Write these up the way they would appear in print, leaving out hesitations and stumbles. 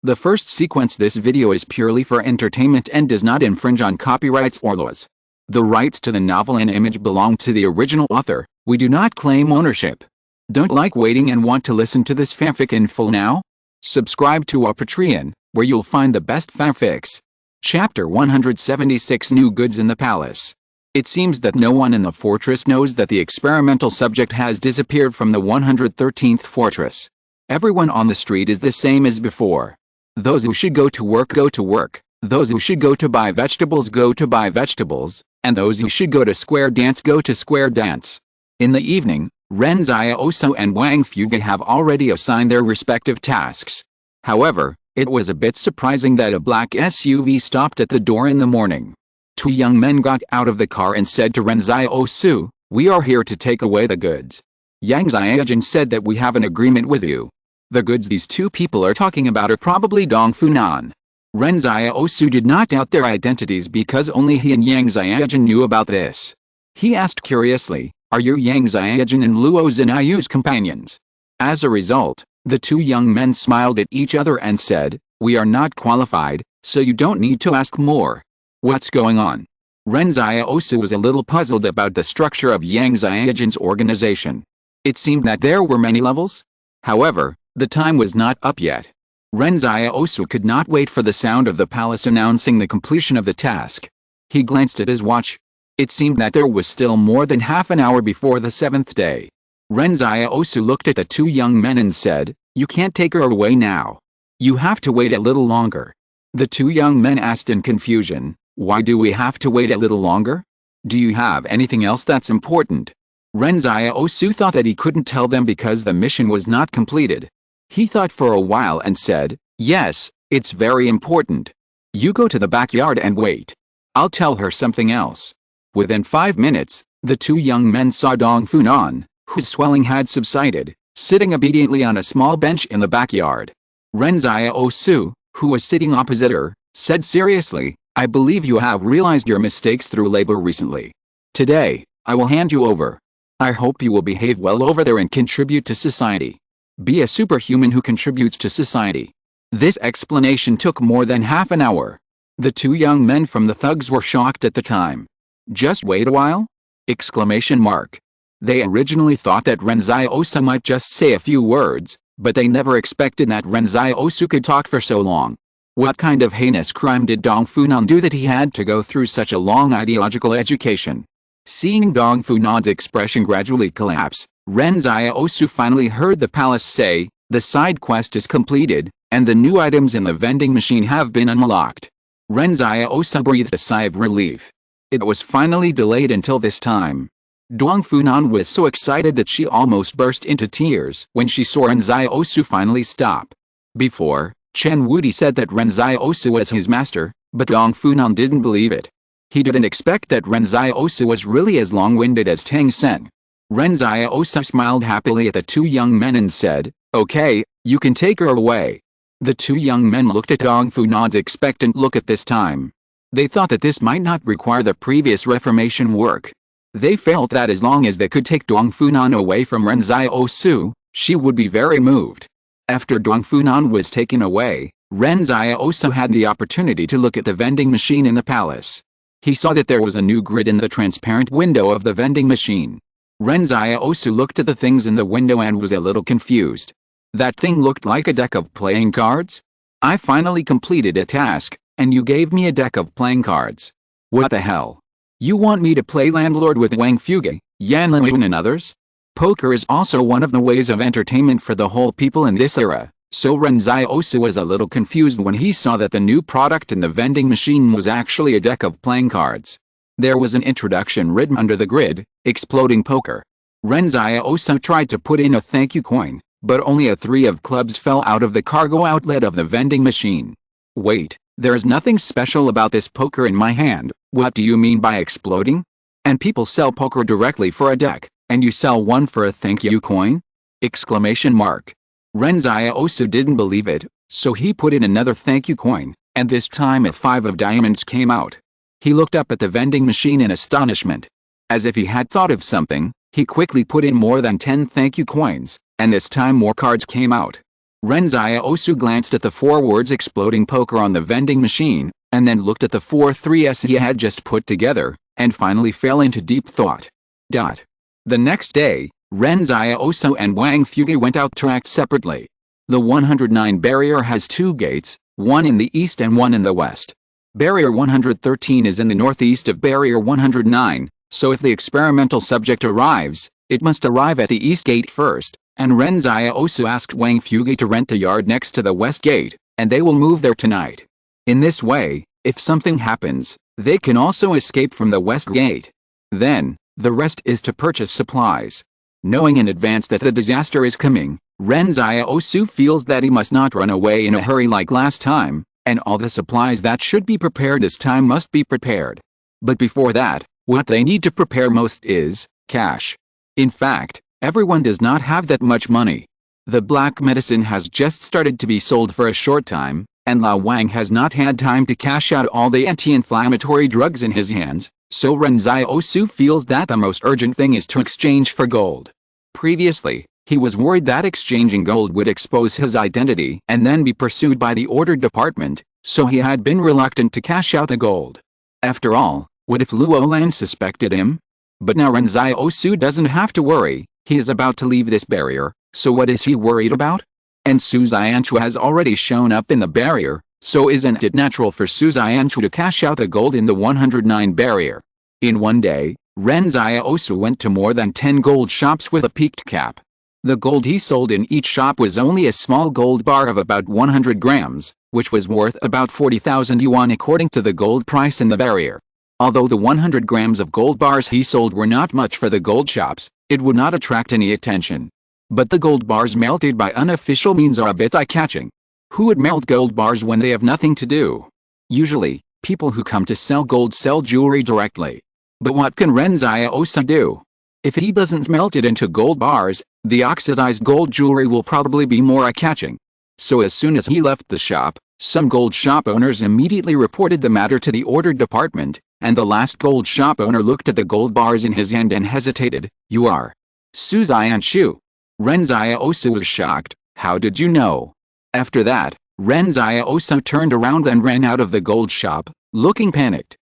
The first sequence this video is purely for entertainment and does not infringe on copyrights or laws. The rights to the novel and image belong to the original author. We do not claim ownership. Don't like waiting and want to listen to this fanfic in full now? Subscribe to our Patreon, where you'll find the best fanfics. Chapter 176 New Goods in the Palace. It seems that no one in the fortress knows that the experimental subject has disappeared from the 113th fortress. Everyone on the street is the same as before. Those who should go to work go to work, those who should go to buy vegetables go to buy vegetables, and those who should go to square dance go to square dance. In the evening, Ren Xiaosu and Wang Fuge have already assigned their respective tasks. However, it was a bit surprising that a black SUV stopped at the door in the morning. Two young men got out of the car and said to Ren Xiaosu, "We are here to take away the goods. Yang Xiaojun said that we have an agreement with you." The goods these two people are talking about are probably Dong Funan. Ren Xiaosu did not doubt their identities because only he and Yang Xiaojun knew about this. He asked curiously, "Are you Yang Xiaojun and Luo Zinayu's companions?" As a result, the two young men smiled at each other and said, "We are not qualified, so you don't need to ask more." What's going on? Ren Xiaosu was a little puzzled about the structure of Yang Xiaojun's organization. It seemed that there were many levels. However, the time was not up yet. Ren Xiaosu could not wait for the sound of the palace announcing the completion of the task. He glanced at his watch. It seemed that there was still more than half an hour before the 7th day. Ren Xiaosu looked at the two young men and said, "You can't take her away now. You have to wait a little longer." The two young men asked in confusion, "Why do we have to wait a little longer? Do you have anything else that's important?" Ren Xiaosu thought that he couldn't tell them because the mission was not completed. He thought for a while and said, "Yes, it's very important. You go to the backyard and wait. I'll tell her something else." Within 5 minutes, the two young men saw Dong Funan, whose swelling had subsided, sitting obediently on a small bench in the backyard. Ren Xiaosu, who was sitting opposite her, said seriously, "I believe you have realized your mistakes through labor recently. Today, I will hand you over. I hope you will behave well over there and contribute to society. Be a superhuman who contributes to society." This explanation took more than half an hour. The two young men from the thugs were shocked at the time. "Just wait a while?" Exclamation mark. They originally thought that Ren Xiaosu might just say a few words, but they never expected that Ren Xiaosu could talk for so long. What kind of heinous crime did Dong Funan do that he had to go through such a long ideological education? Seeing Dong Funan's expression gradually collapse, Ren Xiaosu finally heard the palace say, "The side quest is completed, and the new items in the vending machine have been unlocked." Ren Xiaosu breathed a sigh of relief. It was finally delayed until this time. Dong Funan was so excited that she almost burst into tears when she saw Ren Xiaosu finally stop. Before, Chen Wudi said that Ren Xiaosu was his master, but Dong Funan didn't believe it. He didn't expect that Ren Xiaosu was really as long-winded as Tang Sen. Ren Xiaosu smiled happily at the two young men and said, "Okay, you can take her away." The two young men looked at Dong Funan's expectant look at this time. They thought that this might not require the previous reformation work. They felt that as long as they could take Dong Funan away from Ren Xiaosu, she would be very moved. After Dong Funan was taken away, Ren Xiaosu had the opportunity to look at the vending machine in the palace. He saw that there was a new grid in the transparent window of the vending machine. Ren Xiaosu looked at the things in the window and was a little confused. That thing looked like a deck of playing cards? "I finally completed a task, and you gave me a deck of playing cards. What the hell? You want me to play landlord with Wang Fuge, Yan Lin and others?" Poker is also one of the ways of entertainment for the whole people in this era, so Ren Xiaosu was a little confused when he saw that the new product in the vending machine was actually a deck of playing cards. There was an introduction written under the grid, "Exploding Poker." Ren Xiaosu tried to put in a thank you coin, but only a 3 of clubs fell out of the cargo outlet of the vending machine. "Wait, there's nothing special about this poker in my hand. What do you mean by exploding? And people sell poker directly for a deck, and you sell one for a thank you coin?" Exclamation mark. Ren Xiaosu didn't believe it, so he put in another thank you coin, and this time a 5 of diamonds came out. He looked up at the vending machine in astonishment. As if he had thought of something, he quickly put in more than 10 thank you coins, and this time more cards came out. Ren Xiaosu glanced at the 4 words exploding poker on the vending machine, and then looked at the 4 3s he had just put together, and finally fell into deep thought. The next day, Ren Xiaosu and Wang Fuge went out to act separately. The 109 barrier has 2 gates, one in the east and one in the west. Barrier 113 is in the northeast of Barrier 109, so if the experimental subject arrives, it must arrive at the east gate first, and Ren Xiaosu asked Wang Fuge to rent a yard next to the west gate, and they will move there tonight. In this way, if something happens, they can also escape from the west gate. Then, the rest is to purchase supplies. Knowing in advance that the disaster is coming, Ren Xiaosu feels that he must not run away in a hurry like last time, and all the supplies that should be prepared this time must be prepared. But before that, what they need to prepare most is cash. In fact, everyone does not have that much money. The black medicine has just started to be sold for a short time, and Lao Wang has not had time to cash out all the anti-inflammatory drugs in his hands, so Ren Xiaosu feels that the most urgent thing is to exchange for gold. Previously, he was worried that exchanging gold would expose his identity and then be pursued by the order department, so he had been reluctant to cash out the gold. After all, what if Luo Lan suspected him? But now Ren Xiaosu doesn't have to worry, he is about to leave this barrier, so what is he worried about? And Su Xianchu has already shown up in the barrier, so isn't it natural for Su Xianchu to cash out the gold in the 109 barrier? In one day, Ren Xiaosu went to more than 10 gold shops with a peaked cap. The gold he sold in each shop was only a small gold bar of about 100 grams, which was worth about 40,000 yuan according to the gold price in the barrier. Although the 100 grams of gold bars he sold were not much for the gold shops, it would not attract any attention. But the gold bars melted by unofficial means are a bit eye-catching. Who would melt gold bars when they have nothing to do? Usually, people who come to sell gold sell jewelry directly. But what can Ren Xiaosu do? If he doesn't melt it into gold bars, the oxidized gold jewelry will probably be more eye-catching. So as soon as he left the shop, some gold shop owners immediately reported the matter to the order department, and the last gold shop owner looked at the gold bars in his hand and hesitated. "You are Su Xianchu." Ren Xiaosu was shocked. "How did you know?" After that, Ren Xiaosu turned around and ran out of the gold shop, looking panicked.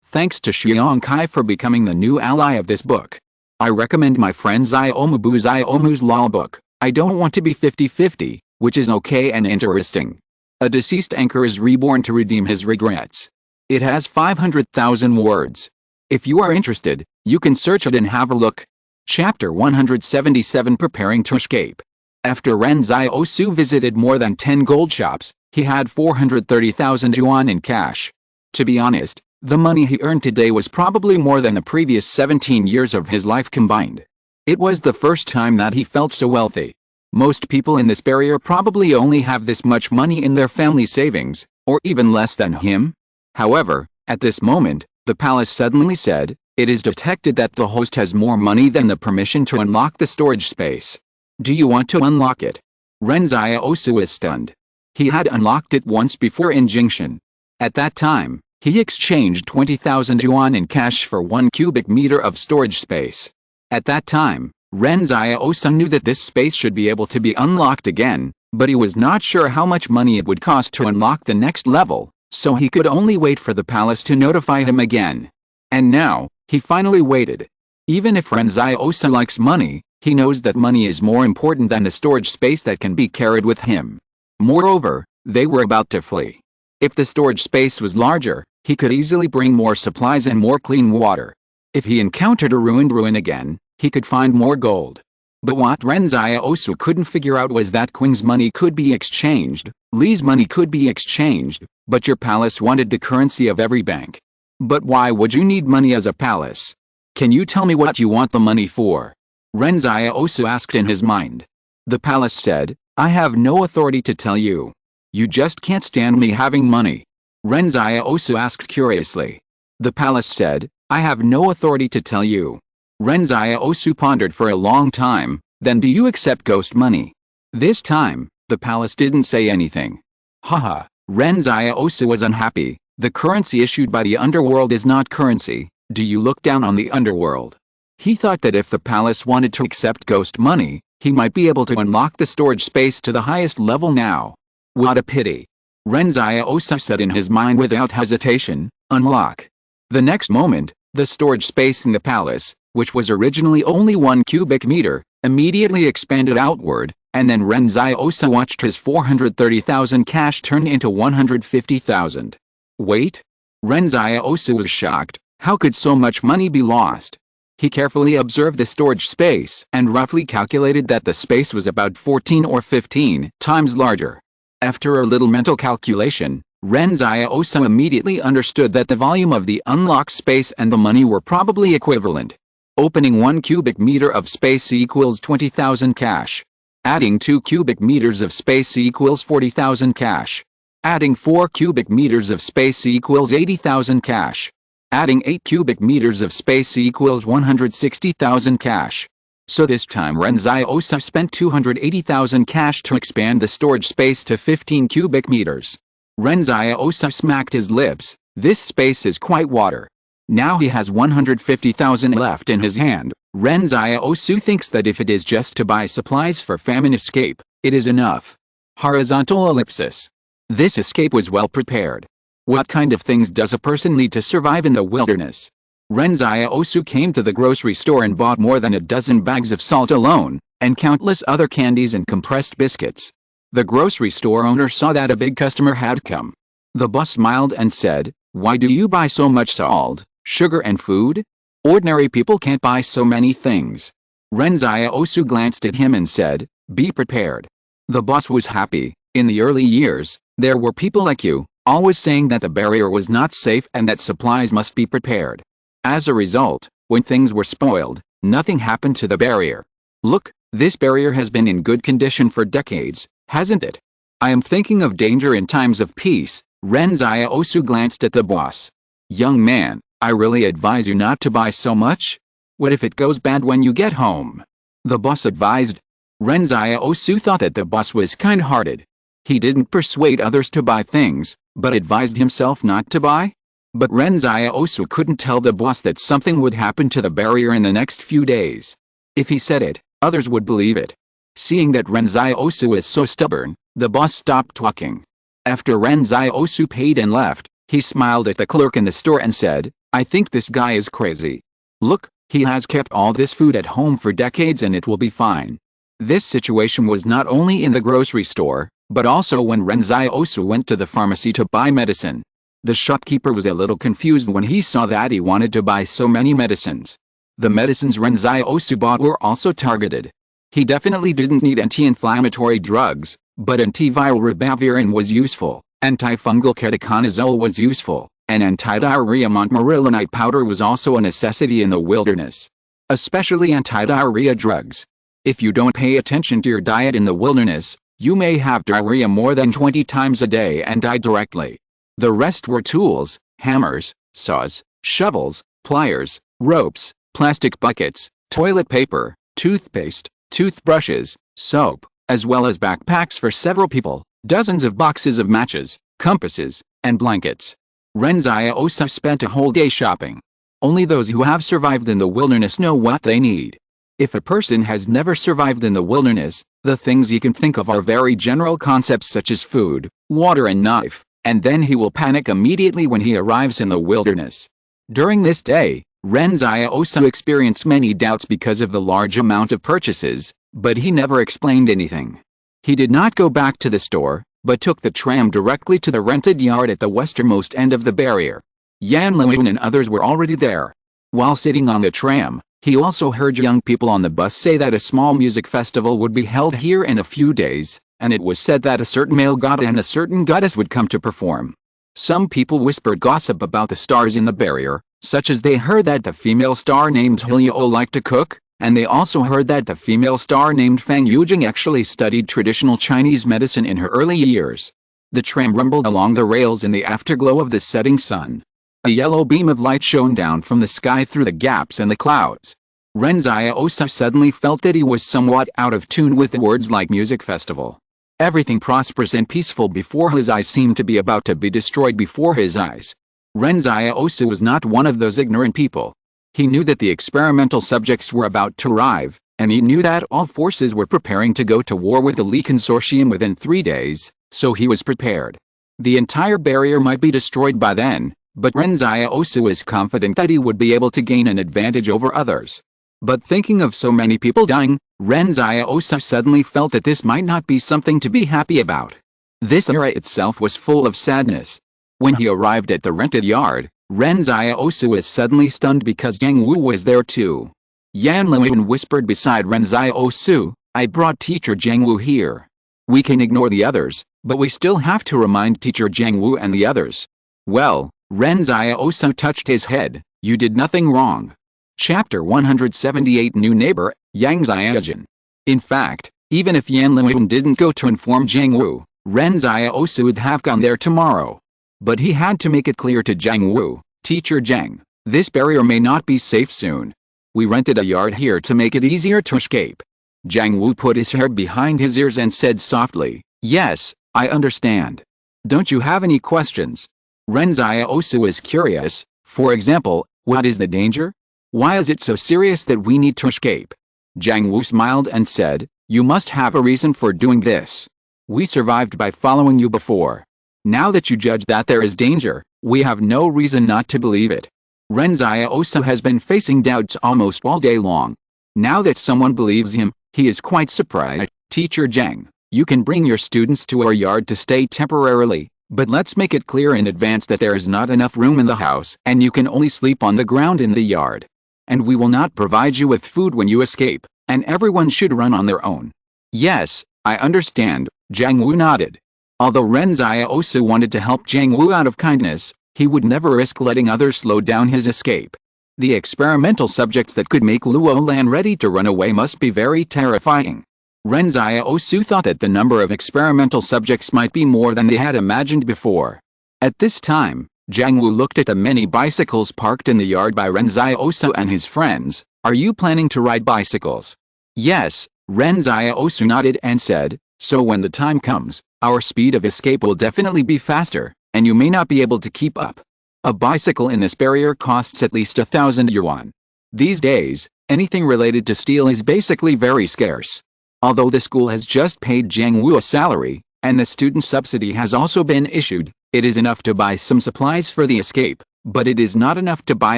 Thanks to Xiong Kai for becoming the new ally of this book. I recommend my friend Xiomu's law book, I Don't Want to Be 50-50, which is okay and interesting. A deceased anchor is reborn to redeem his regrets. It has 500,000 words. If you are interested, you can search it and have a look. Chapter 177 Preparing to Escape. After Ren Xiaosu visited more than 10 gold shops, he had 430,000 yuan in cash. To be honest, the money he earned today was probably more than the previous 17 years of his life combined. It was the first time that he felt so wealthy. Most people in this barrier probably only have this much money in their family savings, or even less than him. However, at this moment, the palace suddenly said, "It is detected that the host has more money than the permission to unlock the storage space. Do you want to unlock it?" Ren Xiaosu is stunned. He had unlocked it once before in Jingshan. At that time, he exchanged 20,000 yuan in cash for 1 cubic meter of storage space. At that time, Ren Xiaosu knew that this space should be able to be unlocked again, but he was not sure how much money it would cost to unlock the next level, so he could only wait for the palace to notify him again. And now, he finally waited. Even if Ren Xiaosu likes money, he knows that money is more important than the storage space that can be carried with him. Moreover, they were about to flee. If the storage space was larger, he could easily bring more supplies and more clean water. If he encountered a ruined ruin again, he could find more gold. But what Ren Xiaosu couldn't figure out was that Qing's money could be exchanged, Li's money could be exchanged, but your palace wanted the currency of every bank. But why would you need money as a palace? Can you tell me what you want the money for? Ren Xiaosu asked in his mind. The palace said, "I have no authority to tell you. You just can't stand me having money." Ren Xiaosu asked curiously. The palace said, "I have no authority to tell you." Ren Xiaosu pondered for a long time. "Then do you accept ghost money?" This time, the palace didn't say anything. Haha, Ren Xiaosu was unhappy. The currency issued by the underworld is not currency. Do you look down on the underworld? He thought that if the palace wanted to accept ghost money, He might be able to unlock the storage space to the highest level now. What a pity. Ren Xiaosu said in his mind without hesitation, unlock. The next moment, the storage space in the palace, which was originally only 1 cubic meter, immediately expanded outward, and then Ren Xiaosu watched his 430,000 cash turn into 150,000. Wait? Ren Xiaosu was shocked. How could so much money be lost? He carefully observed the storage space and roughly calculated that the space was about 14 or 15 times larger. After a little mental calculation, Ren Xiaosu immediately understood that the volume of the unlocked space and the money were probably equivalent. Opening 1 cubic meter of space equals 20,000 cash. Adding 2 cubic meters of space equals 40,000 cash. Adding 4 cubic meters of space equals 80,000 cash. Adding 8 cubic meters of space equals 160,000 cash. So this time Ren Xiaosu spent 280,000 cash to expand the storage space to 15 cubic meters. Ren Xiaosu smacked his lips. This space is quite water. Now he has 150,000 left in his hand. Ren Xiaosu thinks that if it is just to buy supplies for famine escape, it is enough. Horizontal ellipsis. This escape was well prepared. What kind of things does a person need to survive in the wilderness? Ren Xiaosu came to the grocery store and bought more than a dozen bags of salt alone, and countless other candies and compressed biscuits. The grocery store owner saw that a big customer had come. The boss smiled and said, "Why do you buy so much salt, sugar and food? Ordinary people can't buy so many things." Ren Xiaosu glanced at him and said, "Be prepared." The boss was happy. In the early years, there were people like you, always saying that the barrier was not safe and that supplies must be prepared. As a result, when things were spoiled, nothing happened to the barrier. Look, this barrier has been in good condition for decades, hasn't it? I am thinking of danger in times of peace. Ren Xiaosu glanced at the boss. Young man, I really advise you not to buy so much. What if it goes bad when you get home? The boss advised. Ren Xiaosu thought that the boss was kind-hearted. He didn't persuade others to buy things, but advised himself not to buy? But Ren Xiaosu couldn't tell the boss that something would happen to the barrier in the next few days. If he said it, others would believe it. Seeing that Ren Xiaosu is so stubborn, the boss stopped talking. After Ren Xiaosu paid and left, he smiled at the clerk in the store and said, "I think this guy is crazy. Look, he has kept all this food at home for decades and it will be fine." This situation was not only in the grocery store, but also when Ren Xiaosu went to the pharmacy to buy medicine. The shopkeeper was a little confused when he saw that he wanted to buy so many medicines. The medicines Ren Xiaosu bought were also targeted. He definitely didn't need anti-inflammatory drugs, but antiviral ribavirin was useful, antifungal ketoconazole was useful, and anti-diarrhea montmorillonite powder was also a necessity in the wilderness. Especially anti-diarrhea drugs. If you don't pay attention to your diet in the wilderness, you may have diarrhea more than 20 times a day and die directly. The rest were tools, hammers, saws, shovels, pliers, ropes, plastic buckets, toilet paper, toothpaste, toothbrushes, soap, as well as backpacks for several people, dozens of boxes of matches, compasses, and blankets. Ren Xiaosu spent a whole day shopping. Only those who have survived in the wilderness know what they need. If a person has never survived in the wilderness, the things he can think of are very general concepts such as food, water and knife, and then he will panic immediately when he arrives in the wilderness. During this day, Ren Xiaosu experienced many doubts because of the large amount of purchases, but he never explained anything. He did not go back to the store, but took the tram directly to the rented yard at the westernmost end of the barrier. Yan Luan and others were already there. While sitting on the tram, he also heard young people on the bus say that a small music festival would be held here in a few days, and it was said that a certain male god and a certain goddess would come to perform. Some people whispered gossip about the stars in the barrier, such as they heard that the female star named Hilyao liked to cook, and they also heard that the female star named Fang Yujing actually studied traditional Chinese medicine in her early years. The tram rumbled along the rails in the afterglow of the setting sun. A yellow beam of light shone down from the sky through the gaps in the clouds. Ren Xiaosu suddenly felt that he was somewhat out of tune with the words like music festival. Everything prosperous and peaceful before his eyes seemed to be about to be destroyed before his eyes. Ren Xiaosu was not one of those ignorant people. He knew that the experimental subjects were about to arrive, And he knew that all forces were preparing to go to war with the Li Consortium within 3 days, so he was prepared. The entire barrier might be destroyed by then, but Ren Xiaosu was confident that he would be able to gain an advantage over others. But thinking of so many people dying, Ren Xiaosu suddenly felt that this might not be something to be happy about. This era itself was full of sadness. When he arrived at the rented yard, Ren Xiaosu was suddenly stunned because Jiang Wu was there too. Yan Luiyuan whispered beside Ren Xiaosu, "I brought teacher Jiang Wu here. We can ignore the others, but we still have to remind teacher Jiang Wu and the others." Well, Ren Xiaosu touched his head, "You did nothing wrong." Chapter 178 New Neighbor, Yang Xiaojin. In fact, even if Yan Luiyuan didn't go to inform Jiang Wu, Ren Xiaosu would have gone there tomorrow. But he had to make it clear to Jiang Wu, "Teacher Jiang, this barrier may not be safe soon. We rented a yard here to make it easier to escape." Jiang Wu put his hair behind his ears and said softly, "Yes, I understand. Don't you have any questions?" Ren Xiaosu is curious. For example, what is the danger? Why is it so serious that we need to escape? Jiang Wu smiled and said, "You must have a reason for doing this. We survived by following you before. Now that you judge that there is danger, we have no reason not to believe it." Ren Xiaosu has been facing doubts almost all day long. Now that someone believes him, he is quite surprised. "Teacher Jiang, you can bring your students to our yard to stay temporarily, but let's make it clear in advance that there is not enough room in the house and you can only sleep on the ground in the yard. And we will not provide you with food when you escape, and everyone should run on their own." "Yes, I understand," Jiang Wu nodded. Although Ren Xiaosu wanted to help Jiang Wu out of kindness, he would never risk letting others slow down his escape. The experimental subjects that could make Luo Lan ready to run away must be very terrifying. Ren Xiaosu thought that the number of experimental subjects might be more than they had imagined before. At this time, Jiang Wu looked at the many bicycles parked in the yard by Ren Xiaosu and his friends. "Are you planning to ride bicycles?" "Yes," Ren Xiaosu nodded and said, "so when the time comes, our speed of escape will definitely be faster, and you may not be able to keep up. A bicycle in this barrier costs at least 1,000 yuan. These days, anything related to steel is basically very scarce. Although the school has just paid Jiang Wu a salary, and the student subsidy has also been issued, it is enough to buy some supplies for the escape, but it is not enough to buy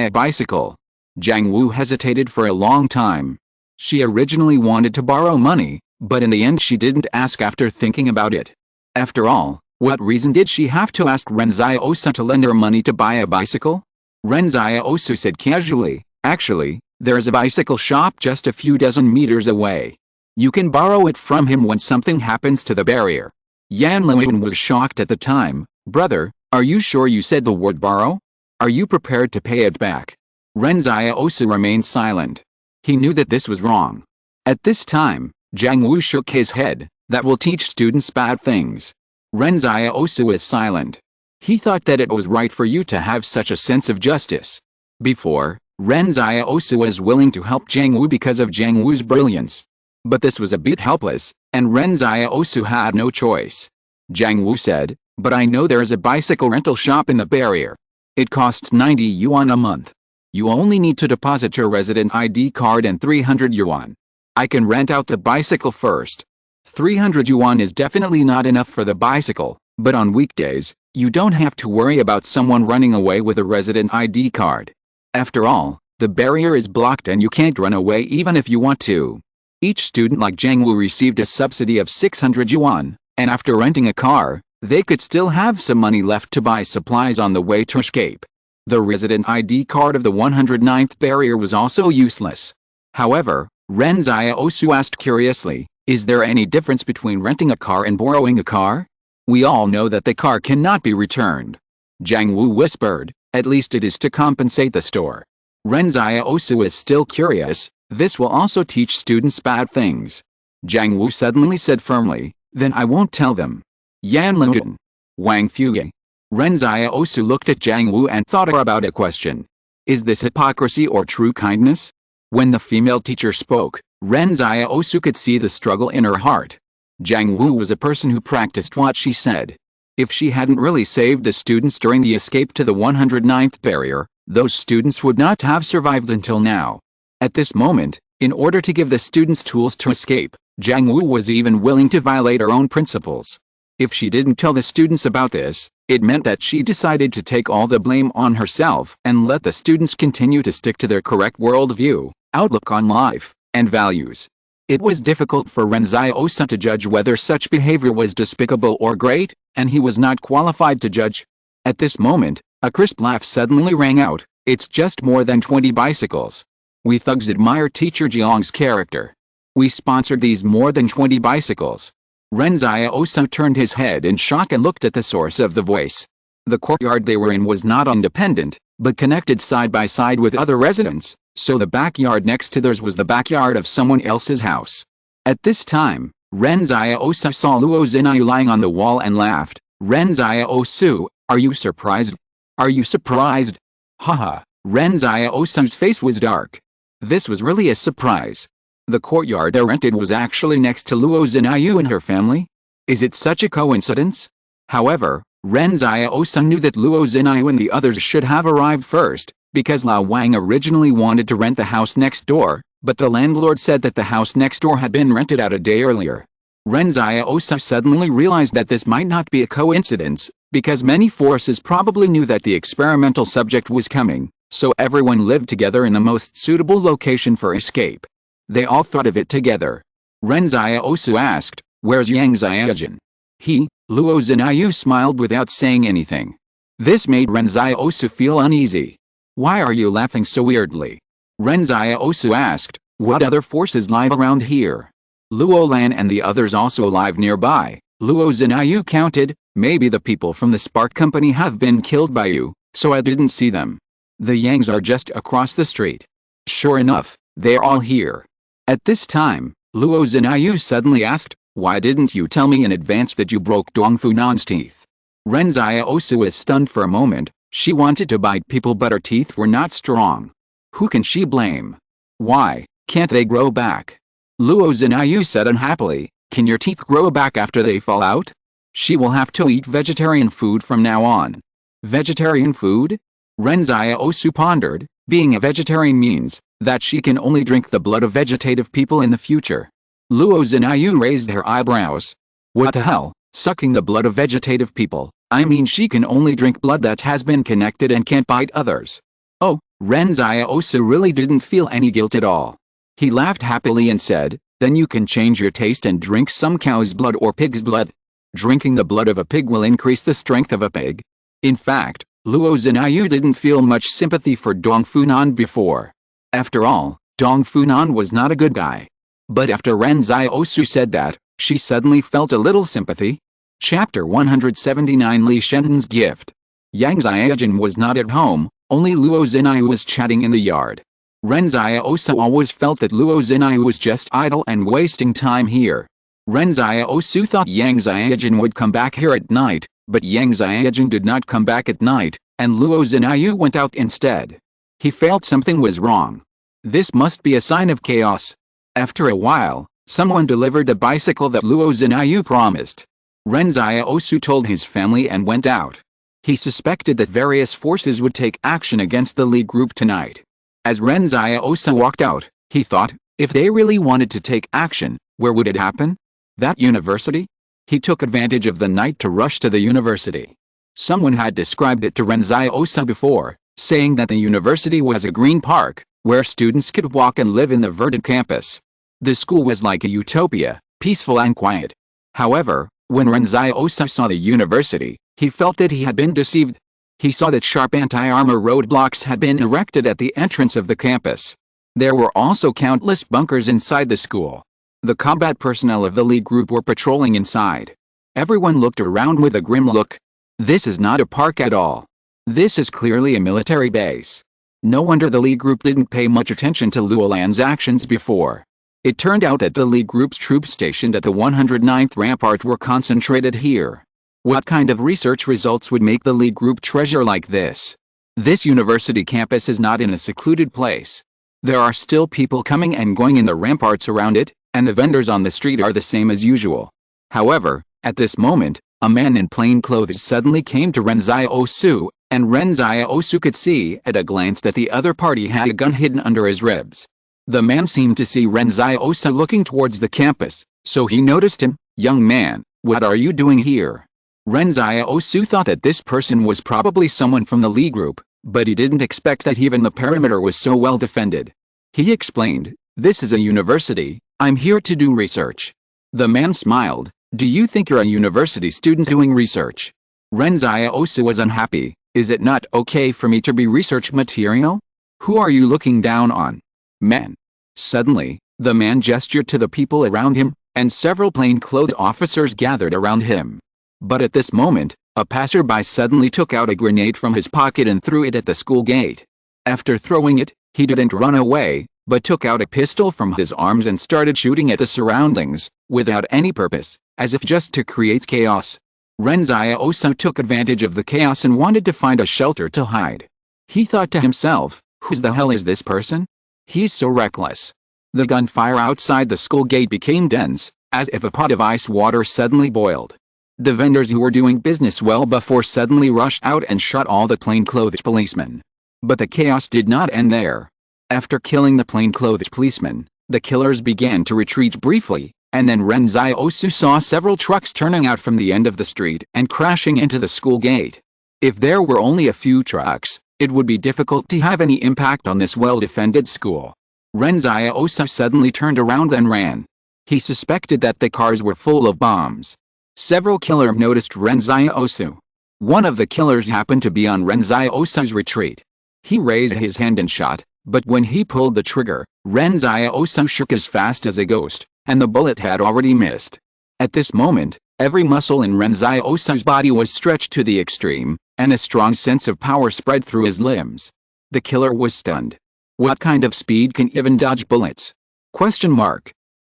a bicycle." Jiang Wu hesitated for a long time. She originally wanted to borrow money, but in the end she didn't ask after thinking about it. After all, what reason did she have to ask Ren Xiaosu to lend her money to buy a bicycle? Ren Xiaosu said casually, "Actually, there is a bicycle shop just a few dozen meters away. You can borrow it from him when something happens to the barrier." Yan Luiyuan was shocked at the time. "Brother, are you sure you said the word borrow? Are you prepared to pay it back?" Ren Xiaosu remained silent. He knew that this was wrong. At this time, Jiang Wu shook his head. "That will teach students bad things." Ren Xiaosu was silent. He thought that it was right for you to have such a sense of justice. Before, Ren Xiaosu was willing to help Jiang Wu because of Jiang Wu's brilliance. But this was a bit helpless, and Ren Xiaosu had no choice. Jiang Wu said, "But I know there is a bicycle rental shop in the barrier. It costs 90 yuan a month. You only need to deposit your residence ID card and 300 yuan. I can rent out the bicycle first. 300 yuan is definitely not enough for the bicycle, but on weekdays, you don't have to worry about someone running away with a residence ID card. After all, the barrier is blocked and you can't run away even if you want to." Each student like Jiang Wu received a subsidy of 600 yuan, and after renting a car, they could still have some money left to buy supplies on the way to escape. The residence ID card of the 109th barrier was also useless. However, Ren Xiaosu asked curiously, "Is there any difference between renting a car and borrowing a car? We all know that the car cannot be returned." Jiang Wu whispered, "At least it is to compensate the store." Ren Xiaosu is still curious. "This will also teach students bad things." Jiang Wu suddenly said firmly, "Then I won't tell them." Yan Luiyuan. Wang Fuye. Ren Xiaosu looked at Jiang Wu and thought about a question. Is this hypocrisy or true kindness? When the female teacher spoke, Ren Xiaosu could see the struggle in her heart. Jiang Wu was a person who practiced what she said. If she hadn't really saved the students during the escape to the 109th barrier, those students would not have survived until now. At this moment, In order to give the students tools to escape, Jiang Wu was even willing to violate her own principles. If she didn't tell the students about this, it meant that she decided to take all the blame on herself and let the students continue to stick to their correct worldview, outlook on life, and values. It was difficult for Ren Xiaosu to judge whether such behavior was despicable or great, and he was not qualified to judge. At this moment, a crisp laugh suddenly rang out. It's just more than 20 bicycles. We thugs admire Teacher Jiang's character. We sponsored these more than 20 bicycles. Ren Xiaosu turned his head in shock and looked at the source of the voice. The courtyard they were in was not independent, but connected side by side with other residents, so the backyard next to theirs was the backyard of someone else's house. At this time, Ren Xiaosu saw Luo Zinayu lying on the wall and laughed. Ren Xiaosu, are you surprised? Are you surprised? Haha, Ren Xiaosu's face was dark. This was really a surprise. The courtyard they rented was actually next to Luo Zinayu and her family? Is it such a coincidence? However, Ren Xiaosu knew that Luo Zinayu and the others should have arrived first, because Lao Wang originally wanted to rent the house next door, but the landlord said that the house next door had been rented out a day earlier. Ren Xiaosu suddenly realized that this might not be a coincidence, because many forces probably knew that the experimental subject was coming, so everyone lived together in the most suitable location for escape. They all thought of it together. Ren Xiaosu asked, "Where's Yang Xiaojun?" Luo Zinayu smiled without saying anything. This made Ren Xiaosu feel uneasy. "Why are you laughing so weirdly?" Ren Xiaosu asked, "What other forces live around here?" Luo Lan and the others also live nearby. Luo Zinayu counted. "Maybe the people from the Spark Company have been killed by you, so I didn't see them. The Yangs are just across the street." Sure enough, they're all here. At this time, Luo Zinayu suddenly asked, "Why didn't you tell me in advance that you broke Dong Funan's teeth?" Ren Xiaosu was stunned for a moment. She wanted to bite people but her teeth were not strong. Who can she blame? Why can't they grow back? Luo Zinayu said unhappily, "Can your teeth grow back after they fall out?" She will have to eat vegetarian food from now on. Vegetarian food? Ren Xiaosu pondered. Being a vegetarian means that she can only drink the blood of vegetative people in the future. Luo Zinayu raised her eyebrows. What the hell? Sucking the blood of vegetative people? I mean she can only drink blood that has been connected and can't bite others. Oh, Ren Xiaosu really didn't feel any guilt at all. He laughed happily and said, "Then you can change your taste and drink some cow's blood or pig's blood. Drinking the blood of a pig will increase the strength of a pig." In fact, Luo Zinayu didn't feel much sympathy for Dong Funan before. After all, Dong Funan was not a good guy. But after Ren Xiaosu said that, she suddenly felt a little sympathy. Chapter 179 Li Shenden's Gift. Yang Xiaojun was not at home, only Luo Zinayu was chatting in the yard. Ren Xiaosu always felt that Luo Zinayu was just idle and wasting time here. Ren Xiaosu thought Yang Xiaojun would come back here at night, but Yang Xiaojun did not come back at night, and Luo Zinayu went out instead. He felt something was wrong. This must be a sign of chaos. After a while, someone delivered the bicycle that Luo Zinayu promised. Ren Xiaosu told his family and went out. He suspected that various forces would take action against the League group tonight. As Ren Xiaosu walked out, he thought, if they really wanted to take action, where would it happen? That university? He took advantage of the night to rush to the university. Someone had described it to Ren Xiaosu before, saying that the university was a green park, where students could walk and live in the verdant campus. The school was like a utopia, peaceful and quiet. However, when Ren Xiaosu saw the university, he felt that he had been deceived. He saw that sharp anti-armor roadblocks had been erected at the entrance of the campus. There were also countless bunkers inside the school. The combat personnel of the League group were patrolling inside. Everyone looked around with a grim look. This is not a park at all. This is clearly a military base. No wonder the League group didn't pay much attention to Luo Lan's actions before. It turned out that the League group's troops stationed at the 109th Rampart were concentrated here. What kind of research results would make the League group treasure like this? This university campus is not in a secluded place. There are still people coming and going in the ramparts around it, and the vendors on the street are the same as usual. However, at this moment, a man in plain clothes suddenly came to Ren Xiaosu, and Ren Xiaosu could see at a glance that the other party had a gun hidden under his ribs. The man seemed to see Ren Xiaosu looking towards the campus, so he noticed him. "Young man, what are you doing here?" Ren Xiaosu thought that this person was probably someone from the Li group, but he didn't expect that even the perimeter was so well defended. He explained, "This is a university, I'm here to do research." The man smiled, "Do you think you're a university student doing research?" Ren Xiaosu was unhappy. "Is it not okay for me to be research material? Who are you looking down on? Men." Suddenly, the man gestured to the people around him, and several plainclothes officers gathered around him. But at this moment, a passerby suddenly took out a grenade from his pocket and threw it at the school gate. After throwing it, he didn't run away, but took out a pistol from his arms and started shooting at the surroundings, without any purpose, as if just to create chaos. Ren Xiaosu took advantage of the chaos and wanted to find a shelter to hide. He thought to himself, "Who the hell is this person? He's so reckless." The gunfire outside the school gate became dense, as if a pot of ice water suddenly boiled. The vendors who were doing business well before suddenly rushed out and shot all the plainclothes policemen. But the chaos did not end there. After killing the plainclothes policemen, the killers began to retreat briefly, and then Ren Xiaosu saw several trucks turning out from the end of the street and crashing into the school gate. If there were only a few trucks, it would be difficult to have any impact on this well-defended school. Ren Xiaosu suddenly turned around and ran. He suspected that the cars were full of bombs. Several killers noticed Ren Xiaosu. One of the killers happened to be on Ren Xiaosu's retreat. He raised his hand and shot, but when he pulled the trigger, Ren Xiaosu shook as fast as a ghost, and the bullet had already missed. At this moment, every muscle in Ren Xiaosu's body was stretched to the extreme, and a strong sense of power spread through his limbs. The killer was stunned. What kind of speed can even dodge bullets?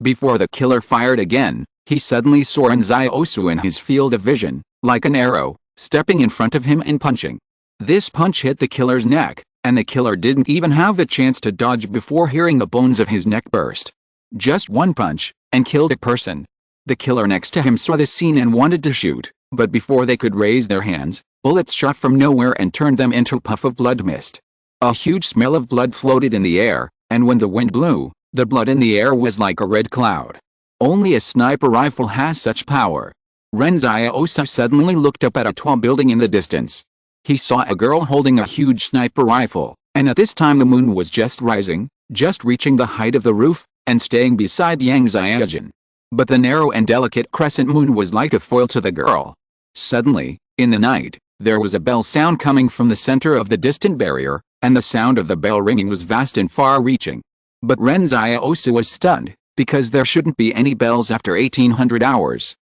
Before the killer fired again, he suddenly saw Ren Xiaosu in his field of vision, like an arrow, stepping in front of him and punching. This punch hit the killer's neck, and the killer didn't even have the chance to dodge before hearing the bones of his neck burst. Just one punch, and killed a person. The killer next to him saw the scene and wanted to shoot, but before they could raise their hands, bullets shot from nowhere and turned them into a puff of blood mist. A huge smell of blood floated in the air, and when the wind blew, the blood in the air was like a red cloud. Only a sniper rifle has such power. Ren Xiaosu suddenly looked up at a tall building in the distance. He saw a girl holding a huge sniper rifle, and at this time the moon was just rising, just reaching the height of the roof, and staying beside Yang Xiaojun. But the narrow and delicate crescent moon was like a foil to the girl. Suddenly, in the night, there was a bell sound coming from the center of the distant barrier, and the sound of the bell ringing was vast and far-reaching. But Ren Xiaosu was stunned, because there shouldn't be any bells after 1800 hours.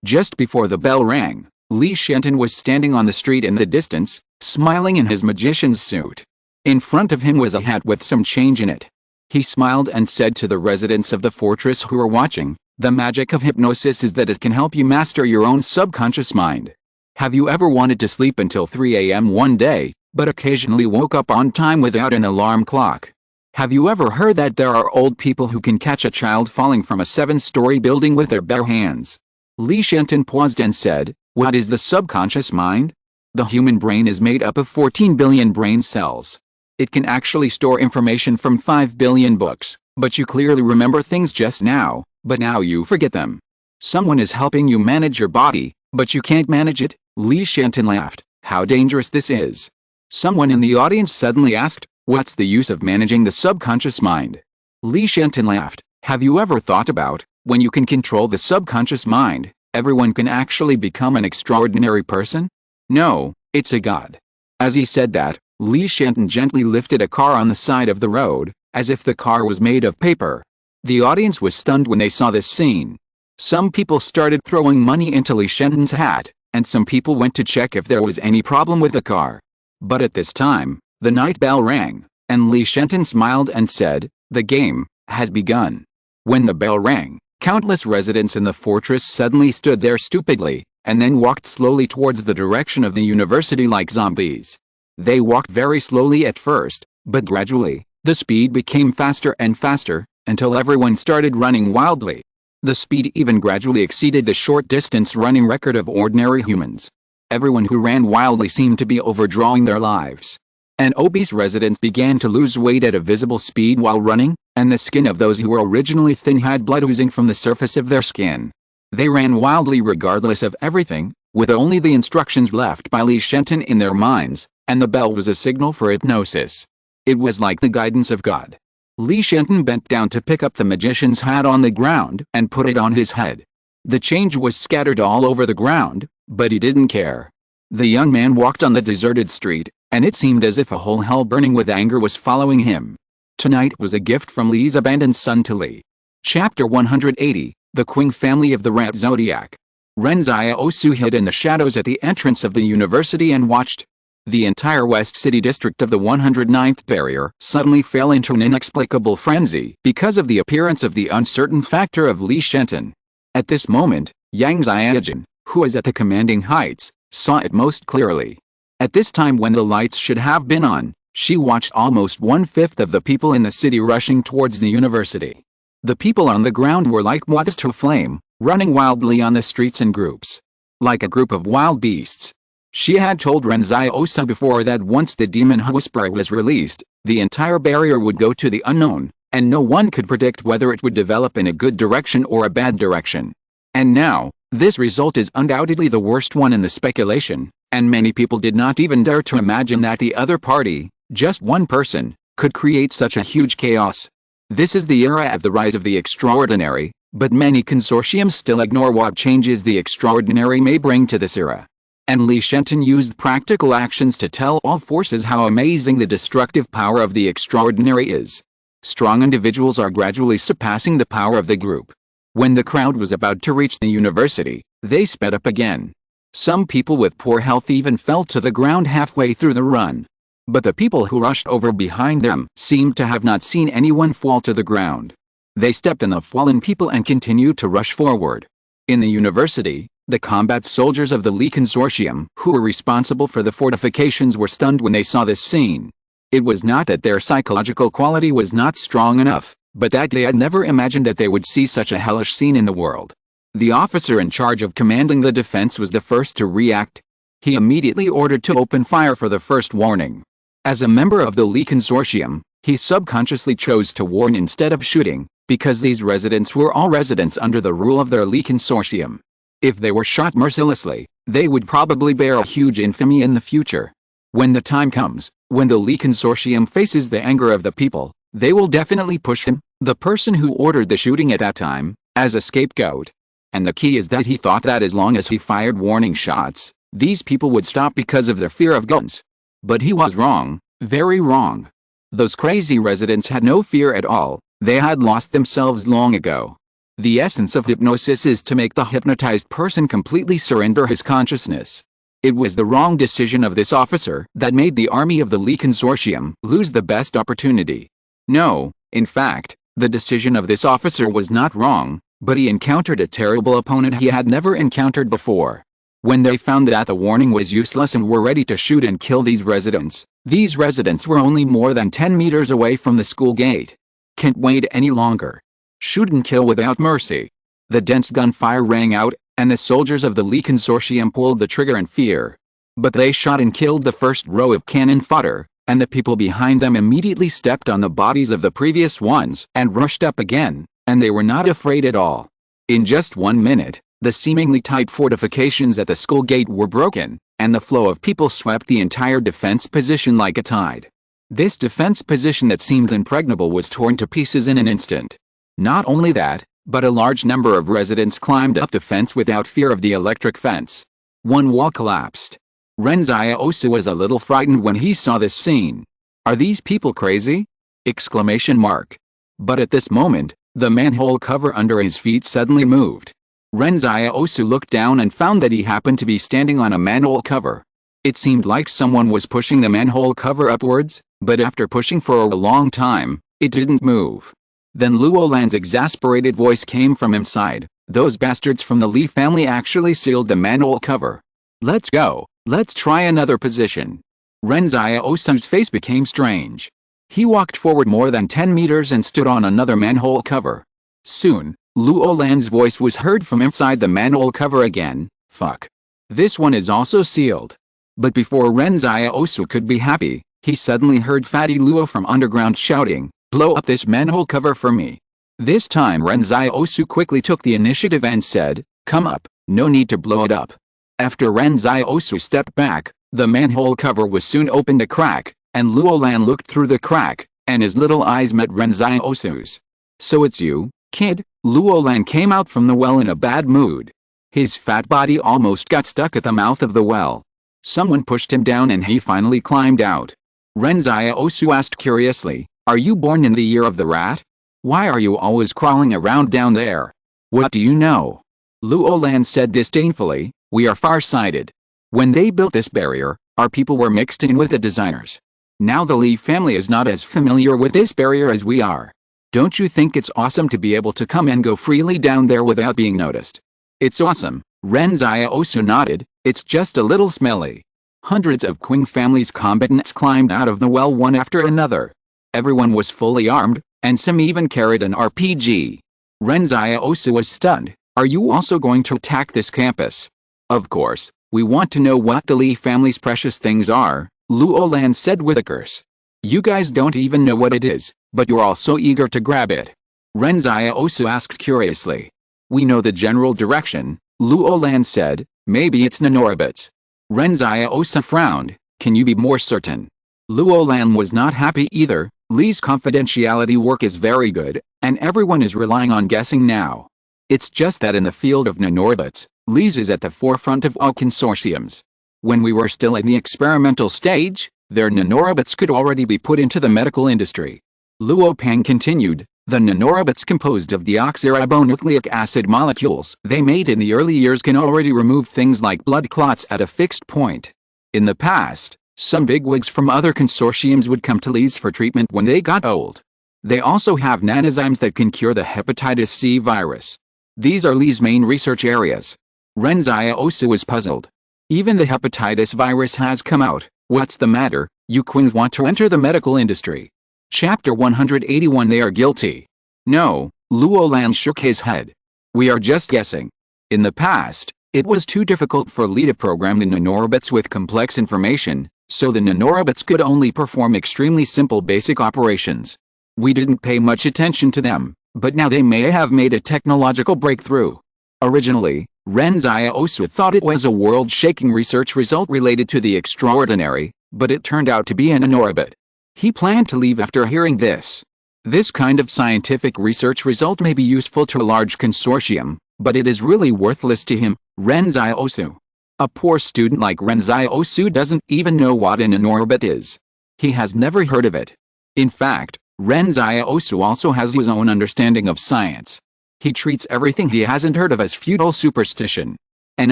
Just before the bell rang, Li Shenton was standing on the street in the distance, smiling in his magician's suit. In front of him was a hat with some change in it. He smiled and said to the residents of the fortress who were watching, "The magic of hypnosis is that it can help you master your own subconscious mind. Have you ever wanted to sleep until 3 a.m. one day, but occasionally woke up on time without an alarm clock? Have you ever heard that there are old people who can catch a child falling from a 7-story building with their bare hands?" Li Shenton paused and said, "What is the subconscious mind? The human brain is made up of 14 billion brain cells. It can actually store information from 5 billion books, but you clearly remember things just now, but now you forget them. Someone is helping you manage your body, but you can't manage it." Li Shenton laughed. "How dangerous this is." Someone in the audience suddenly asked, "What's the use of managing the subconscious mind?" Li Shenton laughed. "Have you ever thought about, when you can control the subconscious mind, everyone can actually become an extraordinary person? No, it's a god." As he said that, Li Shenton gently lifted a car on the side of the road, as if the car was made of paper. The audience was stunned when they saw this scene. Some people started throwing money into Li Shenton's hat, and some people went to check if there was any problem with the car. But at this time, the night bell rang, and Li Shenton smiled and said, "The game has begun." When the bell rang, countless residents in the fortress suddenly stood there stupidly, and then walked slowly towards the direction of the university like zombies. They walked very slowly at first, but gradually, the speed became faster and faster, until everyone started running wildly. The speed even gradually exceeded the short distance running record of ordinary humans. Everyone who ran wildly seemed to be overdrawing their lives. and obese residents began to lose weight at a visible speed while running, and the skin of those who were originally thin had blood oozing from the surface of their skin. They ran wildly regardless of everything, with only the instructions left by Li Shenton in their minds, and the bell was a signal for hypnosis. It was like the guidance of God. Li Shenton bent down to pick up the magician's hat on the ground and put it on his head. The change was scattered all over the ground, but he didn't care. The young man walked on the deserted street, and it seemed as if a whole hell burning with anger was following him. Tonight was a gift from Li's abandoned son to Li. Chapter 180, The Qing Family of the Rat Zodiac. Ren Xiaosu hid in the shadows at the entrance of the university and watched. The entire West City district of the 109th barrier suddenly fell into an inexplicable frenzy because of the appearance of the uncertain factor of Li Shenton. At this moment, Yang Xiaojin, who was at the commanding heights, saw it most clearly. At this time when the lights should have been on, she watched almost 1/5 of the people in the city rushing towards the university. The people on the ground were like moths to a flame, running wildly on the streets in groups. Like a group of wild beasts. She had told Ren Xiaosu before that once the demon whisperer was released, the entire barrier would go to the unknown, and no one could predict whether it would develop in a good direction or a bad direction. And now, this result is undoubtedly the worst one in the speculation, and many people did not even dare to imagine that the other party, just one person, could create such a huge chaos. This is the era of the rise of the extraordinary, but many consortiums still ignore what changes the extraordinary may bring to this era. And Li Shenton used practical actions to tell all forces how amazing the destructive power of the extraordinary is. Strong individuals are gradually surpassing the power of the group. When the crowd was about to reach the university, they sped up again. Some people with poor health even fell to the ground halfway through the run. But the people who rushed over behind them seemed to have not seen anyone fall to the ground. They stepped on the fallen people and continued to rush forward. In the university, the combat soldiers of the Li Consortium, who were responsible for the fortifications, were stunned when they saw this scene. It was not that their psychological quality was not strong enough, but that they had never imagined that they would see such a hellish scene in the world. The officer in charge of commanding the defense was the first to react. He immediately ordered to open fire for the first warning. As a member of the Li Consortium, he subconsciously chose to warn instead of shooting, because these residents were all residents under the rule of their Li Consortium. If they were shot mercilessly, they would probably bear a huge infamy in the future. When the time comes, when the Li Consortium faces the anger of the people, they will definitely push him, the person who ordered the shooting at that time, as a scapegoat. And the key is that he thought that as long as he fired warning shots, these people would stop because of their fear of guns. But he was wrong, very wrong. Those crazy residents had no fear at all, they had lost themselves long ago. The essence of hypnosis is to make the hypnotized person completely surrender his consciousness. It was the wrong decision of this officer that made the army of the Li Consortium lose the best opportunity. No, in fact, the decision of this officer was not wrong, but he encountered a terrible opponent he had never encountered before. When they found that the warning was useless and were ready to shoot and kill these residents were only more than 10 meters away from the school gate. Can't wait any longer. Shoot and kill without mercy. The dense gunfire rang out, and the soldiers of the Li Consortium pulled the trigger in fear. But they shot and killed the first row of cannon fodder, and the people behind them immediately stepped on the bodies of the previous ones and rushed up again, and they were not afraid at all. In just 1 minute, the seemingly tight fortifications at the school gate were broken, and the flow of people swept the entire defense position like a tide. This defense position that seemed impregnable was torn to pieces in an instant. Not only that, but a large number of residents climbed up the fence without fear of the electric fence. One wall collapsed. Ren Xiaosu was a little frightened when he saw this scene. Are these people crazy? Exclamation mark. But at this moment, the manhole cover under his feet suddenly moved. Ren Xiaosu looked down and found that he happened to be standing on a manhole cover. It seemed like someone was pushing the manhole cover upwards, but after pushing for a long time, it didn't move. Then Luo Lan's exasperated voice came from inside. Those bastards from the Li family actually sealed the manhole cover. Let's go, let's try another position. Ren Xiaosu's face became strange. He walked forward more than 10 meters and stood on another manhole cover. Soon, Luo Lan's voice was heard from inside the manhole cover again. Fuck. This one is also sealed. But before Ren Xiaosu could be happy, He suddenly heard Fatty Luo from underground shouting, "Blow up this manhole cover for me." This time Ren Xiaosu quickly took the initiative and said, "Come up, no need to blow it up." After Ren Xiaosu stepped back, the manhole cover was soon opened a crack, and Luo Lan looked through the crack, and his little eyes met Ren Xiaosu's. "So it's you, kid?" Luo Lan came out from the well in a bad mood. His fat body almost got stuck at the mouth of the well. Someone pushed him down and he finally climbed out. Ren Xiaosu asked curiously, "Are you born in the year of the rat? Why are you always crawling around down there? What do you know?" Luo Lan said disdainfully, "We are far-sighted. When they built this barrier, our people were mixed in with the designers. Now the Li family is not as familiar with this barrier as we are. Don't you think it's awesome to be able to come and go freely down there without being noticed?" "It's awesome," Ren Xiaosu nodded, "it's just a little smelly." Hundreds of Qing family's combatants climbed out of the well one after another. Everyone was fully armed, and some even carried an RPG. Ren Xiaosu was stunned. "Are you also going to attack this campus?" "Of course, we want to know what the Li family's precious things are," Luo Lan said with a curse. "You guys don't even know what it is, but you're all so eager to grab it." Ren Xiaosu asked curiously. "We know the general direction," Luo Lan said. "Maybe it's nanorobots." Ren Xiaosu frowned. "Can you be more certain?" Luo Lan was not happy either. Li's confidentiality work is very good, and everyone is relying on guessing now. It's just that in the field of nanorobots, Li's is at the forefront of all consortiums. When we were still in the experimental stage, their nanorobots could already be put into the medical industry. Luo Pang continued, "The nanorobots composed of deoxyribonucleic acid molecules they made in the early years can already remove things like blood clots at a fixed point. In the past, some bigwigs from other consortiums would come to Li's for treatment when they got old. They also have nanozymes that can cure the hepatitis C virus. These are Li's main research areas." Ren Xiaosu was puzzled. "Even the hepatitis virus has come out. What's the matter? You Qings want to enter the medical industry?" Chapter 181 They are guilty. "No," Luo Lan shook his head. "We are just guessing. In the past, it was too difficult for Li to program the nanorobots with complex information, so the nanorobots could only perform extremely simple basic operations. We didn't pay much attention to them, but now they may have made a technological breakthrough." Originally, Ren Xiaosu thought it was a world-shaking research result related to the extraordinary, but it turned out to be a nanorobot. He planned to leave after hearing this. This kind of scientific research result may be useful to a large consortium, but it is really worthless to him, Ren Xiaosu. A poor student like Ren Xiaosu doesn't even know what a nanorobot is. He has never heard of it. In fact, Ren Xiaosu also has his own understanding of science. He treats everything he hasn't heard of as futile superstition. And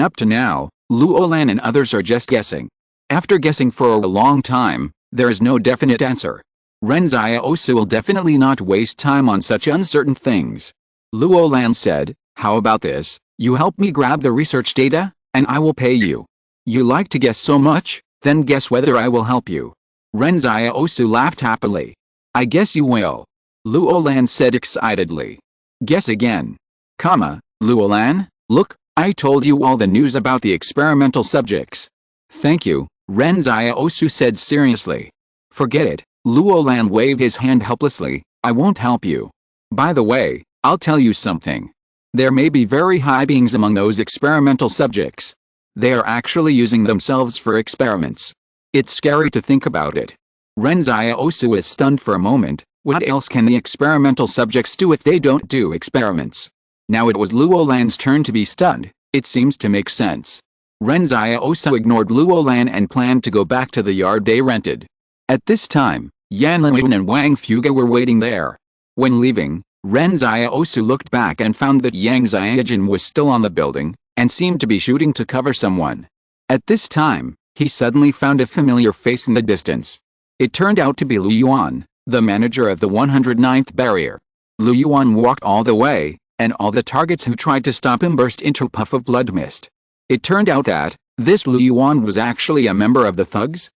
up to now, Luo Lan and others are just guessing. After guessing for a long time, there is no definite answer. Ren Xiaosu will definitely not waste time on such uncertain things. Luo Lan said, "How about this? You help me grab the research data, and I will pay you." "You like to guess so much? Then guess whether I will help you." Ren Xiaosu laughed happily. "I guess you will," Luo Lan said excitedly. "Guess again." Luo Lan, look, I told you all the news about the experimental subjects." "Thank you," Ren Xiaosu said seriously. "Forget it," Luo Lan waved his hand helplessly, "I won't help you. By the way, I'll tell you something. There may be very high beings among those experimental subjects. They are actually using themselves for experiments. It's scary to think about it." Ren Xiaosu was stunned for a moment. What else can the experimental subjects do if they don't do experiments? Now it was Luo Lan's turn to be stunned. It seems to make sense. Ren Xiaosu ignored Luo Lan and planned to go back to the yard they rented. At this time, Yan Linwen and Wang Fuge were waiting there. When leaving, Ren Xiaosu looked back and found that Yang Xiaojin was still on the building, and seemed to be shooting to cover someone. At this time, he suddenly found a familiar face in the distance. It turned out to be Lu Yuan, the manager of the 109th barrier. Lu Yuan walked all the way, and all the targets who tried to stop him burst into a puff of blood mist. It turned out that this Lu Yuan was actually a member of the thugs?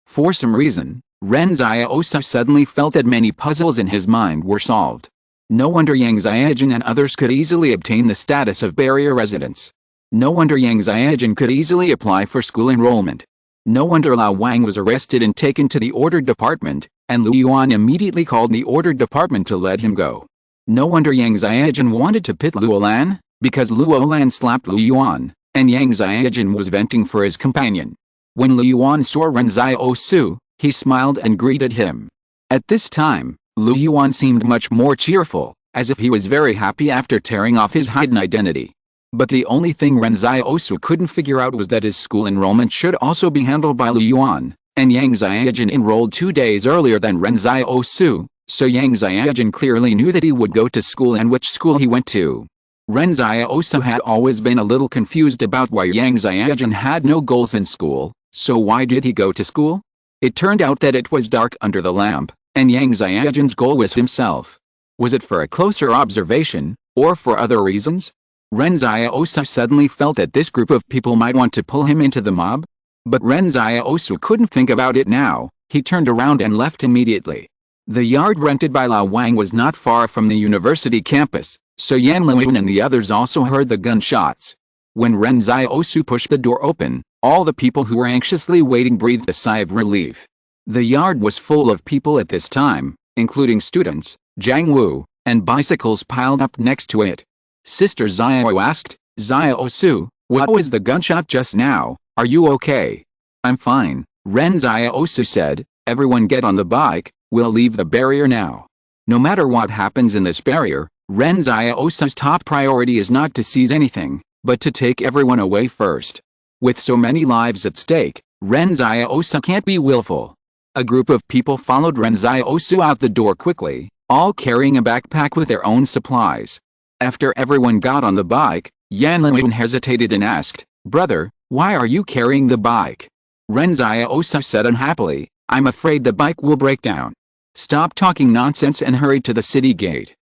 For some reason, Ren Xiaosu suddenly felt that many puzzles in his mind were solved. No wonder Yang Xiaojin and others could easily obtain the status of barrier residents. No wonder Yang Xiaojin could easily apply for school enrollment. No wonder Lao Wang was arrested and taken to the order department, and Lu Yuan immediately called the order department to let him go. No wonder Yang Xiaojun wanted to pit Luo Lan, because Luo Lan slapped Lu Yuan, and Yang Xiaojun was venting for his companion. When Lu Yuan saw Ren Xiaosu, he smiled and greeted him. At this time, Lu Yuan seemed much more cheerful, as if he was very happy after tearing off his hidden identity. But the only thing Ren Xiaosu couldn't figure out was that his school enrollment should also be handled by Lu Yuan, and Yang Xiaojun enrolled 2 days earlier than Ren Xiaosu, so Yang Xiaojun clearly knew that he would go to school and which school he went to. Ren Xiaosu had always been a little confused about why Yang Xiaojun had no goals in school, so why did he go to school? It turned out that it was dark under the lamp, and Yang Xiaojun's goal was himself. Was it for a closer observation, or for other reasons? Ren Xiaosu suddenly felt that this group of people might want to pull him into the mob. But Ren Xiaosu couldn't think about it now. He turned around and left immediately. The yard rented by Lao Wang was not far from the university campus, so Yan Luiyun and the others also heard the gunshots. When Ren Xiaosu pushed the door open, all the people who were anxiously waiting breathed a sigh of relief. The yard was full of people at this time, including students, Jiang Wu, and bicycles piled up next to it. Sister Xiao asked, "Xiaosu, what was the gunshot just now? Are you okay?" "I'm fine," Ren Xiaosu said. "Everyone get on the bike, we'll leave the barrier now." No matter what happens in this barrier, Ren Xiaosu's top priority is not to seize anything, but to take everyone away first. With so many lives at stake, Ren Xiaosu can't be willful. A group of people followed Ren Xiaosu out the door quickly, all carrying a backpack with their own supplies. After everyone got on the bike, Yan Luiyun hesitated and asked, "Brother, why are you carrying the bike?" Ren Xiaosu said unhappily, "I'm afraid the bike will break down." "Stop talking nonsense and hurry to the city gate."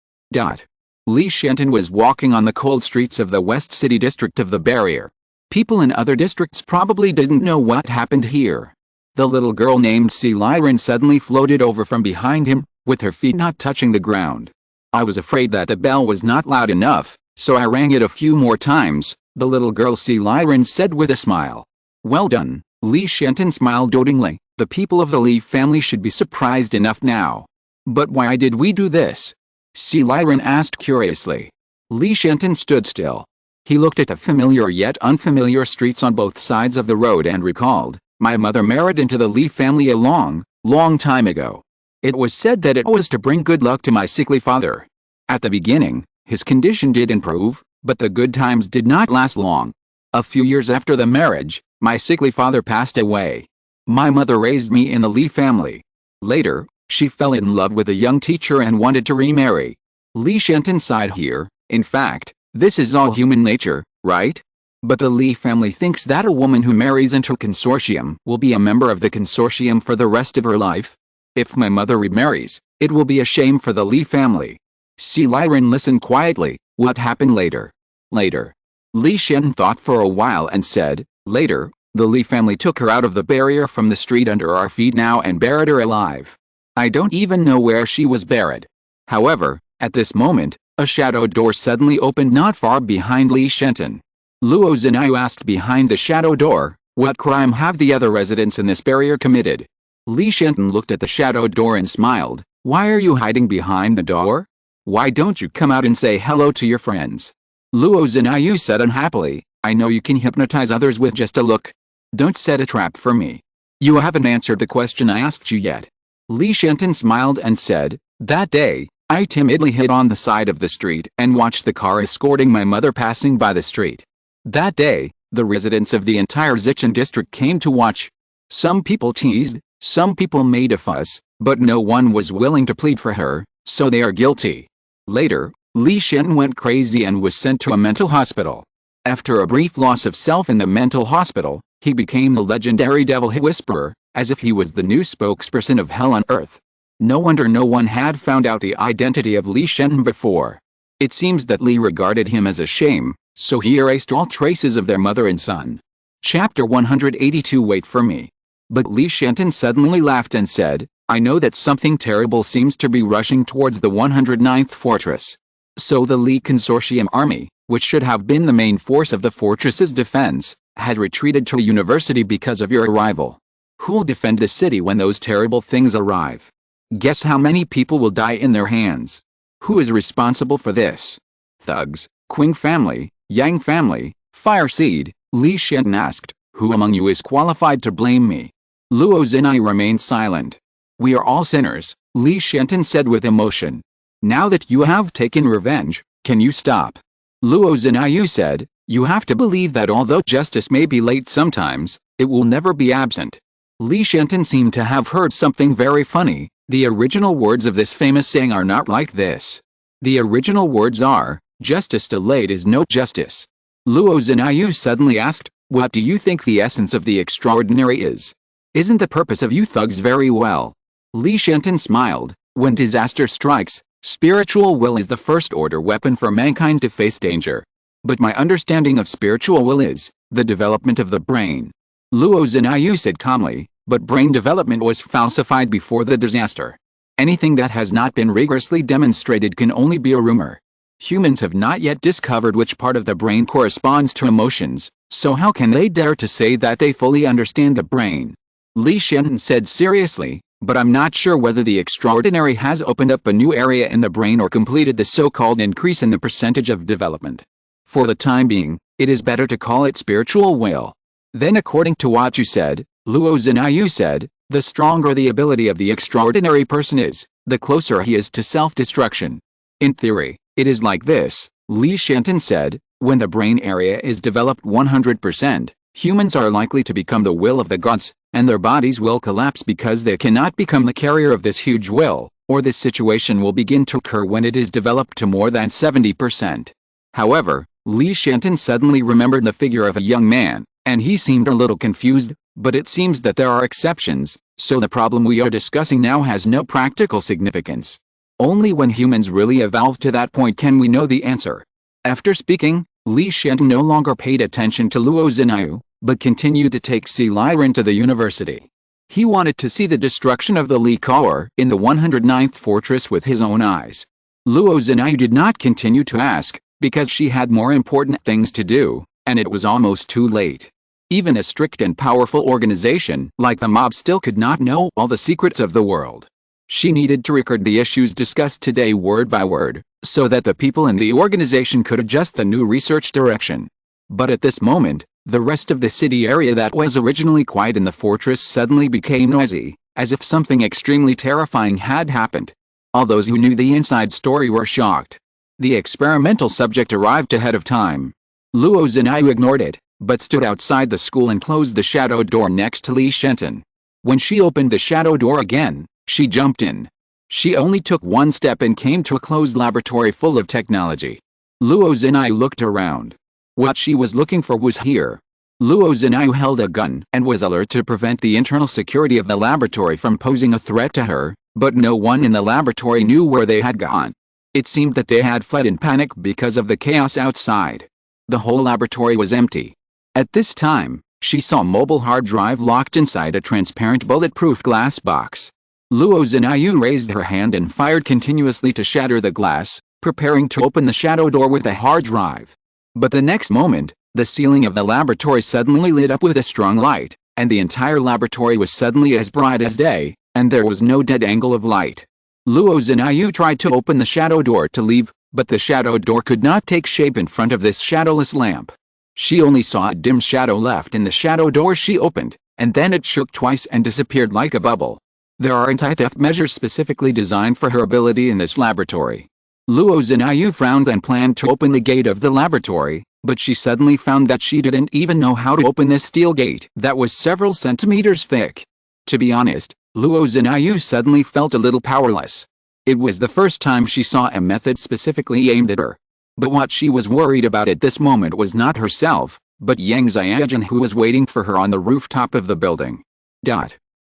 Li Shenton was walking on the cold streets of the West City district of the barrier. People in other districts probably didn't know what happened here. The little girl named Si Liren suddenly floated over from behind him, with her feet not touching the ground. "I was afraid that the bell was not loud enough, so I rang it a few more times," the little girl Si Liren said with a smile. "Well done," Li Shenton smiled dotingly. "The people of the Li family should be surprised enough now." "But why did we do this?" Si Liren asked curiously. Li Shenton stood still. He looked at the familiar yet unfamiliar streets on both sides of the road and recalled, "My mother married into the Li family a long, long time ago. It was said that it was to bring good luck to my sickly father. At the beginning, his condition did improve, but the good times did not last long. A few years after the marriage, my sickly father passed away. My mother raised me in the Li family. Later, she fell in love with a young teacher and wanted to remarry." Li Shenton sighed here. "In fact, this is all human nature, right? But the Li family thinks that a woman who marries into a consortium will be a member of the consortium for the rest of her life. If my mother remarries, it will be a shame for the Li family." Si Liren listened quietly. "What happened later?" "Later." Li Shen thought for a while and said, "Later, the Li family took her out of the barrier from the street under our feet now and buried her alive. I don't even know where she was buried." However, at this moment, a shadow door suddenly opened not far behind Li Shenton. Luo Zinayu asked behind the shadow door, "What crime have the other residents in this barrier committed?" Li Shenton looked at the shadow door and smiled. "Why are you hiding behind the door? Why don't you come out and say hello to your friends?" Luo Zinayu said unhappily, "I know you can hypnotize others with just a look. Don't set a trap for me. You haven't answered the question I asked you yet." Li Shenton smiled and said, "That day, I timidly hid on the side of the street and watched the car escorting my mother passing by the street. That day, the residents of the entire Zicheng district came to watch. Some people teased, some people made a fuss, but no one was willing to plead for her, so they are guilty." Later, Li Shen went crazy and was sent to a mental hospital. After a brief loss of self in the mental hospital, he became the legendary Devil Whisperer, as if he was the new spokesperson of hell on earth. No wonder no one had found out the identity of Li Shen before. It seems that Li regarded him as a shame, so he erased all traces of their mother and son. Chapter 182. Wait for me. But Li Shenton suddenly laughed and said, "I know that something terrible seems to be rushing towards the 109th fortress. So the Li Consortium army, which should have been the main force of the fortress's defense, has retreated to a university because of your arrival. Who'll defend the city when those terrible things arrive? Guess how many people will die in their hands? Who is responsible for this? Thugs, Qing family, Yang family, Fire Seed, Li Xianten asked. Who among you is qualified to blame me? Luo Xinai remained silent. We are all sinners, Li Xianten said with emotion. Now that you have taken revenge, can you stop? Luo Xinai said, you have to believe that although justice may be late sometimes, it will never be absent. Li Xianten seemed to have heard something very funny. The original words of this famous saying are not like this. The original words are, justice delayed is no justice. Luo Xinai suddenly asked, what do you think the essence of the extraordinary is? Isn't the purpose of you thugs very well? Li Xianten smiled. When disaster strikes, spiritual will is the first order weapon for mankind to face danger. But my understanding of spiritual will is the development of the brain. Luo Xinai said calmly, but brain development was falsified before the disaster. Anything that has not been rigorously demonstrated can only be a rumor. Humans have not yet discovered which part of the brain corresponds to emotions, so how can they dare to say that they fully understand the brain? Li Xianten said seriously, but I'm not sure whether the extraordinary has opened up a new area in the brain or completed the so-called increase in the percentage of development. For the time being, it is better to call it spiritual will. Then according to what you said, Luo Xinai said, the stronger the ability of the extraordinary person is, the closer he is to self-destruction. In theory, it is like this, Li Xianten said, when the brain area is developed 100%, humans are likely to become the will of the gods, and their bodies will collapse because they cannot become the carrier of this huge will, or this situation will begin to occur when it is developed to more than 70%. However, Li Xianten suddenly remembered the figure of a young man, and he seemed a little confused, but it seems that there are exceptions, so the problem we are discussing now has no practical significance. Only when humans really evolve to that point can we know the answer. After speaking, Li Xianten no longer paid attention to Luo Xinai, but continued to take Si Liren to the university. He wanted to see the destruction of the Li Kaor in the 109th fortress with his own eyes. Luo Xinai did not continue to ask, because she had more important things to do, and it was almost too late. Even a strict and powerful organization like the mob still could not know all the secrets of the world. She needed to record the issues discussed today word by word, so that the people in the organization could adjust the new research direction. But at this moment, the rest of the city area that was originally quiet in the fortress suddenly became noisy, as if something extremely terrifying had happened. All those who knew the inside story were shocked. The experimental subject arrived ahead of time. Luo Xinai ignored it, but stood outside the school and closed the shadow door next to Li Xianten. When she opened the shadow door again, she jumped in. She only took one step and came to a closed laboratory full of technology. Luo Xinai looked around. What she was looking for was here. Luo Xinai held a gun and was alert to prevent the internal security of the laboratory from posing a threat to her, but no one in the laboratory knew where they had gone. It seemed that they had fled in panic because of the chaos outside. The whole laboratory was empty. At this time, she saw a mobile hard drive locked inside a transparent bulletproof glass box. Luo Xinai raised her hand and fired continuously to shatter the glass, preparing to open the shadow door with the hard drive. But the next moment, the ceiling of the laboratory suddenly lit up with a strong light, and the entire laboratory was suddenly as bright as day, and there was no dead angle of light. Luo Xinai tried to open the shadow door to leave, but the shadow door could not take shape in front of this shadowless lamp. She only saw a dim shadow left in the shadow door she opened, and then it shook twice and disappeared like a bubble. There are anti-theft measures specifically designed for her ability in this laboratory. Luo Xinai frowned and planned to open the gate of the laboratory, but she suddenly found that she didn't even know how to open this steel gate that was several centimeters thick. To be honest, Luo Xinai suddenly felt a little powerless. It was the first time she saw a method specifically aimed at her. But what she was worried about at this moment was not herself, but Yang Xiaojun, who was waiting for her on the rooftop of the building.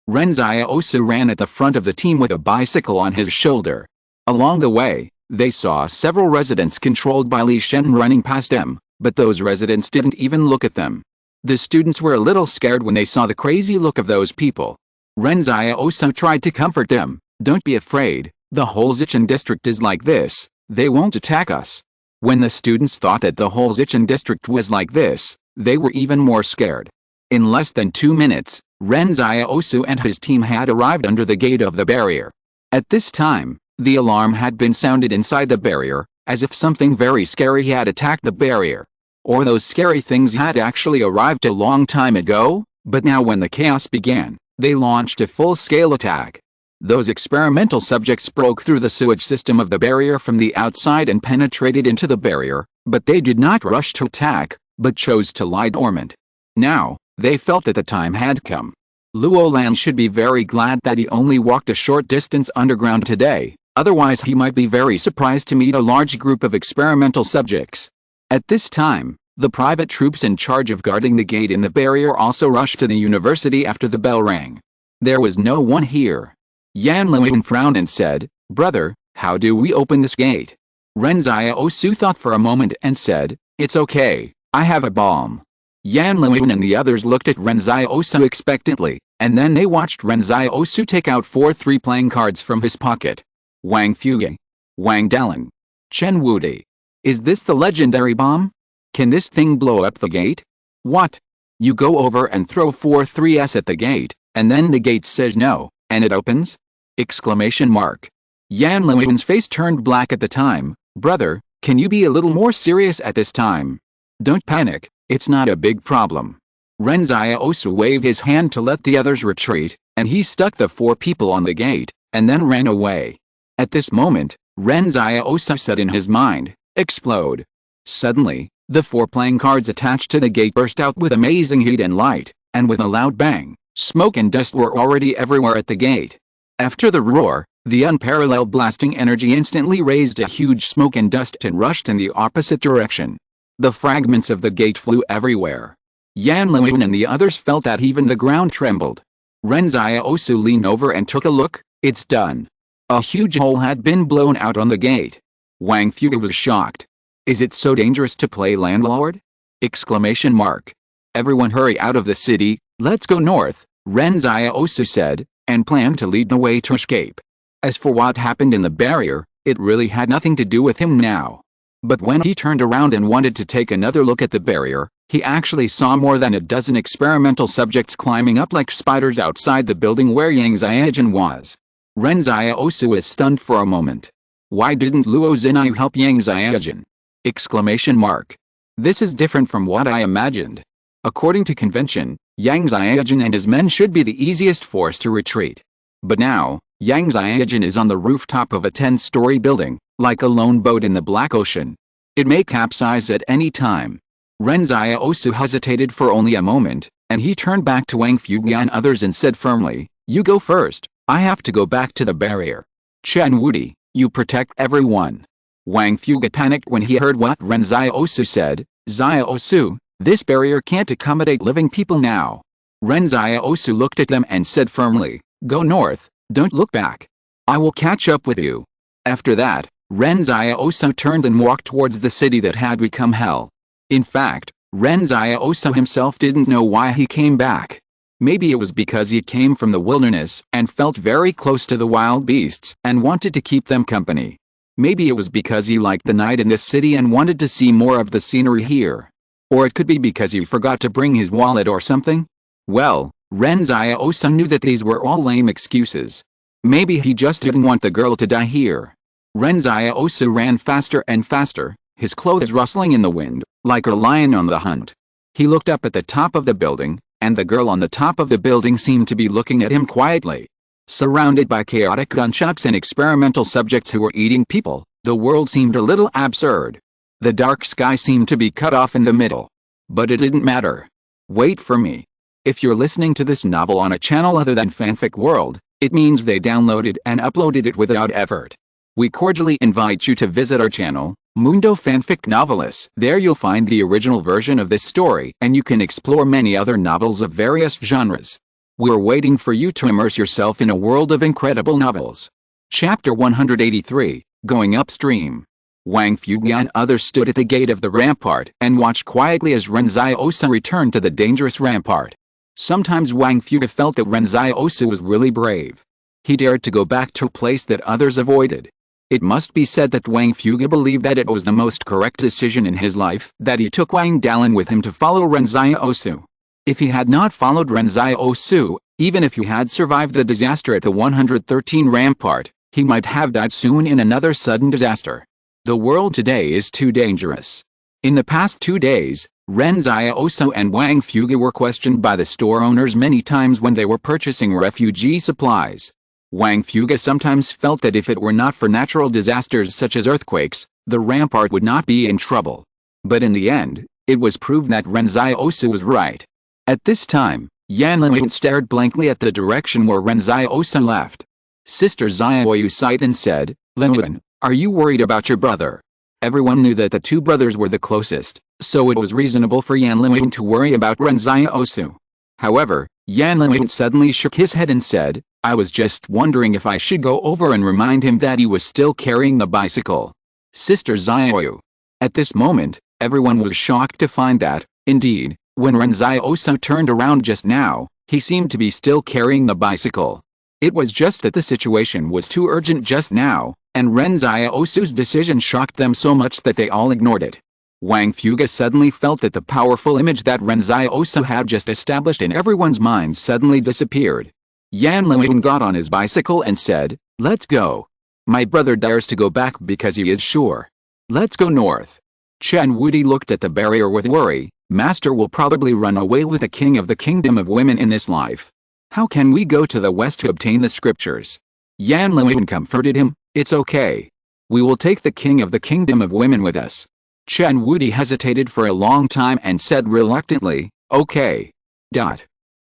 Ren Xiaosu ran at the front of the team with a bicycle on his shoulder. Along the way, they saw several residents controlled by Li Xianten running past them, but those residents didn't even look at them. The students were a little scared when they saw the crazy look of those people. Ren Xiaosu tried to comfort them. Don't be afraid, the whole Xichen district is like this, they won't attack us. When the students thought that the whole Xichen district was like this, They were even more scared. In less than 2 minutes, Ren Xiaosu and his team had arrived under the gate of the barrier. At this time, the alarm had been sounded inside the barrier, as if something very scary had attacked the barrier. Or those scary things had actually arrived a long time ago, but now when the chaos began, they launched a full-scale attack. Those experimental subjects broke through the sewage system of the barrier from the outside and penetrated into the barrier, but they did not rush to attack, but chose to lie dormant. Now, they felt that the time had come. Luo Lan should be very glad that he only walked a short distance underground today, otherwise he might be very surprised to meet a large group of experimental subjects. At this time, the private troops in charge of guarding the gate in the barrier also rushed to the university after the bell rang. There was no one here. Yan Luoyun frowned and said, "Brother, how do we open this gate?" Ren Xiaosu thought for a moment and said, "It's okay, I have a bomb." Yan Luoyun and the others looked at Ren Xiaosu expectantly, and then they watched Ren Xiaosu take out 4 3-playing cards from his pocket. Wang Fuge. Wang Dalan. Chen Wudi. Is this the legendary bomb? Can this thing blow up the gate? What? You go over and throw 4 3s at the gate, and then the gate says no, and it opens? Exclamation mark. Yan Luoyun's face turned black at the time. Brother, can you be a little more serious at this time? Don't panic, it's not a big problem. Ren Xiaosu waved his hand to let the others retreat, and he stuck the 4 people on the gate, and then ran away. At this moment, Ren Xiaosu said in his mind, "Explode." Suddenly, the 4 playing cards attached to the gate burst out with amazing heat and light, and with a loud bang, smoke and dust were already everywhere at the gate. After the roar, the unparalleled blasting energy instantly raised a huge smoke and dust and rushed in the opposite direction. The fragments of the gate flew everywhere. Yan Luoyun and the others felt that even the ground trembled. Ren Xiaosu leaned over and took a look. It's done. A huge hole had been blown out on the gate. Wang Fuge was shocked. Is it so dangerous to play landlord? Exclamation mark. Everyone hurry out of the city, let's go north, Ren Xiaosu said, and planned to lead the way to escape. As for what happened in the barrier, it really had nothing to do with him now. But when he turned around and wanted to take another look at the barrier, he actually saw more than a dozen experimental subjects climbing up like spiders outside the building where Yang Xiaojun was. Ren Xiaosu was stunned for a moment. Why didn't Luo Zinayu help Yang Xiaojun? Exclamation mark. This is different from what I imagined. According to convention, Yang Xiaojun and his men should be the easiest force to retreat. But now, Yang Xiaojun is on the rooftop of a 10-story building, like a lone boat in the Black Ocean. It may capsize at any time. Ren Xiaosu hesitated for only a moment, and he turned back to Wang Fuge and others and said firmly, "You go first, I have to go back to the barrier. Chen Wudi, you protect everyone." Wang Fuge panicked when he heard what Ren Xiaosu said. "Xiaosu, this barrier can't accommodate living people now." Ren Xiaosu looked at them and said firmly, "Go north, don't look back. I will catch up with you." After that, Ren Xiaosu turned and walked towards the city that had become hell. In fact, Ren Xiaosu himself didn't know why he came back. Maybe it was because he came from the wilderness and felt very close to the wild beasts and wanted to keep them company. Maybe it was because he liked the night in this city and wanted to see more of the scenery here. Or it could be because he forgot to bring his wallet or something. Well, Ren Xiaosu knew that these were all lame excuses. Maybe he just didn't want the girl to die here. Ren Xiaosu ran faster and faster, his clothes rustling in the wind, like a lion on the hunt. He looked up at the top of the building, and the girl on the top of the building seemed to be looking at him quietly. Surrounded by chaotic gunshots and experimental subjects who were eating people, the world seemed a little absurd. The dark sky seemed to be cut off in the middle. But it didn't matter. Wait for me. If you're listening to this novel on a channel other than Fanfic World, it means they downloaded and uploaded it without effort. We cordially invite you to visit our channel, Mundo Fanfic Novelis. There you'll find the original version of this story and you can explore many other novels of various genres. We're waiting for you to immerse yourself in a world of incredible novels. Chapter 183, Going Upstream. Wang Fuge and others stood at the gate of the rampart and watched quietly as Ren Xiaosu returned to the dangerous rampart. Sometimes Wang Fuge felt that Ren Xiaosu was really brave. He dared to go back to a place that others avoided. It must be said that Wang Fuge believed that it was the most correct decision in his life that he took Wang Dalin with him to follow Ren Xiaosu. If he had not followed Ren Xiaosu, even if he had survived the disaster at the 113 rampart, he might have died soon in another sudden disaster. The world today is too dangerous. In the past 2 days, Ren Xiaosu and Wang Fuge were questioned by the store owners many times when they were purchasing refugee supplies. Wang Fuge sometimes felt that if it were not for natural disasters such as earthquakes, the rampart would not be in trouble. But in the end, it was proved that Ren Xiaosu was right. At this time, Yan Linwen stared blankly at the direction where Ren Xiaosu left. Sister Xiaoyu sighed and said, "Linwen, are you worried about your brother?" Everyone knew that the two brothers were the closest, so it was reasonable for Yan Linwen to worry about Ren Xiaosu. However, Yan Linwen suddenly shook his head and said, "I was just wondering if I should go over and remind him that he was still carrying the bicycle." Sister Xiaoyu. At this moment, everyone was shocked to find that, indeed, when Ren Xiaosu turned around just now, he seemed to be still carrying the bicycle. It was just that the situation was too urgent just now, and Ren Xiaosu's decision shocked them so much that they all ignored it. Wang Fuge suddenly felt that the powerful image that Ren Xiaosu had just established in everyone's minds suddenly disappeared. Yan Linwen got on his bicycle and said, "Let's go. My brother dares to go back because he is sure. Let's go north." Chen Wudi looked at the barrier with worry. "Master will probably run away with the king of the kingdom of women in this life. How can we go to the west to obtain the scriptures?" Yan Linwen comforted him, "It's okay. We will take the king of the kingdom of women with us." Chen Wudi hesitated for a long time and said reluctantly, "Okay."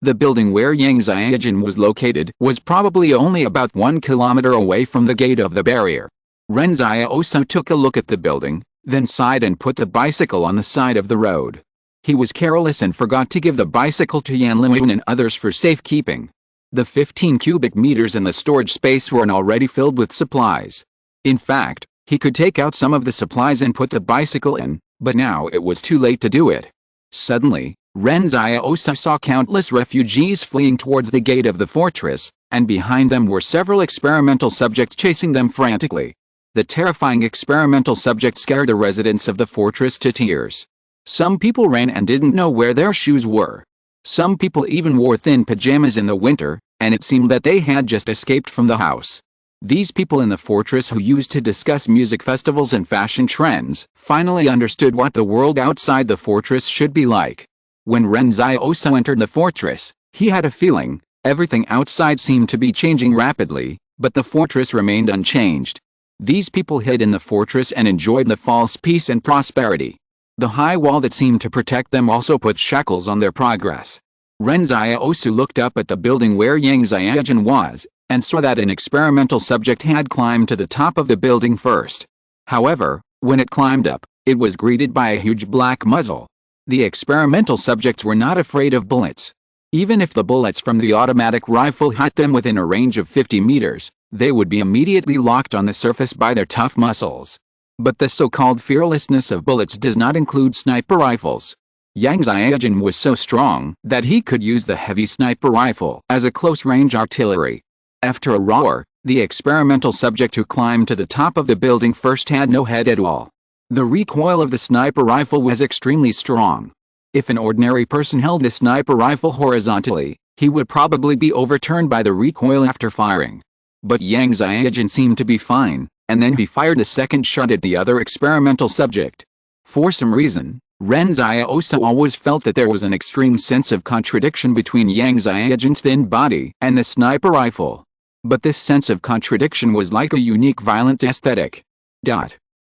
The building where Yang Xiaojin was located was probably only about 1 kilometer away from the gate of the barrier. Ren Xiaosu took a look at the building, then sighed and put the bicycle on the side of the road. He was careless and forgot to give the bicycle to Yan Linwen and others for safekeeping. The 15 cubic meters in the storage space were already filled with supplies. In fact, he could take out some of the supplies and put the bicycle in, but now it was too late to do it. Suddenly, Ren Xiaosu saw countless refugees fleeing towards the gate of the fortress, and behind them were several experimental subjects chasing them frantically. The terrifying experimental subjects scared the residents of the fortress to tears. Some people ran and didn't know where their shoes were. Some people even wore thin pajamas in the winter, and it seemed that they had just escaped from the house. These people in the fortress who used to discuss music festivals and fashion trends finally understood what the world outside the fortress should be like. When Ren Xiaosu entered the fortress, he had a feeling everything outside seemed to be changing rapidly, but the fortress remained unchanged. These people hid in the fortress and enjoyed the false peace and prosperity. The high wall that seemed to protect them also put shackles on their progress. Ren Xiaosu looked up at the building where Yang Xiaojin was, and saw that an experimental subject had climbed to the top of the building first. However, when it climbed up, it was greeted by a huge black muzzle. The experimental subjects were not afraid of bullets. Even if the bullets from the automatic rifle hit them within a range of 50 meters, they would be immediately locked on the surface by their tough muscles. But the so-called fearlessness of bullets does not include sniper rifles. Yang Xiaojin was so strong that he could use the heavy sniper rifle as a close-range artillery. After a roar, the experimental subject who climbed to the top of the building first had no head at all. The recoil of the sniper rifle was extremely strong. If an ordinary person held the sniper rifle horizontally, he would probably be overturned by the recoil after firing. But Yang Xiaojin seemed to be fine, and then he fired a second shot at the other experimental subject. For some reason, Ren Xiaosu always felt that there was an extreme sense of contradiction between Yang Xiaojin's thin body and the sniper rifle. But this sense of contradiction was like a unique violent aesthetic.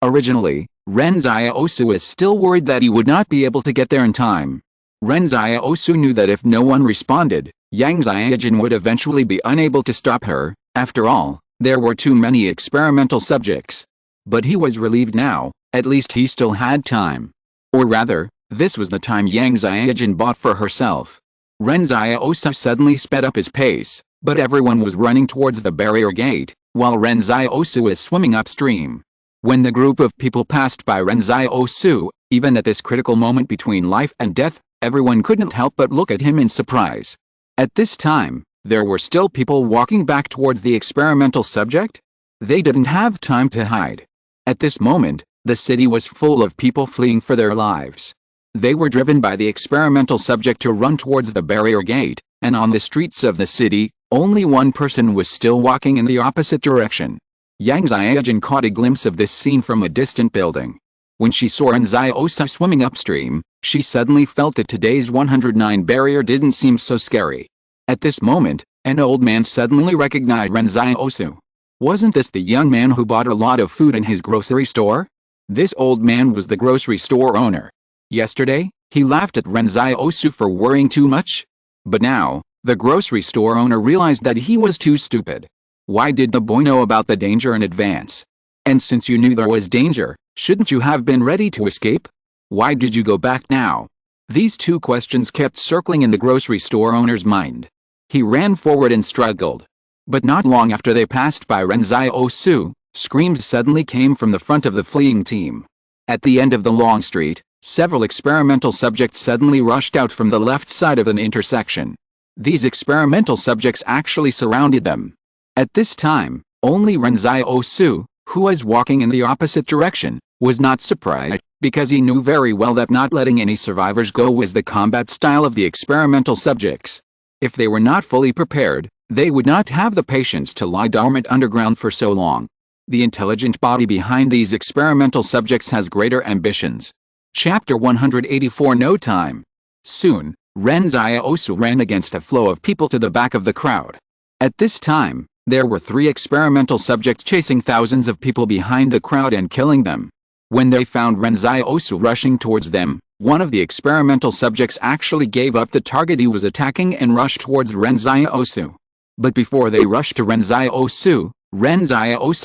Originally, Ren Xiaosu was still worried that he would not be able to get there in time. Ren Xiaosu knew that if no one responded, Yang Xiaojin would eventually be unable to stop her. After all, there were too many experimental subjects. But he was relieved now, at least he still had time. Or rather, this was the time Yang Xiaojin bought for herself. Ren Xiaosu suddenly sped up his pace, but everyone was running towards the barrier gate, while Ren Xiaosu was swimming upstream. When the group of people passed by Ren Xiaosu, even at this critical moment between life and death, everyone couldn't help but look at him in surprise. At this time, there were still people walking back towards the experimental subject? They didn't have time to hide. At this moment, the city was full of people fleeing for their lives. They were driven by the experimental subject to run towards the barrier gate, and on the streets of the city, only one person was still walking in the opposite direction. Yang Xiaojun caught a glimpse of this scene from a distant building. When she saw Ren Xiaosu swimming upstream, she suddenly felt that today's 109 barrier didn't seem so scary. At this moment, an old man suddenly recognized Ren Xiaosu. Wasn't this the young man who bought a lot of food in his grocery store? This old man was the grocery store owner. Yesterday, he laughed at Ren Xiaosu for worrying too much. But now, the grocery store owner realized that he was too stupid. Why did the boy know about the danger in advance? And since you knew there was danger, shouldn't you have been ready to escape? Why did you go back now? These two questions kept circling in the grocery store owner's mind. He ran forward and struggled. But not long after they passed by Ren Xiaosu, screams suddenly came from the front of the fleeing team. At the end of the long street, several experimental subjects suddenly rushed out from the left side of an intersection. These experimental subjects actually surrounded them. At this time, only Ren Xiaosu, who was walking in the opposite direction, was not surprised, because he knew very well that not letting any survivors go was the combat style of the experimental subjects. If they were not fully prepared, they would not have the patience to lie dormant underground for so long. The intelligent body behind these experimental subjects has greater ambitions. Chapter 184. No time. Soon, Ren Xiaosu ran against a flow of people to the back of the crowd. At this time, there were 3 experimental subjects chasing thousands of people behind the crowd and killing them. When they found Ren Xiaosu rushing towards them, one of the experimental subjects actually gave up the target he was attacking and rushed towards Ren Xiaosu. But before they rushed to Ren Xiaosu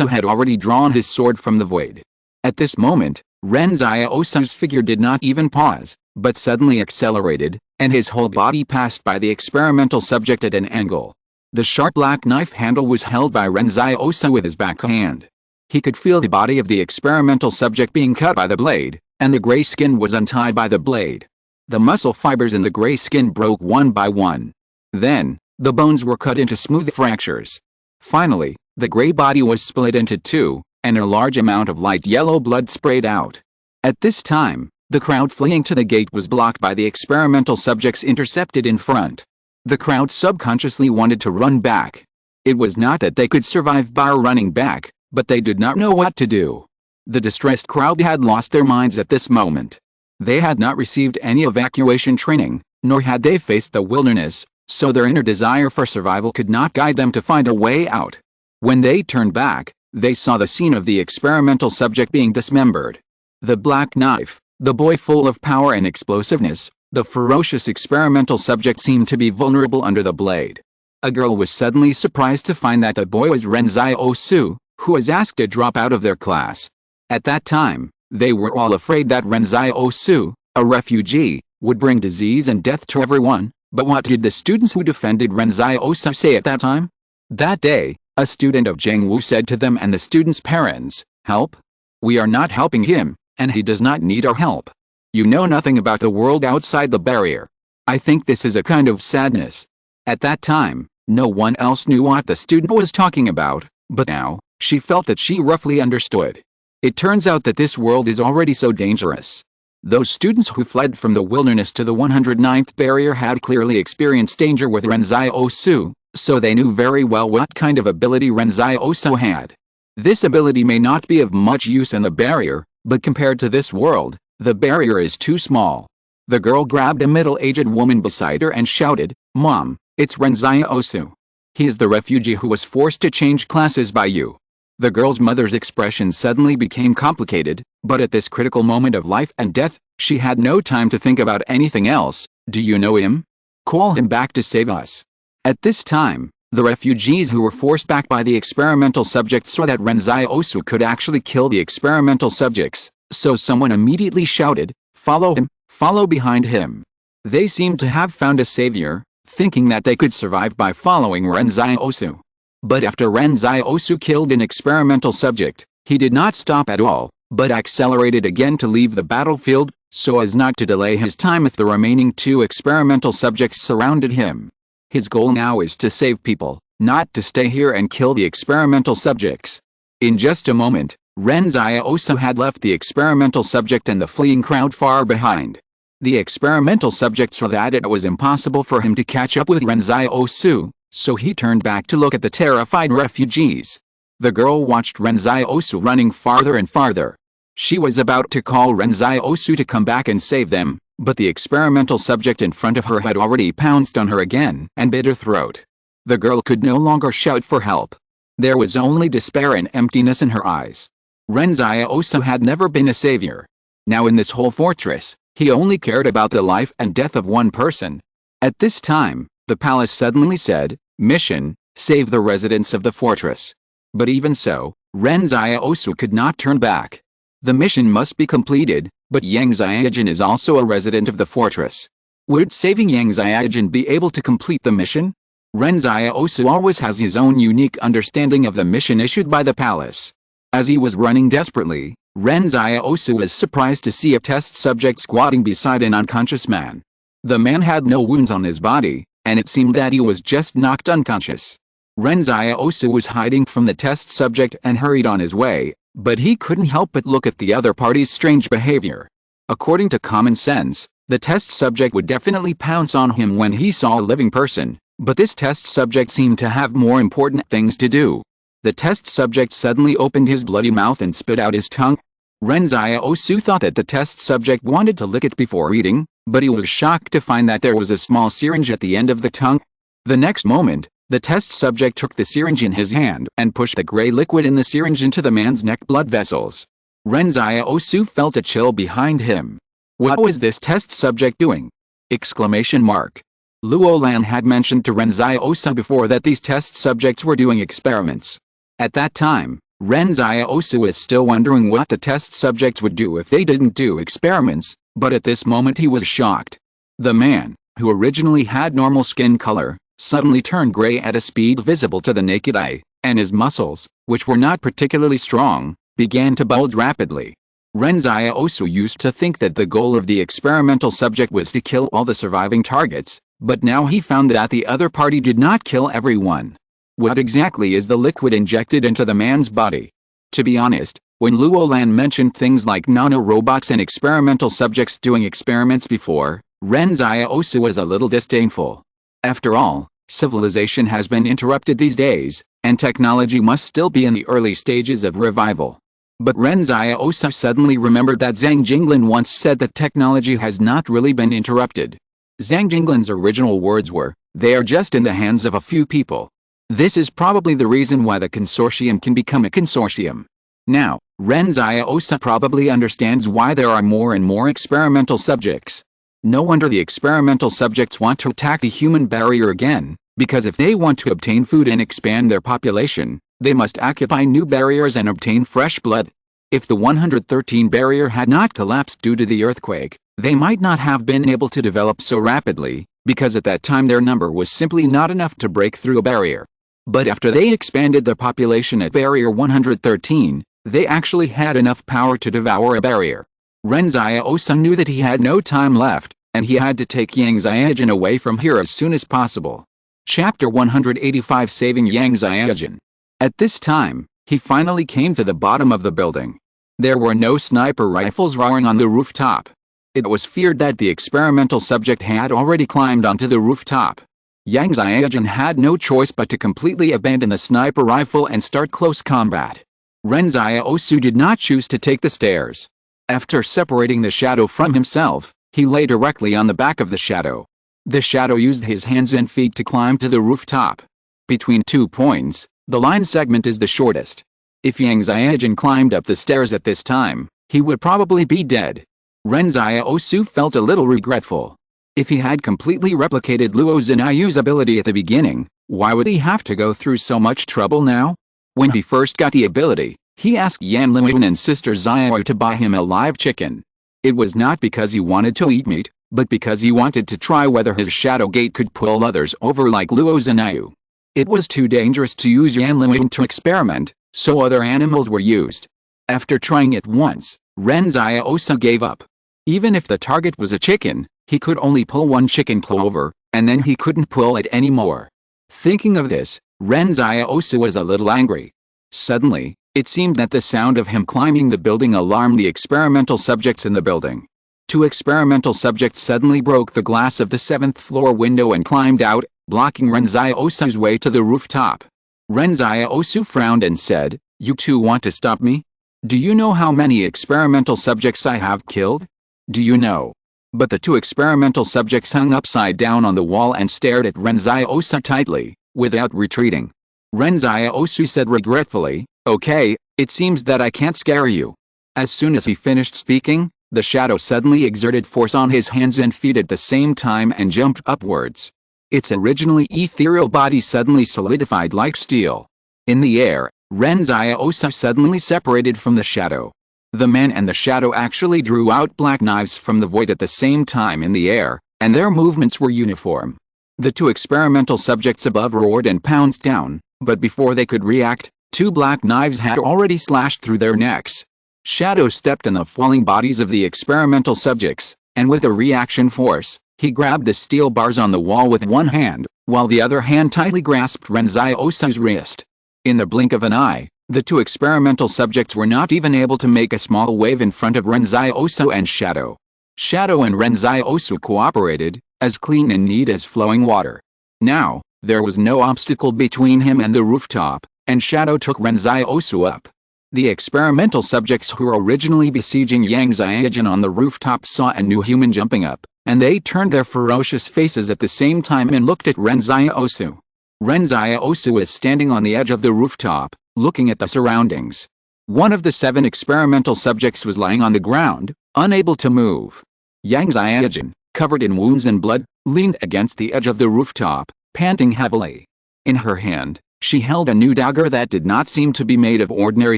had already drawn his sword from the void. At this moment, Ren Xiaosu's figure did not even pause, but suddenly accelerated, and his whole body passed by the experimental subject at an angle. The sharp black knife handle was held by Ren Xiaosu with his back hand. He could feel the body of the experimental subject being cut by the blade, and the gray skin was untied by the blade. The muscle fibers in the gray skin broke one by one. Then, the bones were cut into smooth fractures. Finally, the gray body was split into 2, and a large amount of light yellow blood sprayed out. At this time, the crowd fleeing to the gate was blocked by the experimental subjects intercepted in front. The crowd subconsciously wanted to run back. It was not that they could survive by running back, but they did not know what to do. The distressed crowd had lost their minds at this moment. They had not received any evacuation training, nor had they faced the wilderness, so their inner desire for survival could not guide them to find a way out. When they turned back, they saw the scene of the experimental subject being dismembered. The black knife, the boy full of power and explosiveness, the ferocious experimental subject seemed to be vulnerable under the blade. A girl was suddenly surprised to find that the boy was Ren Xiaosu, who was asked to drop out of their class. At that time, they were all afraid that Ren Xiaosu, a refugee, would bring disease and death to everyone, but what did the students who defended Ren Xiaosu say at that time? That day, a student of Zhengwu said to them and the students' parents, "Help? We are not helping him, and he does not need our help. You know nothing about the world outside the barrier. I think this is a kind of sadness." At that time, no one else knew what the student was talking about, but now, she felt that she roughly understood. It turns out that this world is already so dangerous. Those students who fled from the wilderness to the 109th barrier had clearly experienced danger with Ren Xiaosu, so they knew very well what kind of ability Ren Xiaosu had. This ability may not be of much use in the barrier, but compared to this world, the barrier is too small. The girl grabbed a middle-aged woman beside her and shouted, "Mom, it's Ren Xiaosu. He is the refugee who was forced to change classes by you." The girl's mother's expression suddenly became complicated, but at this critical moment of life and death, she had no time to think about anything else. "Do you know him? Call him back to save us." At this time, the refugees who were forced back by the experimental subjects saw that Ren Xiaosu could actually kill the experimental subjects, so someone immediately shouted, "Follow him, follow behind him." They seemed to have found a savior, thinking that they could survive by following Ren Xiaosu. But after Ren Xiaosu killed an experimental subject, he did not stop at all, but accelerated again to leave the battlefield, so as not to delay his time if the remaining 2 experimental subjects surrounded him. His goal now is to save people, not to stay here and kill the experimental subjects. In just a moment, Ren Xiaosu had left the experimental subject and the fleeing crowd far behind. The experimental subject saw that it was impossible for him to catch up with Ren Xiaosu, so he turned back to look at the terrified refugees. The girl watched Ren Xiaosu running farther and farther. She was about to call Ren Xiaosu to come back and save them, but the experimental subject in front of her had already pounced on her again and bit her throat. The girl could no longer shout for help. There was only despair and emptiness in her eyes. Ren Xiaosu had never been a savior. Now in this whole fortress, he only cared about the life and death of one person. At this time, the palace suddenly said, "Mission, save the residents of the fortress." But even so, Ren Xiaosu could not turn back. The mission must be completed, but Yang Xiaojin is also a resident of the fortress. Would saving Yang Xiaojin be able to complete the mission? Ren Xiaosu always has his own unique understanding of the mission issued by the palace. As he was running desperately, Ren Xiaosu was surprised to see a test subject squatting beside an unconscious man. The man had no wounds on his body, and it seemed that he was just knocked unconscious. Ren Xiaosu was hiding from the test subject and hurried on his way, but he couldn't help but look at the other party's strange behavior. According to common sense, the test subject would definitely pounce on him when he saw a living person, but this test subject seemed to have more important things to do. The test subject suddenly opened his bloody mouth and spit out his tongue. Ren Xiaosu thought that the test subject wanted to lick it before eating, but he was shocked to find that there was a small syringe at the end of the tongue. The next moment, the test subject took the syringe in his hand and pushed the gray liquid in the syringe into the man's neck blood vessels. Ren Xiaosu felt a chill behind him. What was this test subject doing? Exclamation mark. Luo Lan had mentioned to Ren Xiaosu before that these test subjects were doing experiments. At that time, Ren Xiaosu was still wondering what the test subjects would do if they didn't do experiments, but at this moment he was shocked. The man, who originally had normal skin color, suddenly turned gray at a speed visible to the naked eye, and his muscles, which were not particularly strong, began to bulge rapidly. Ren Xiaosu used to think that the goal of the experimental subject was to kill all the surviving targets, but now he found that the other party did not kill everyone. What exactly is the liquid injected into the man's body? To be honest, when Luo Lan mentioned things like nanorobots and experimental subjects doing experiments before, Ren Xiaosu was a little disdainful. After all, civilization has been interrupted these days, and technology must still be in the early stages of revival. But Ren Xiaosu suddenly remembered that Zhang Jinglin once said that technology has not really been interrupted. Zhang Jinglin's original words were, "They are just in the hands of a few people." This is probably the reason why the consortium can become a consortium. Now, Ren Xiaosu probably understands why there are more and more experimental subjects. No wonder the experimental subjects want to attack the human barrier again, because if they want to obtain food and expand their population, they must occupy new barriers and obtain fresh blood. If the 113 barrier had not collapsed due to the earthquake, they might not have been able to develop so rapidly, because at that time their number was simply not enough to break through a barrier. But after they expanded their population at barrier 113, they actually had enough power to devour a barrier. Ren Xiaosu knew that he had no time left, and he had to take Yang Xiaojin away from here as soon as possible. Chapter 185 Saving Yang Xiaojin. At this time, he finally came to the bottom of the building. There were no sniper rifles roaring on the rooftop. It was feared that the experimental subject had already climbed onto the rooftop. Yang Xiaojin had no choice but to completely abandon the sniper rifle and start close combat. Ren Xiaosu did not choose to take the stairs. After separating the shadow from himself, he lay directly on the back of the shadow. The shadow used his hands and feet to climb to the rooftop. Between 2 points, the line segment is the shortest. If Yang Xiaojin climbed up the stairs at this time, he would probably be dead. Ren Xiaosu felt a little regretful. If he had completely replicated Luo Zinayu's ability at the beginning, why would he have to go through so much trouble now? When he first got the ability, he asked Yan Liwen and Sister Xiao to buy him a live chicken. It was not because he wanted to eat meat, but because he wanted to try whether his shadow gate could pull others over like Luo Zinayu. It was too dangerous to use Yan Liwen to experiment, so other animals were used. After trying it once, Ren Xiaosu gave up. Even if the target was a chicken, he could only pull one chicken claw over, and then he couldn't pull it anymore. Thinking of this, Ren Xiaosu was a little angry. Suddenly, It seemed that the sound of him climbing the building alarmed the experimental subjects in the building. 2 experimental subjects suddenly broke the glass of the 7th floor window and climbed out, blocking Ren Xiaosu's way to the rooftop. Ren Xiaosu frowned and said, "You two want to stop me? Do you know how many experimental subjects I have killed? Do you know?" But the 2 experimental subjects hung upside down on the wall and stared at Ren Xiaosu tightly, without retreating. Ren Xiaosu said regretfully, "Okay, it seems that I can't scare you." As soon as he finished speaking, the shadow suddenly exerted force on his hands and feet at the same time and jumped upwards. Its originally ethereal body suddenly solidified like steel. In the air, Ren Xiaosu suddenly separated from the shadow. The man and the shadow actually drew out black knives from the void at the same time in the air, and their movements were uniform. The 2 experimental subjects above roared and pounced down, but before they could react, 2 black knives had already slashed through their necks. Shadow stepped in the falling bodies of the experimental subjects, and with a reaction force, he grabbed the steel bars on the wall with one hand, while the other hand tightly grasped Ren Xiaosu's wrist. In the blink of an eye, the 2 experimental subjects were not even able to make a small wave in front of Ren Xiaosu and Shadow. Shadow and Ren Xiaosu cooperated, as clean and neat as flowing water. Now, there was no obstacle between him and the rooftop, and Shadow took Ren Xiaosu up. The experimental subjects who were originally besieging Yang Xiaojin on the rooftop saw a new human jumping up, and they turned their ferocious faces at the same time and looked at Ren Xiaosu. Ren Xiaosu was standing on the edge of the rooftop, looking at the surroundings. One of the 7 experimental subjects was lying on the ground, unable to move. Yang Xiaojin, covered in wounds and blood, leaned against the edge of the rooftop, panting heavily. In her hand, she held a new dagger that did not seem to be made of ordinary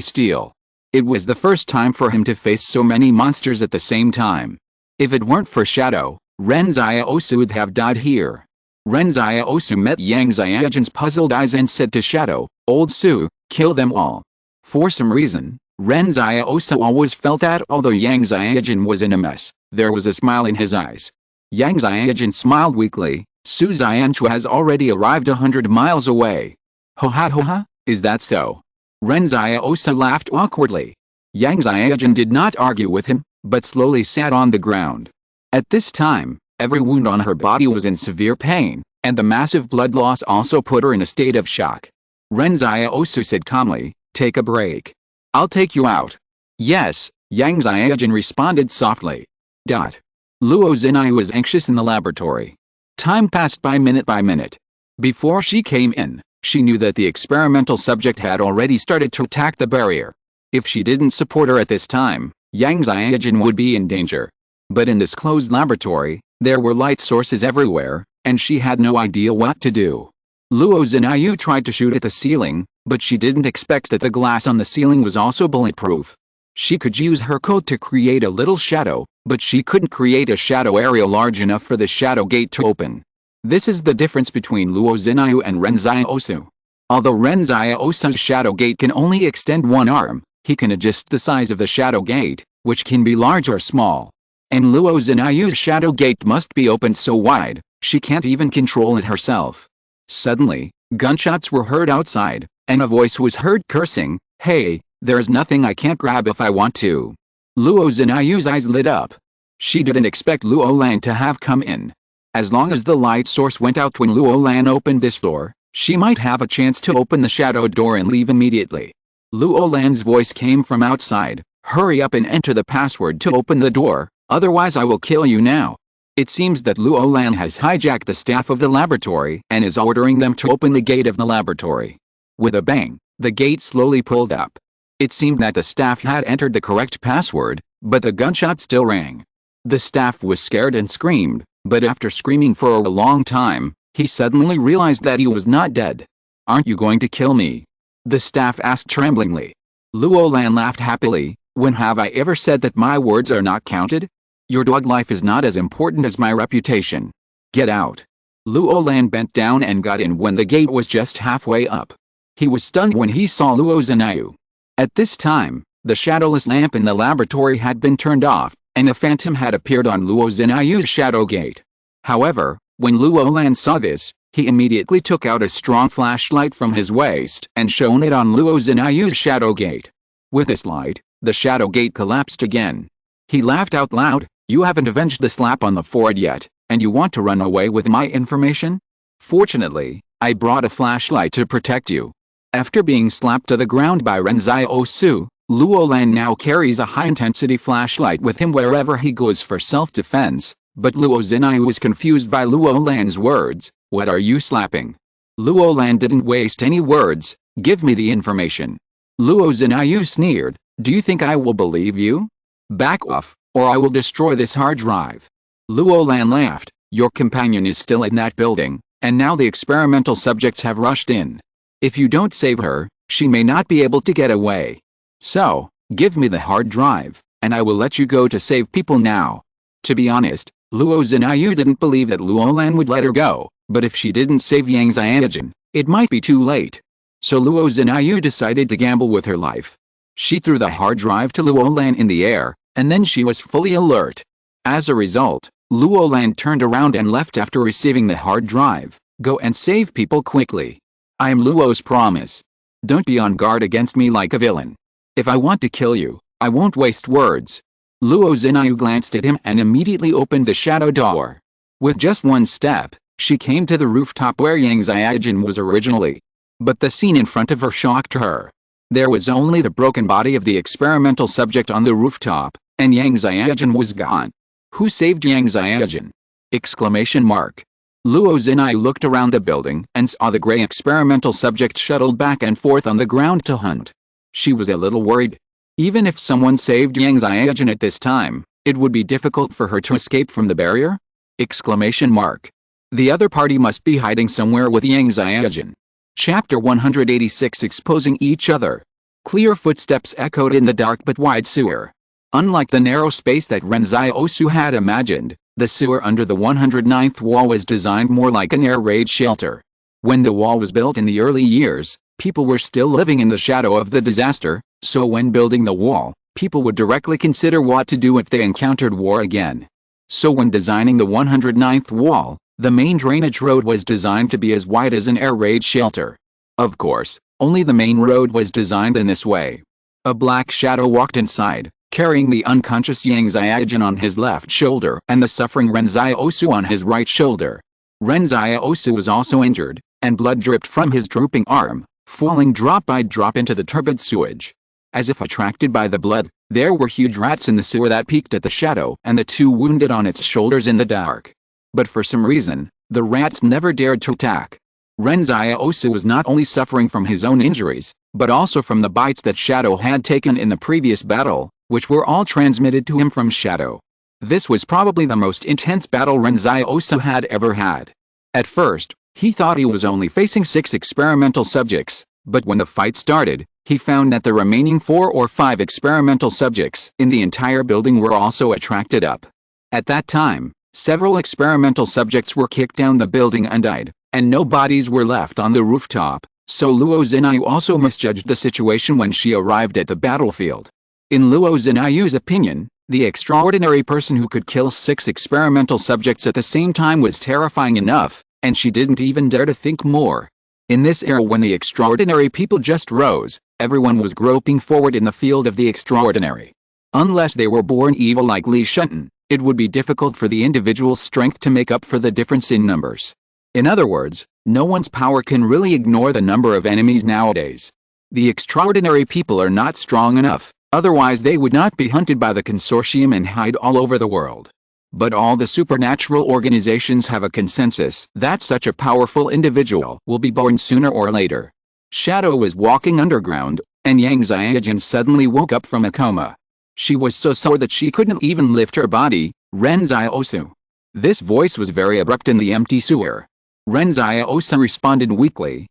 steel. It was the first time for him to face so many monsters at the same time. If it weren't for Shadow, Ren Xiaosu would have died here. Ren Xiaosu met Yang Xiaojin's puzzled eyes and said to Shadow, "Old Su, kill them all." For some reason, Ren Xiaosu always felt that although Yang Xiaojin was in a mess, there was a smile in his eyes. Yang Xiaojin smiled weakly. "Su Xianchu has already arrived 100 miles away." "Ho ha, is that so?" Ren Xiaosu laughed awkwardly. Yang Xiaojin did not argue with him, but slowly sat on the ground. At this time, every wound on her body was in severe pain, and the massive blood loss also put her in a state of shock. Ren Xiaosu said calmly, "Take a break. I'll take you out." "Yes," Yang Xiaojin responded softly. Luo Zinai was anxious in the laboratory. Time passed by minute. Before she came in, she knew that the experimental subject had already started to attack the barrier. If she didn't support her at this time, Yang Xiaojin would be in danger. But in this closed laboratory, there were light sources everywhere, and she had no idea what to do. Luo Zinayu tried to shoot at the ceiling, but she didn't expect that the glass on the ceiling was also bulletproof. She could use her code to create a little shadow, but she couldn't create a shadow area large enough for the shadow gate to open. This is the difference between Luo Zinayu and Ren Xiaosu. Although Ren Xiaosu's shadow gate can only extend one arm, he can adjust the size of the shadow gate, which can be large or small. And Luo Zinayu's shadow gate must be opened so wide, she can't even control it herself. Suddenly, gunshots were heard outside, and a voice was heard cursing, "Hey, there's nothing I can't grab if I want to." Luo Zinayu's eyes lit up. She didn't expect Luo Lan to have come in. As long as the light source went out when Luo Lan opened this door, she might have a chance to open the shadow door and leave immediately. Luo Lan's voice came from outside, "Hurry up and enter the password to open the door, otherwise I will kill you now." It seems that Luo Lan has hijacked the staff of the laboratory and is ordering them to open the gate of the laboratory. With a bang, the gate slowly pulled up. It seemed that the staff had entered the correct password, but the gunshot still rang. The staff was scared and screamed, but after screaming for a long time, he suddenly realized that he was not dead. "Aren't you going to kill me?" the staff asked tremblingly. Luo Lan laughed happily. "When have I ever said that my words are not counted? Your dog life is not as important as my reputation. Get out." Luo Lan bent down and got in when the gate was just halfway up. He was stunned when he saw Luo Zinayu. At this time, the shadowless lamp in the laboratory had been turned off, and a phantom had appeared on Luo Zinayu's shadow gate. However, when Luo Lan saw this, He immediately took out a strong flashlight from his waist and shone it on Luo Zinayu's shadow gate. With this light, the shadow gate collapsed again. He laughed out loud. "You haven't avenged the slap on the forehead yet, and you want to run away with my information? Fortunately, I brought a flashlight to protect you." After being slapped to the ground by Ren Xiaosu, Luo Lan now carries a high-intensity flashlight with him wherever he goes for self-defense, but Luo Zinayu was confused by Luo Lan's words. "What are you slapping?" Luo Lan didn't waste any words. "Give me the information." Luo Zinayu sneered. "Do you think I will believe you? Back off, or I will destroy this hard drive." Luo Lan laughed. "Your companion is still in that building, and now the experimental subjects have rushed in. If you don't save her, she may not be able to get away. So, give me the hard drive, and I will let you go to save people now." To be honest, Luo Zinayu didn't believe that Luo Lan would let her go, but if she didn't save Yang Xiaojin, it might be too late. So Luo Zinayu decided to gamble with her life. She threw the hard drive to Luo Lan in the air, and then she was fully alert. As a result, Luo Lan turned around and left after receiving the hard drive. "Go and save people quickly. I am Luo's promise. Don't be on guard against me like a villain. If I want to kill you, I won't waste words." Luo Zinayu glanced at him and immediately opened the shadow door. With just one step, she came to the rooftop where Yang Xiaojin was originally. But the scene in front of her shocked her. There was only the broken body of the experimental subject on the rooftop, and Yang Xiaojin was gone. "Who saved Yang Xiaojin?" Exclamation mark. Luo Zinayu looked around the building and saw the gray experimental subject shuttled back and forth on the ground to hunt. She was a little worried. Even if someone saved Yang Xiaojin at this time, it would be difficult for her to escape from the barrier? Exclamation mark. The other party must be hiding somewhere with Yang Xiaojin. Chapter 186 Exposing Each Other. Clear footsteps echoed in the dark but wide sewer. Unlike the narrow space that Ren Xiaosu had imagined, the sewer under the 109th wall was designed more like an air raid shelter. When the wall was built in the early years, people were still living in the shadow of the disaster, so when building the wall, people would directly consider what to do if they encountered war again. So when designing the 109th wall, the main drainage road was designed to be as wide as an air raid shelter. Of course, only the main road was designed in this way. A black shadow walked inside, carrying the unconscious Yang Xiaojin on his left shoulder and the suffering Ren Xiaosu on his right shoulder. Ren Xiaosu was also injured, and blood dripped from his drooping arm, falling drop by drop into the turbid sewage. As if attracted by the blood, there were huge rats in the sewer that peeked at the shadow and the two wounded on its shoulders in the dark. But for some reason, the rats never dared to attack. Ren Xiaosu was not only suffering from his own injuries, but also from the bites that Shadow had taken in the previous battle, which were all transmitted to him from Shadow. This was probably the most intense battle Ren Xiaosu had ever had. At first, he thought he was only facing 6 experimental subjects, but when the fight started, he found that the remaining 4 or 5 experimental subjects in the entire building were also attracted up. At that time, several experimental subjects were kicked down the building and died, and no bodies were left on the rooftop, so Luo Zinayu also misjudged the situation when she arrived at the battlefield. In Luo Zinayu's opinion, the extraordinary person who could kill 6 experimental subjects at the same time was terrifying enough, and she didn't even dare to think more. In this era when the extraordinary people just rose, everyone was groping forward in the field of the extraordinary. Unless they were born evil like Li Shunten, it would be difficult for the individual's strength to make up for the difference in numbers. In other words, no one's power can really ignore the number of enemies nowadays. The extraordinary people are not strong enough, otherwise they would not be hunted by the consortium and hide all over the world. But all the supernatural organizations have a consensus that such a powerful individual will be born sooner or later. Shadow was walking underground, and Yang Xiaojin suddenly woke up from a coma. She was so sore that she couldn't even lift her body. Ren Xiaosu. This voice was very abrupt in the empty sewer. Ren Xiaosu responded weakly.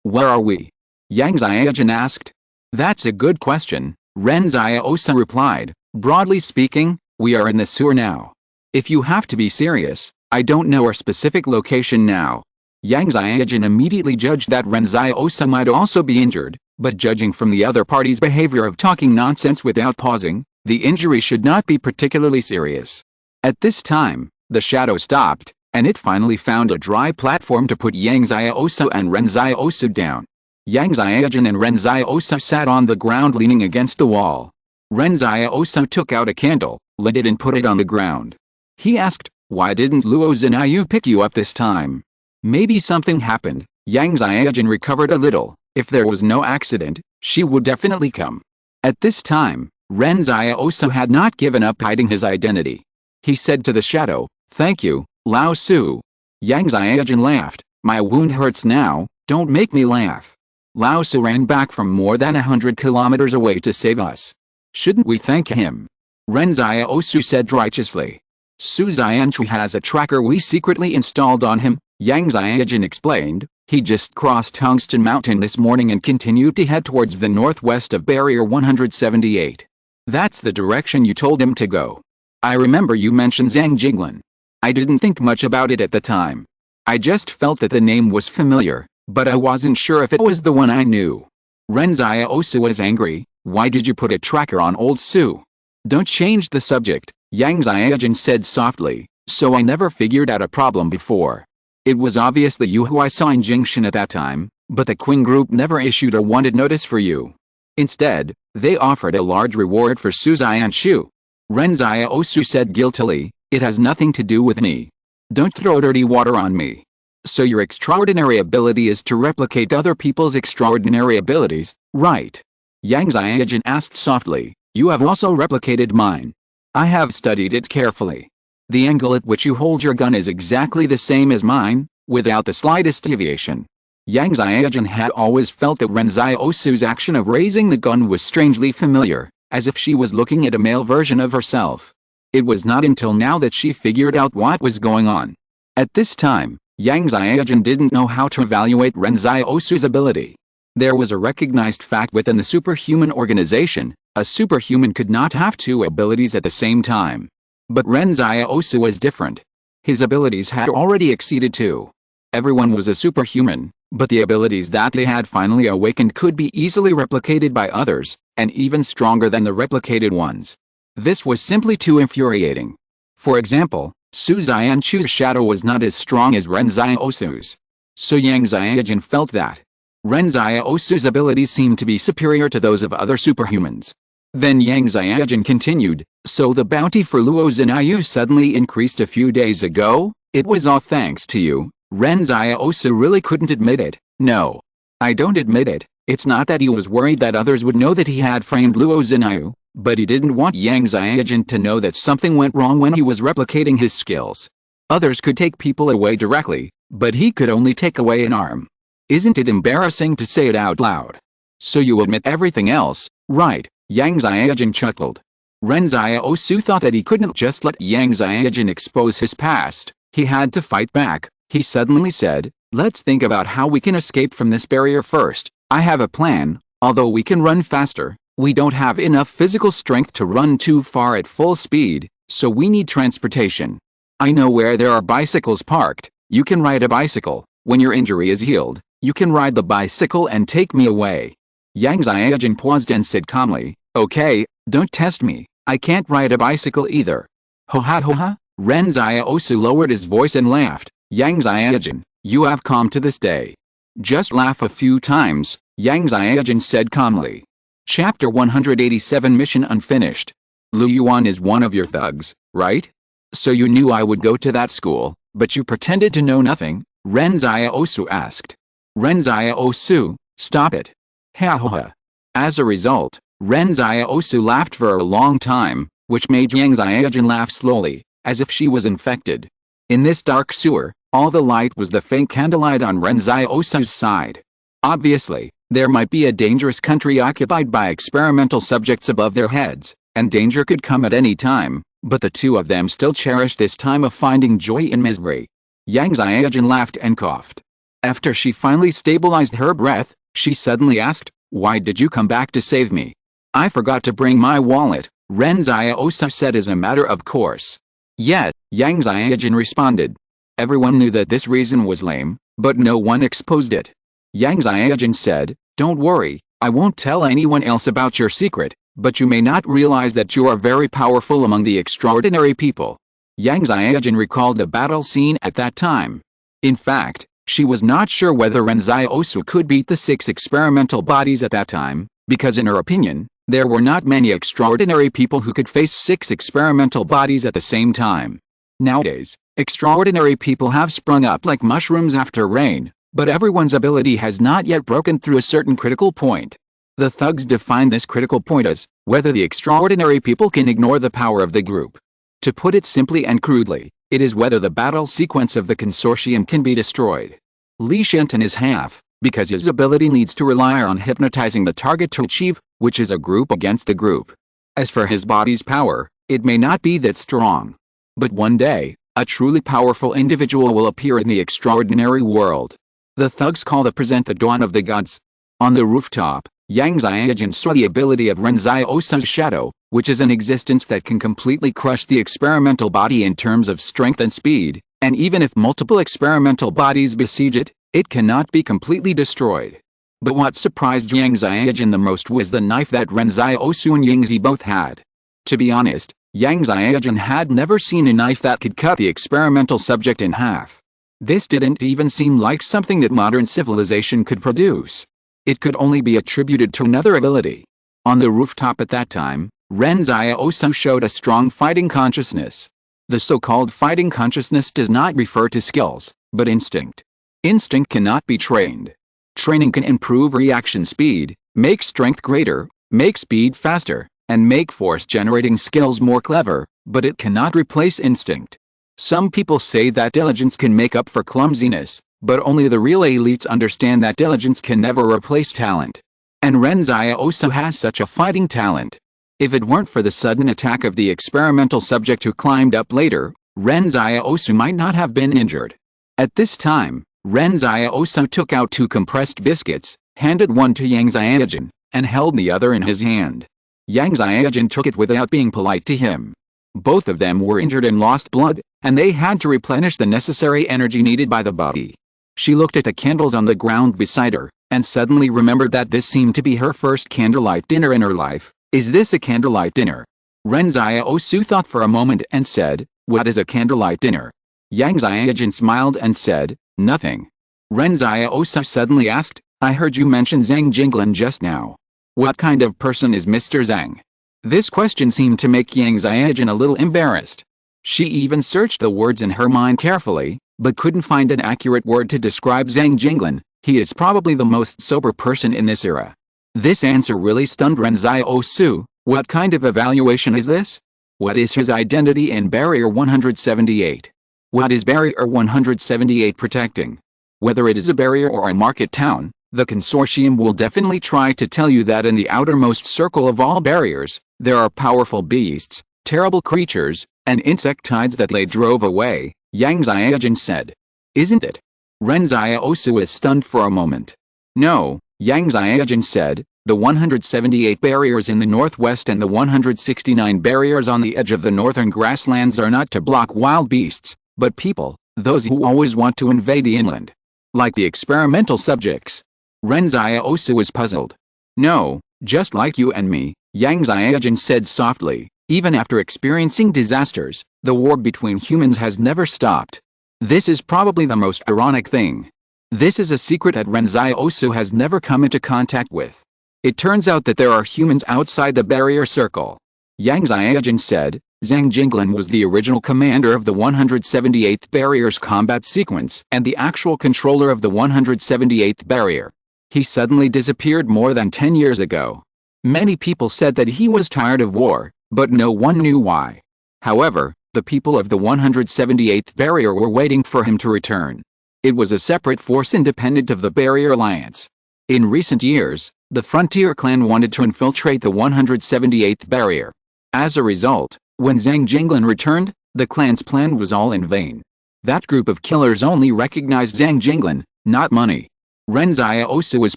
Where are we? Yang Xiaojin asked. That's a good question, Ren Xiaosu replied. Broadly speaking, we are in the sewer now. If you have to be serious, I don't know our specific location now. Yang Xiaojin immediately judged that Ren Xiaosu might also be injured, but judging from the other party's behavior of talking nonsense without pausing, the injury should not be particularly serious. At this time, the shadow stopped, and it finally found a dry platform to put Yang Xiaosu and Ren Xiaosu down. Yang Xiaojun and Ren Xiaosu sat on the ground leaning against the wall. Ren Xiaosu took out a candle, lit it and put it on the ground. He asked, "Why didn't Luo Zinayu pick you up this time?" "Maybe something happened." Yang Xiaojun recovered a little. "If there was no accident, she would definitely come." At this time, Ren Xiaosu had not given up hiding his identity. He said to the shadow, "Thank you, Lao Su." Yang Xiaojun laughed, "My wound hurts now, don't make me laugh." Lao Su ran back from more than 100 kilometers away to save us. Shouldn't we thank him? Ren Xiaosu said righteously. Su Xianchu has a tracker we secretly installed on him, Yang Xiaojun explained. He just crossed Tungsten Mountain this morning and continued to head towards the northwest of Barrier 178. That's the direction you told him to go. I remember you mentioned Zhang Jinglin. I didn't think much about it at the time. I just felt that the name was familiar, but I wasn't sure if it was the one I knew. Ren Xiaosu was angry. Why did you put a tracker on old Su? Don't change the subject, Yang Xiaojun said softly. So I never figured out a problem before. It was obviously you who I saw in Jingshan at that time, but the Qing group never issued a wanted notice for you. Instead, they offered a large reward for Su Xianchu. Ren Xiaosu said guiltily, "It has nothing to do with me. Don't throw dirty water on me." So your extraordinary ability is to replicate other people's extraordinary abilities, right? Yang Xiaojun asked softly. You have also replicated mine. I have studied it carefully. The angle at which you hold your gun is exactly the same as mine, without the slightest deviation. Yang Xiaojun had always felt that Ren Xiaosu's action of raising the gun was strangely familiar, as if she was looking at a male version of herself. It was not until now that she figured out what was going on. At this time, Yang Xiaojun didn't know how to evaluate Ren Xiaosu's ability. There was a recognized fact within the superhuman organization, a superhuman could not have two abilities at the same time. But Ren Xiaosu was different. His abilities had already exceeded two. Everyone was a superhuman, but the abilities that they had finally awakened could be easily replicated by others, and even stronger than the replicated ones. This was simply too infuriating. For example, Su Xianchu's shadow was not as strong as Ren Xiaosu's. So Yang Xiaojun felt that Ren Xiaosu's abilities seemed to be superior to those of other superhumans. Then Yang Xiaojun continued, so the bounty for Luo Zinayu suddenly increased a few days ago? It was all thanks to you. Ren Xiaosu really couldn't admit it. No. I don't admit it. It's not that he was worried that others would know that he had framed Luo Zinayu, but he didn't want Yang Xiaojun to know that something went wrong when he was replicating his skills. Others could take people away directly, but he could only take away an arm. Isn't it embarrassing to say it out loud? So you admit everything else, right? Yang Xiaojun chuckled. Ren Xiaosu thought that he couldn't just let Yang Xiaojun expose his past. He had to fight back. He suddenly said, let's think about how we can escape from this barrier first. I have a plan. Although we can run faster, we don't have enough physical strength to run too far at full speed, so we need transportation. I know where there are bicycles parked. You can ride a bicycle. When your injury is healed, you can ride the bicycle and take me away. Yang Xiaojun paused and said calmly, okay, don't test me. I can't ride a bicycle either. Ho ha ho ha. Ren Xiaosu lowered his voice and laughed. Yang Xiaojun, you have calm to this day. Just laugh a few times, Yang Xiaojun said calmly. Chapter 187 Mission Unfinished. Lu Yuan is one of your thugs, right? So you knew I would go to that school, but you pretended to know nothing? Ren Xiaosu asked. Ren Xiaosu, stop it. Ha ha ha. As a result, Ren Xiaosu laughed for a long time, which made Yang Xiaojun laugh slowly, as if she was infected. In this dark sewer, all the light was the faint candlelight on Ren Xiaosu's side. Obviously, there might be a dangerous country occupied by experimental subjects above their heads, and danger could come at any time, but the two of them still cherished this time of finding joy in misery. Yang Xiaojun laughed and coughed. After she finally stabilized her breath, she suddenly asked, why did you come back to save me? I forgot to bring my wallet, Ren Xiaosu said as a matter of course. Yes, Yang Xiaojun responded. Everyone knew that this reason was lame, but no one exposed it. Yang Xiaojun said, don't worry, I won't tell anyone else about your secret, but you may not realize that you are very powerful among the extraordinary people. Yang Xiaojun recalled the battle scene at that time. In fact, she was not sure whether Ren Xiaosu could beat the 6 experimental bodies at that time, because in her opinion, there were not many extraordinary people who could face 6 experimental bodies at the same time. Nowadays, extraordinary people have sprung up like mushrooms after rain, but everyone's ability has not yet broken through a certain critical point. The thugs define this critical point as whether the extraordinary people can ignore the power of the group. To put it simply and crudely, it is whether the battle sequence of the consortium can be destroyed. Li Shenton is half, because his ability needs to rely on hypnotizing the target to achieve, which is a group against the group. As for his body's power, it may not be that strong. But one day, a truly powerful individual will appear in the extraordinary world. The thugs call the present the dawn of the gods. On the rooftop, Yang Xiaojun saw the ability of Ren Xiaosu's shadow, which is an existence that can completely crush the experimental body in terms of strength and speed, and even if multiple experimental bodies besiege it, it cannot be completely destroyed. But what surprised Yang Xiaojun the most was the knife that Ren Xiaosu and Yingzi both had. To be honest, Yang Xiaojun had never seen a knife that could cut the experimental subject in half. This didn't even seem like something that modern civilization could produce. It could only be attributed to another ability. On the rooftop at that time, Ren Xiaosu showed a strong fighting consciousness. The so-called fighting consciousness does not refer to skills, but instinct. Instinct cannot be trained. Training can improve reaction speed, make strength greater, make speed faster, and make force-generating skills more clever, but it cannot replace instinct. Some people say that diligence can make up for clumsiness, but only the real elites understand that diligence can never replace talent. And Ren Xiaosu has such a fighting talent. If it weren't for the sudden attack of the experimental subject who climbed up later, Ren Xiaosu might not have been injured. At this time, Ren Xiaosu took out 2 compressed biscuits, handed one to Yang Xiaojun, and held the other in his hand. Yang Xiaojun took it without being polite to him. Both of them were injured and lost blood, and they had to replenish the necessary energy needed by the body. She looked at the candles on the ground beside her, and suddenly remembered that this seemed to be her first candlelight dinner in her life. Is this a candlelight dinner? Ren Xiaosu thought for a moment and said, "What is a candlelight dinner?" Yang Xiaojun smiled and said, "Nothing." Ren Xiaosu suddenly asked, "I heard you mention Zhang Jinglin just now. What kind of person is Mr. Zhang?" This question seemed to make Yang Xiaojun a little embarrassed. She even searched the words in her mind carefully, but couldn't find an accurate word to describe Zhang Jinglin. He is probably the most sober person in this era. This answer really stunned Ren Xiaosu. What kind of evaluation is this? What is his identity in Barrier 178? What is Barrier 178 protecting? Whether it is a barrier or a market town, the consortium will definitely try to tell you that in the outermost circle of all barriers, there are powerful beasts, terrible creatures, and insectoids that they drove away, Yang Xiaojun said. Isn't it? Ren Xiaosu was stunned for a moment. No, Yang Xiaojun said, the 178 barriers in the northwest and the 169 barriers on the edge of the northern grasslands are not to block wild beasts, but people, those who always want to invade the inland. Like the experimental subjects. Ren Xiaosu was puzzled. No, just like you and me, Yang Xiaojun said softly, even after experiencing disasters, the war between humans has never stopped. This is probably the most ironic thing. This is a secret that Ren Xiaosu has never come into contact with. It turns out that there are humans outside the barrier circle. Yang Xiaojun said, Zhang Jinglin was the original commander of the 178th barrier's combat sequence and the actual controller of the 178th barrier. He suddenly disappeared more than 10 years ago. Many people said that he was tired of war, but no one knew why. However, the people of the 178th barrier were waiting for him to return. It was a separate force independent of the barrier alliance. In recent years, the Frontier clan wanted to infiltrate the 178th barrier. As a result, when Zhang Jinglin returned, the clan's plan was all in vain. That group of killers only recognized Zhang Jinglin, not money. Ren Xiaosu was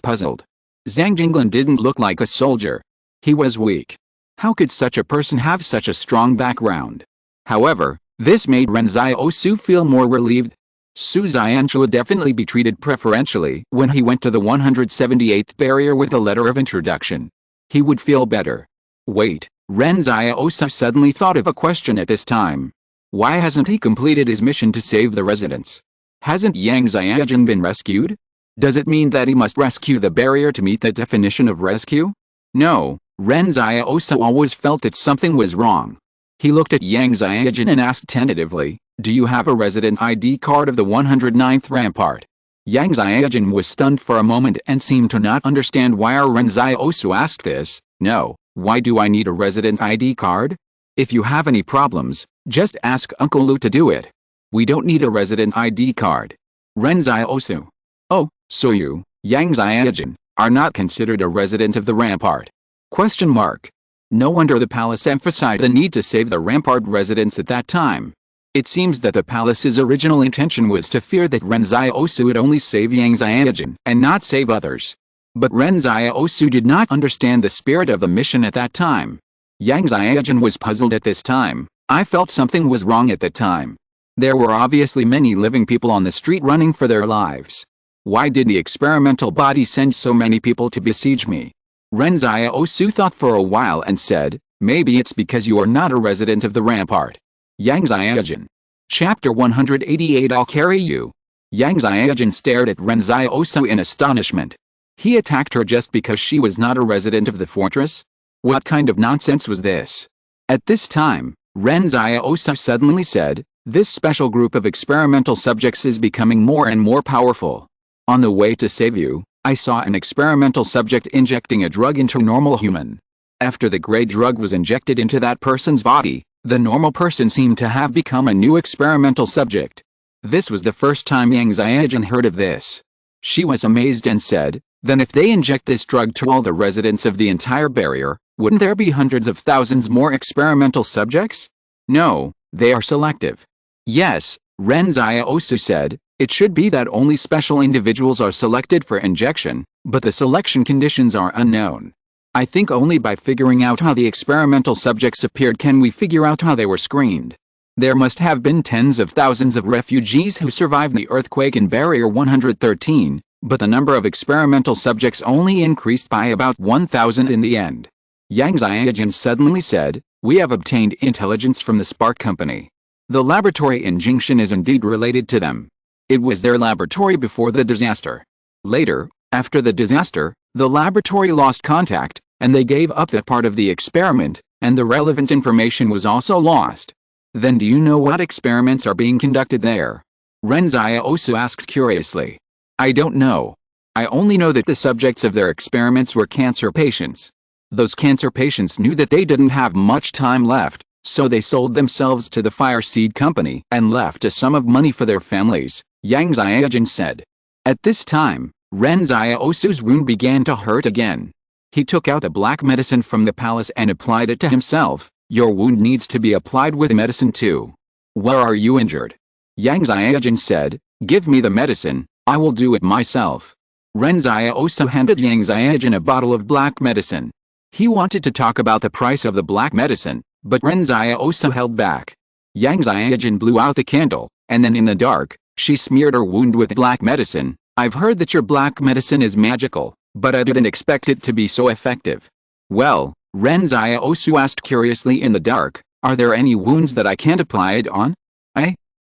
puzzled. Zhang Jinglin didn't look like a soldier. He was weak. How could such a person have such a strong background? However, this made Ren Xiaosu feel more relieved. Su Xianchu would definitely be treated preferentially when he went to the 178th barrier with a letter of introduction. He would feel better. Wait, Ren Xiaosu suddenly thought of a question at this time. Why hasn't he completed his mission to save the residents? Hasn't Yang Xiaojun been rescued? Does it mean that he must rescue the barrier to meet the definition of rescue? No, Ren Xiaosu always felt that something was wrong. He looked at Yang Xiaojun and asked tentatively, "Do you have a residence ID card of the 109th Rampart?" Yang Xiaojun was stunned for a moment and seemed to not understand why Ren Xiaosu asked this. "No, why do I need a residence ID card? If you have any problems, just ask Uncle Lu to do it. We don't need a residence ID card." Ren Xiaosu. "Oh, so you, Yang Xiaojun, are not considered a resident of the Rampart?" Question mark. No wonder the palace emphasized the need to save the Rampart residents at that time. It seems that the palace's original intention was to fear that Ren Xiaosu would only save Yang Xiaojun and not save others. But Ren Xiaosu did not understand the spirit of the mission at that time. Yang Xiaojun was puzzled at this time. "I felt something was wrong at the time. There were obviously many living people on the street running for their lives. Why did the experimental body send so many people to besiege me?" Ren Xiaosu thought for a while and said, "Maybe it's because you are not a resident of the Rampart." Yang Xiaojun. Chapter 188. I'll carry you. Yang Xiaojun stared at Ren Xiaosu in astonishment. He attacked her just because she was not a resident of the fortress? What kind of nonsense was this? At this time, Ren Xiaosu suddenly said, "This special group of experimental subjects is becoming more and more powerful. On the way to save you, I saw an experimental subject injecting a drug into a normal human. After the gray drug was injected into that person's body, the normal person seemed to have become a new experimental subject." This was the first time Yang Xiaojun heard of this. She was amazed and said, "Then if they inject this drug to all the residents of the entire barrier, wouldn't there be hundreds of thousands more experimental subjects?" "No, they are selective." "Yes," Ren Xiaosu said, "it should be that only special individuals are selected for injection, but the selection conditions are unknown. I think only by figuring out how the experimental subjects appeared can we figure out how they were screened. There must have been tens of thousands of refugees who survived the earthquake in Barrier 113, but the number of experimental subjects only increased by about 1,000 in the end." Yang Xiaojun suddenly said, "We have obtained intelligence from the Spark Company. The laboratory in Jingshan is indeed related to them. It was their laboratory before the disaster. Later, after the disaster, the laboratory lost contact, and they gave up that part of the experiment, and the relevant information was also lost." "Then do you know what experiments are being conducted there?" Ren Xiaosu asked curiously. "I don't know. I only know that the subjects of their experiments were cancer patients. Those cancer patients knew that they didn't have much time left, so they sold themselves to the Fire Seed Company and left a sum of money for their families," Yang Xiaojun said. At this time, Ren Xiaosu's wound began to hurt again. He took out the black medicine from the palace and applied it to himself. "Your wound needs to be applied with medicine too. Where are you injured?" Yang Xiaojun said, "Give me the medicine, I will do it myself." Ren Xiaosu handed Yang Xiaojun a bottle of black medicine. He wanted to talk about the price of the black medicine, but Ren Xiaosu held back. Yang Xiaojun blew out the candle, and then in the dark, she smeared her wound with black medicine. "I've heard that your black medicine is magical, but I didn't expect it to be so effective." "Well," Ren Xiaosu asked curiously in the dark, "are there any wounds that I can't apply it on?"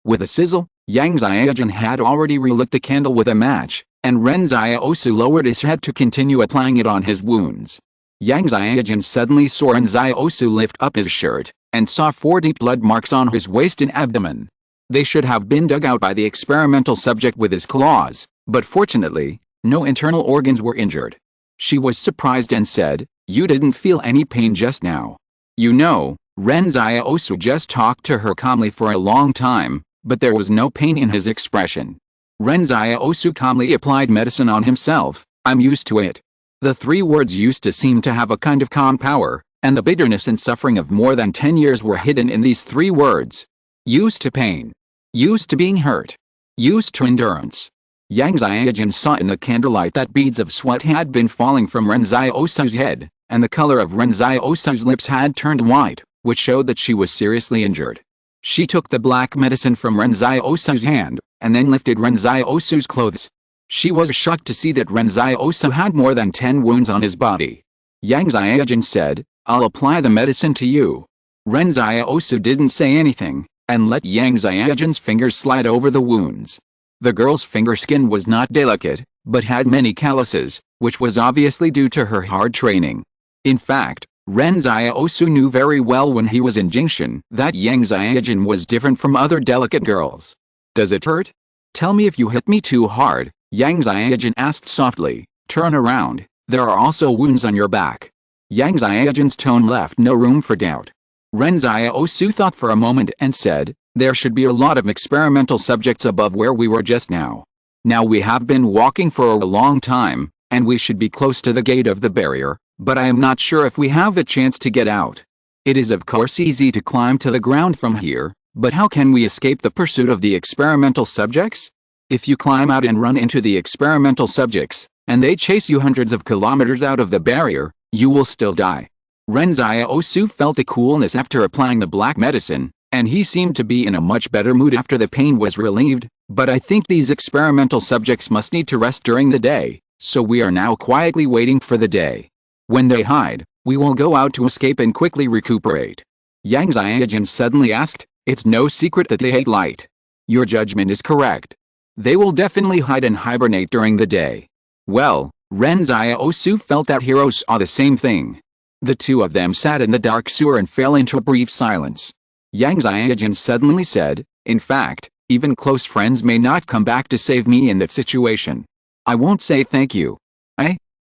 With a sizzle, Yang Xiaojun had already relit the candle with a match, and Ren Xiaosu lowered his head to continue applying it on his wounds. Yang Xiaojun suddenly saw Ren Xiaosu lift up his shirt, and saw 4 deep blood marks on his waist and abdomen. They should have been dug out by the experimental subject with his claws, but fortunately, no internal organs were injured. She was surprised and said, "You didn't feel any pain just now." You know, Ren Xiaosu just talked to her calmly for a long time, but there was no pain in his expression. Ren Xiaosu calmly applied medicine on himself. "I'm used to it." The 3 words "used to" seem to have a kind of calm power, and the bitterness and suffering of more than 10 years were hidden in these 3 words. Used to pain. Used to being hurt. Used to endurance. Yang Xiaojun saw in the candlelight that beads of sweat had been falling from Ren Xiaosu's head, and the color of Ren Xiaosu's lips had turned white, which showed that she was seriously injured. She took the black medicine from Ren Xiaosu's hand, and then lifted Ren Xiaosu's clothes. She was shocked to see that Ren Xiaosu had more than 10 wounds on his body. Yang Xiaojun said, "I'll apply the medicine to you." Ren Xiaosu didn't say anything, and let Yang Xiaojin's fingers slide over the wounds. The girl's finger skin was not delicate, but had many calluses, which was obviously due to her hard training. In fact, Ren Xiaosu knew very well when he was in Jingshan that Yang Xiaojin was different from other delicate girls. "Does it hurt? Tell me if you hit me too hard," Yang Xiaojin asked softly. "Turn around, there are also wounds on your back." Yang Xiaojin's tone left no room for doubt. Ren Xiaosu thought for a moment and said, "There should be a lot of experimental subjects above where we were just now. Now we have been walking for a long time, and we should be close to the gate of the barrier, but I am not sure if we have the chance to get out. It is of course easy to climb to the ground from here, but how can we escape the pursuit of the experimental subjects? If you climb out and run into the experimental subjects, and they chase you hundreds of kilometers out of the barrier, you will still die." Ren Xiaosu felt a coolness after applying the black medicine, and he seemed to be in a much better mood after the pain was relieved. "But I think these experimental subjects must need to rest during the day, so we are now quietly waiting for the day. When they hide, we will go out to escape and quickly recuperate." Yang Xiaojin suddenly asked, "It's no secret that they hate light. Your judgment is correct. They will definitely hide and hibernate during the day." Well, Ren Xiaosu felt that heroes saw the same thing. The two of them sat in the dark sewer and fell into a brief silence. Yang Xiaojin suddenly said, "In fact, even close friends may not come back to save me in that situation. I won't say thank you."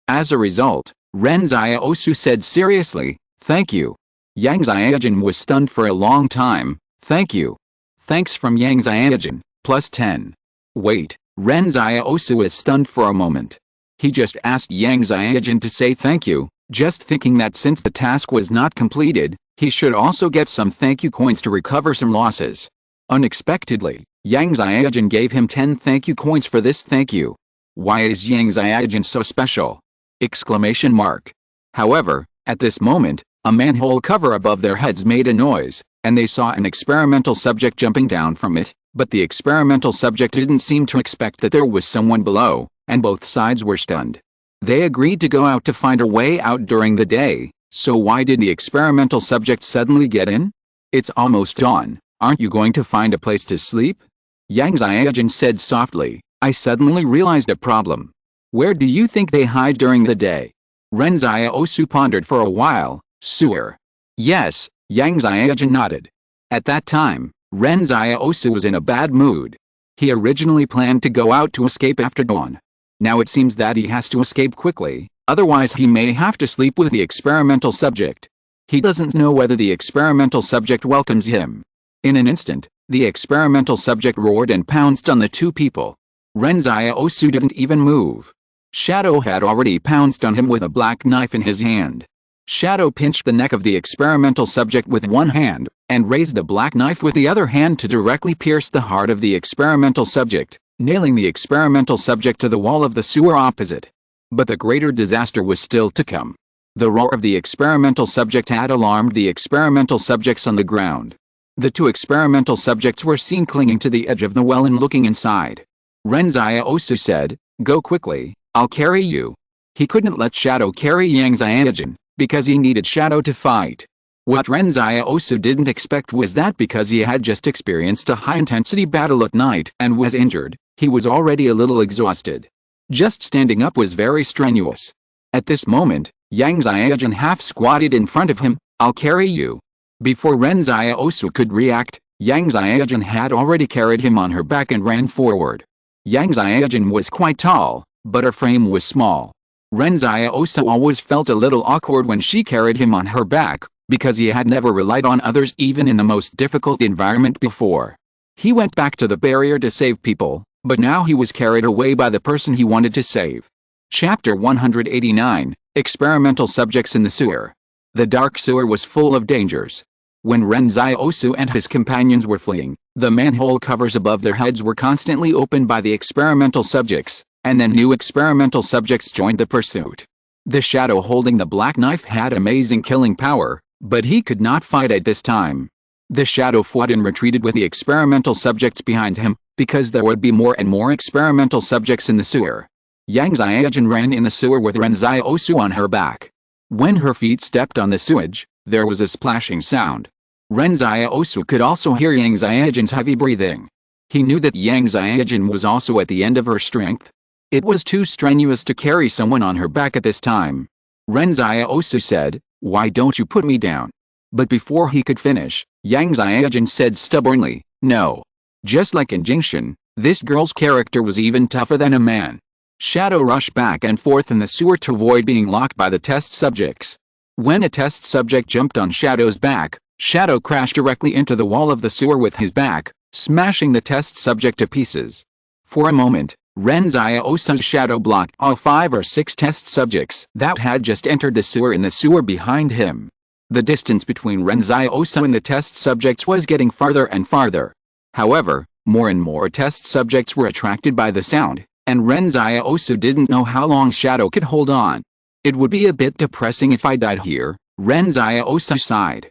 As a result, Ren Xiaosu said seriously, "Thank you." Yang Xiaojin was stunned for a long time. "Thank you." Thanks from Yang Xiaojin, +10. Wait, Ren Xiaosu was stunned for a moment. He just asked Yang Xiaojin to say thank you, just thinking that since the task was not completed, he should also get some thank you coins to recover some losses. Unexpectedly, Yang Xiaojin gave him 10 thank you coins for this thank you. Why is Yang Xiaojin so special? Exclamation mark. However, at this moment, a manhole cover above their heads made a noise, and they saw an experimental subject jumping down from it, but the experimental subject didn't seem to expect that there was someone below, and both sides were stunned. They agreed to go out to find a way out during the day, so why did the experimental subject suddenly get in? "It's almost dawn, aren't you going to find a place to sleep?" Yang Xiaojin said softly. "I suddenly realized a problem. Where do you think they hide during the day?" Ren Xiaosu pondered for a while. "Sewer." "Yes," Yang Xiaojin nodded. At that time, Ren Xiaosu was in a bad mood. He originally planned to go out to escape after dawn. Now it seems that he has to escape quickly, otherwise he may have to sleep with the experimental subject. He doesn't know whether the experimental subject welcomes him. In an instant, the experimental subject roared and pounced on the two people. Ren Xiaosu didn't even move. Shadow had already pounced on him with a black knife in his hand. Shadow pinched the neck of the experimental subject with one hand, and raised the black knife with the other hand to directly pierce the heart of the experimental subject, nailing the experimental subject to the wall of the sewer opposite. But the greater disaster was still to come. The roar of the experimental subject had alarmed the experimental subjects on the ground. The two experimental subjects were seen clinging to the edge of the well and looking inside. Ren Xiaosu said, "Go quickly, I'll carry you." He couldn't let Shadow carry Yang Xiaojin, because he needed Shadow to fight. What Ren Xiaosu didn't expect was that because he had just experienced a high-intensity battle at night and was injured, he was already a little exhausted. Just standing up was very strenuous. At this moment, Yang Xiaojin half-squatted in front of him. "I'll carry you." Before Ren Xiaosu could react, Yang Xiaojin had already carried him on her back and ran forward. Yang Xiaojin was quite tall, but her frame was small. Ren Xiaosu always felt a little awkward when she carried him on her back, because he had never relied on others even in the most difficult environment before. He went back to the barrier to save people, but now he was carried away by the person he wanted to save. Chapter 189, Experimental Subjects in the Sewer. The dark sewer was full of dangers. When Ren Xiaosu and his companions were fleeing, the manhole covers above their heads were constantly opened by the experimental subjects, and then new experimental subjects joined the pursuit. The Shadow holding the black knife had amazing killing power, but he could not fight at this time. The Shadow fought and retreated with the experimental subjects behind him, because there would be more and more experimental subjects in the sewer. Yang Xiaojin ran in the sewer with Ren Xiaosu on her back. When her feet stepped on the sewage, there was a splashing sound. Ren Xiaosu could also hear Yang Xiaojin's heavy breathing. He knew that Yang Xiaojin was also at the end of her strength. It was too strenuous to carry someone on her back at this time. Ren Xiaosu said, "Why don't you put me down?" But before he could finish, Yang Xiaojin said stubbornly, "No." Just like in Jingshan, this girl's character was even tougher than a man. Shadow rushed back and forth in the sewer to avoid being locked by the test subjects. When a test subject jumped on Shadow's back, Shadow crashed directly into the wall of the sewer with his back, smashing the test subject to pieces. For a moment, Ren Xiaosu's shadow blocked all 5 or 6 test subjects that had just entered the sewer behind him. The distance between Ren Xiaosu and the test subjects was getting farther and farther. However, more and more test subjects were attracted by the sound, and Ren Xiaosu didn't know how long Shadow could hold on. "It would be a bit depressing if I died here," Ren Xiaosu sighed.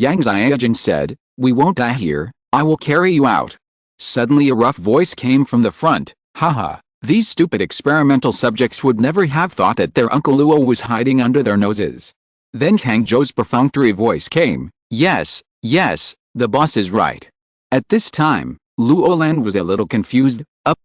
Yang Xiaojin said, "We won't die here, I will carry you out." Suddenly a rough voice came from the front. "Haha, these stupid experimental subjects would never have thought that their Uncle Luo was hiding under their noses." Then Tang Zhou's perfunctory voice came, "Yes, yes, the boss is right." At this time, Luo Lan was a little confused.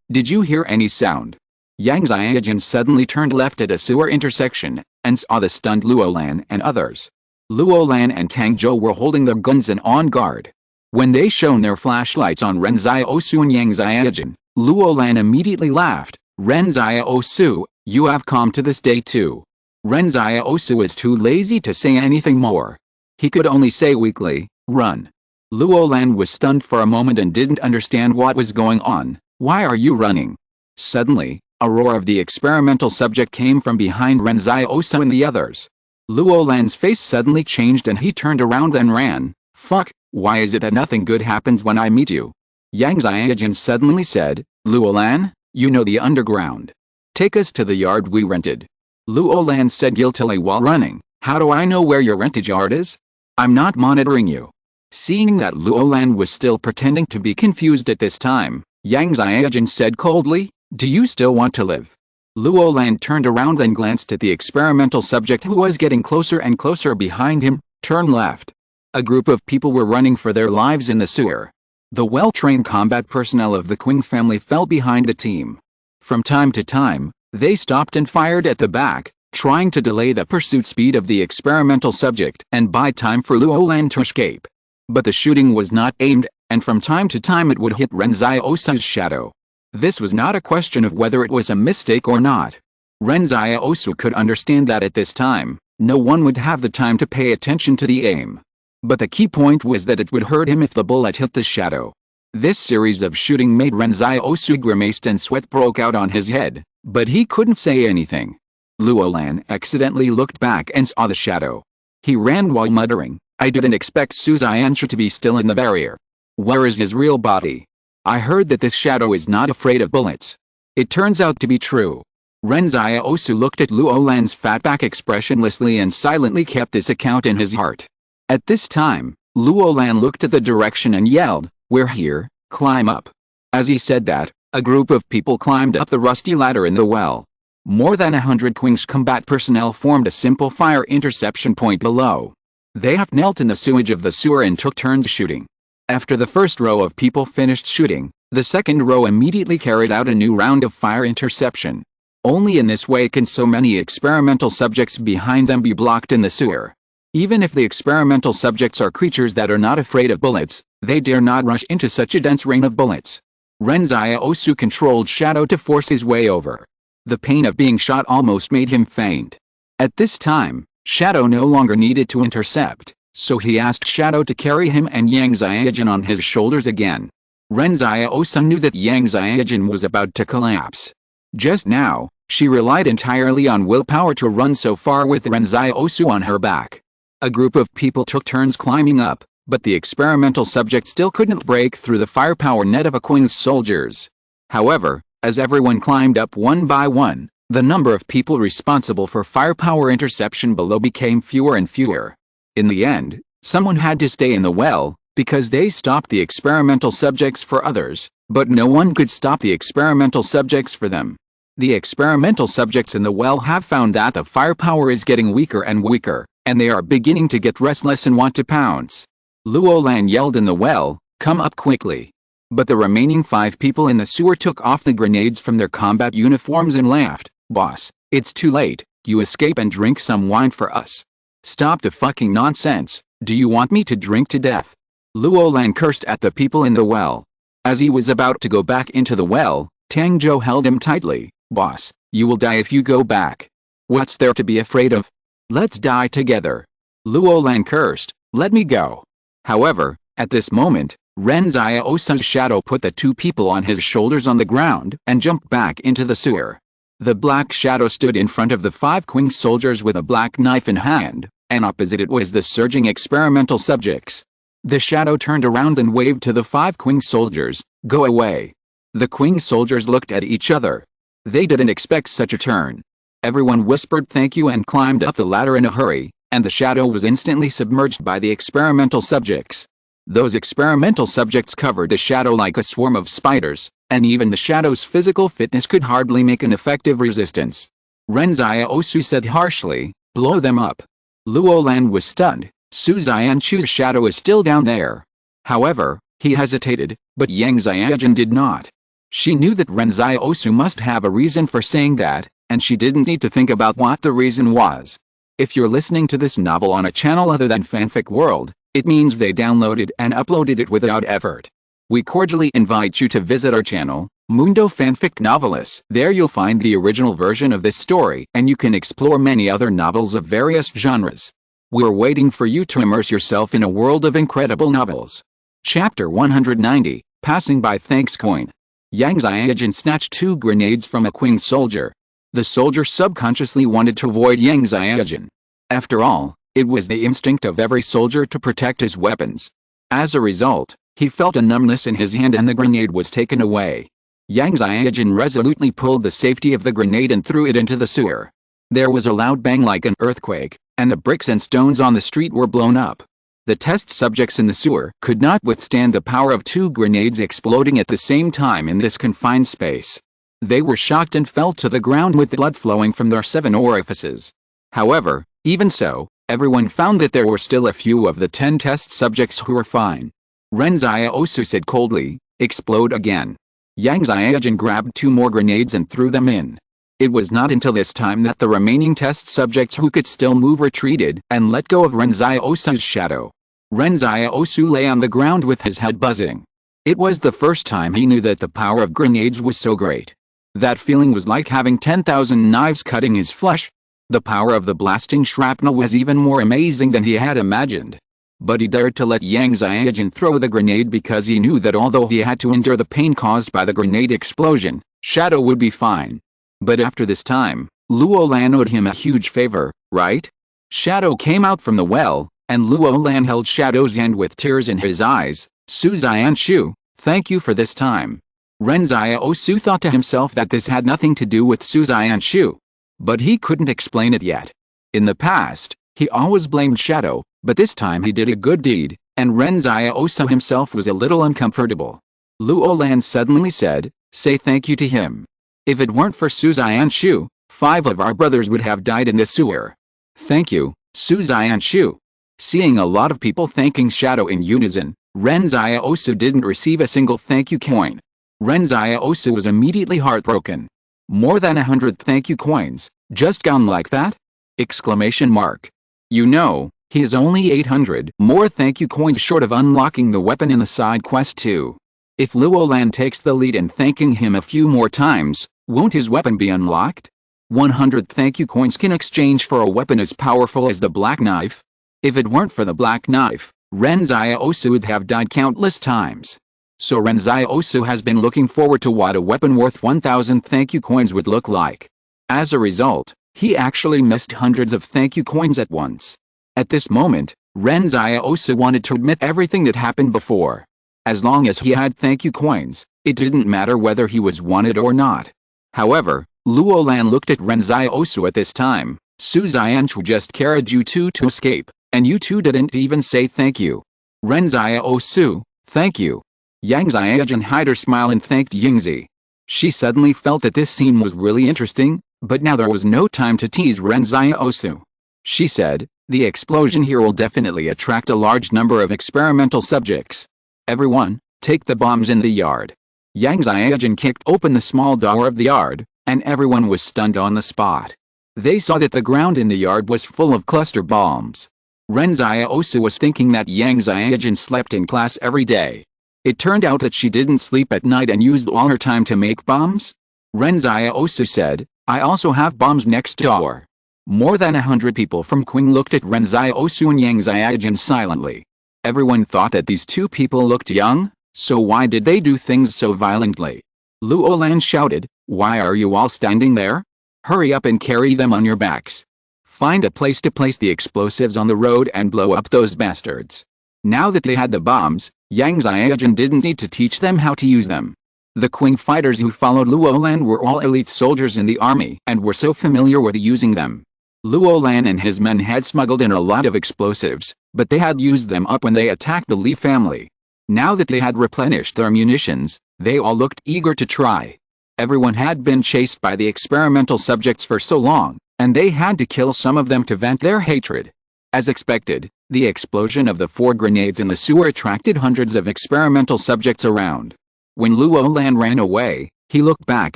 Did you hear any sound?" Yang Xiaojin suddenly turned left at a sewer intersection, and saw the stunned Luo Lan and others. Luo Lan and Tang Zhou were holding their guns and on guard. When they shone their flashlights on Ren Xiaosu and Yang Xiaojin, Luo Lan immediately laughed. "Ren Xiaosu, you have come to this day too." Ren Xiaosu was too lazy to say anything more. He could only say weakly, "Run." Luo Lan was stunned for a moment and didn't understand what was going on. "Why are you running?" Suddenly, a roar of the experimental subject came from behind Ren Xiaosu and the others. Luo Lan's face suddenly changed and he turned around and ran. "Fuck, why is it that nothing good happens when I meet you?" Yang Xiaojin suddenly said, "Luo Lan, you know the underground. Take us to the yard we rented." Luo Lan said guiltily while running, "How do I know where your rented yard is? I'm not monitoring you." Seeing that Luo Lan was still pretending to be confused at this time, Yang Xiaojin said coldly, "Do you still want to live?" Luo Lan turned around and glanced at the experimental subject who was getting closer and closer behind him. "Turn left." A group of people were running for their lives in the sewer. The well-trained combat personnel of the Qing family fell behind the team. From time to time, they stopped and fired at the back, trying to delay the pursuit speed of the experimental subject and buy time for Luo Lan to escape. But the shooting was not aimed, and from time to time it would hit Ren Xiaosu's shadow. This was not a question of whether it was a mistake or not. Ren Xiaosu could understand that at this time, no one would have the time to pay attention to the aim. But the key point was that it would hurt him if the bullet hit the shadow. This series of shooting made Ren Xiaosu grimaced and sweat broke out on his head, but he couldn't say anything. Luo Lan accidentally looked back and saw the shadow. He ran while muttering, "I didn't expect Su Xianshu to be still in the barrier. Where is his real body? I heard that this shadow is not afraid of bullets." It turns out to be true. Ren Xiaosu looked at Luo Lan's fat back expressionlessly and silently kept this account in his heart. At this time, Luo Lan looked at the direction and yelled, "We're here, climb up." As he said that, a group of people climbed up the rusty ladder in the well. More than 100 Qing's combat personnel formed a simple fire interception point below. They half knelt in the sewage of the sewer and took turns shooting. After the first row of people finished shooting, the second row immediately carried out a new round of fire interception. Only in this way can so many experimental subjects behind them be blocked in the sewer. Even if the experimental subjects are creatures that are not afraid of bullets, they dare not rush into such a dense rain of bullets. Ren Xiaosu controlled Shadow to force his way over. The pain of being shot almost made him faint. At this time, Shadow no longer needed to intercept, so he asked Shadow to carry him and Yang Xiaojin on his shoulders again. Ren Xiaosu knew that Yang Xiaojin was about to collapse. Just now, she relied entirely on willpower to run so far with Ren Xiaosu on her back. A group of people took turns climbing up, but the experimental subject still couldn't break through the firepower net of a Qing's soldiers. However, as everyone climbed up one by one, the number of people responsible for firepower interception below became fewer and fewer. In the end, someone had to stay in the well, because they stopped the experimental subjects for others, but no one could stop the experimental subjects for them. The experimental subjects in the well have found that the firepower is getting weaker and weaker, and they are beginning to get restless and want to pounce. Luo Lan yelled in the well, "Come up quickly." But the remaining 5 people in the sewer took off the grenades from their combat uniforms and laughed. "Boss, it's too late, you escape and drink some wine for us." "Stop the fucking nonsense, do you want me to drink to death?" Luo Lan cursed at the people in the well. As he was about to go back into the well, Tang Zhou held him tightly. "Boss, you will die if you go back. What's there to be afraid of? Let's die together." Luo Lan cursed, "Let me go." However, at this moment, Ren Xiaosu's shadow put the 2 people on his shoulders on the ground and jumped back into the sewer. The black shadow stood in front of the 5 Qing soldiers with a black knife in hand, and opposite it was the surging experimental subjects. The shadow turned around and waved to the 5 Qing soldiers, "Go away." The Qing soldiers looked at each other. They didn't expect such a turn. Everyone whispered thank you and climbed up the ladder in a hurry, and the shadow was instantly submerged by the experimental subjects. Those experimental subjects covered the shadow like a swarm of spiders, and even the shadow's physical fitness could hardly make an effective resistance. Ren Xiaosu said harshly, "Blow them up." Luo Lan was stunned. Su Xianchu's shadow is still down there. However, he hesitated, but Yang Xiaojun did not. She knew that Ren Xiaosu must have a reason for saying that, and she didn't need to think about what the reason was. If you're listening to this novel on a channel other than Fanfic World, it means they downloaded and uploaded it without effort. We cordially invite you to visit our channel, Mundo Fanfic Novelis. There you'll find the original version of this story, and you can explore many other novels of various genres. We're waiting for you to immerse yourself in a world of incredible novels. Chapter 190, Passing by Thanks Coin. Yang Xiaojun snatched 2 grenades from a Qing soldier. The soldier subconsciously wanted to avoid Yang Xiaojun. After all, it was the instinct of every soldier to protect his weapons. As a result, he felt a numbness in his hand and the grenade was taken away. Yang Xiaojun resolutely pulled the safety of the grenade and threw it into the sewer. There was a loud bang like an earthquake, and the bricks and stones on the street were blown up. The test subjects in the sewer could not withstand the power of 2 grenades exploding at the same time in this confined space. They were shocked and fell to the ground with blood flowing from their 7 orifices. However, even so, everyone found that there were still a few of the 10 test subjects who were fine. Ren Xiaosu said coldly, "Explode again." Yang Xiaojun grabbed 2 more grenades and threw them in. It was not until this time that the remaining test subjects who could still move retreated and let go of Ren Xiaosu's shadow. Ren Xiaosu lay on the ground with his head buzzing. It was the first time he knew that the power of grenades was so great. That feeling was like having 10,000 knives cutting his flesh. The power of the blasting shrapnel was even more amazing than he had imagined. But he dared to let Yang Xiaojun throw the grenade because he knew that although he had to endure the pain caused by the grenade explosion, Shadow would be fine. But after this time, Luo Lan owed him a huge favor, right? Shadow came out from the well, and Luo Lan held Shadow's hand with tears in his eyes. "Su Xianshu, thank you for this time." Ren Xiaosu thought to himself that this had nothing to do with Su Xianshu. But he couldn't explain it yet. In the past, he always blamed Shadow, but this time he did a good deed, and Ren Xiaosu himself was a little uncomfortable. Luo Lan suddenly said, "Say thank you to him. If it weren't for Su Xianshu, 5 of our brothers would have died in the sewer." "Thank you, Su Xianshu." Seeing a lot of people thanking Shadow in unison, Ren Xiaosu didn't receive a single thank you coin. Ren Xiaosu was immediately heartbroken. More than 100 thank you coins, just gone like that? Exclamation mark. You know, he is only 800 more thank you coins short of unlocking the weapon in the side quest too. If Luo Lan takes the lead in thanking him a few more times, won't his weapon be unlocked? 100 thank you coins can exchange for a weapon as powerful as the black knife. If it weren't for the black knife, Ren Xiaosu would have died countless times. So Ren Xiaosu has been looking forward to what a weapon worth 1000 thank you coins would look like. As a result, he actually missed hundreds of thank you coins at once. At this moment, Ren Xiaosu wanted to admit everything that happened before. As long as he had thank you coins, it didn't matter whether he was wanted or not. However, Luo Lan looked at Ren Xiaosu at this time. "Su Xianchu just carried you two to escape, and you two didn't even say thank you." Ren Xiaosu, "Thank you." Yang Xiaojun hid her smile and thanked Yingzi. She suddenly felt that this scene was really interesting, but now there was no time to tease Ren Xiaosu. She said, "The explosion here will definitely attract a large number of experimental subjects. Everyone, take the bombs in the yard." Yang Xiaojun kicked open the small door of the yard, and everyone was stunned on the spot. They saw that the ground in the yard was full of cluster bombs. Ren Xiaosu was thinking that Yang Xiaojun slept in class every day. It turned out that she didn't sleep at night and used all her time to make bombs. Ren Xiaosu said, "I also have bombs next door." More than 100 people from Qing looked at Ren Xiaosu and Yang Xiaojun silently. Everyone thought that these two people looked young, so why did they do things so violently? Luo Lan shouted, "Why are you all standing there? Hurry up and carry them on your backs. Find a place to place the explosives on the road and blow up those bastards." Now that they had the bombs, Yang Xiaojun didn't need to teach them how to use them. The Qing fighters who followed Luo Lan were all elite soldiers in the army and were so familiar with using them. Luo Lan and his men had smuggled in a lot of explosives, but they had used them up when they attacked the Li family. Now that they had replenished their munitions, they all looked eager to try. Everyone had been chased by the experimental subjects for so long, and they had to kill some of them to vent their hatred. As expected, the explosion of the 4 grenades in the sewer attracted hundreds of experimental subjects around. When Luo Lan ran away, he looked back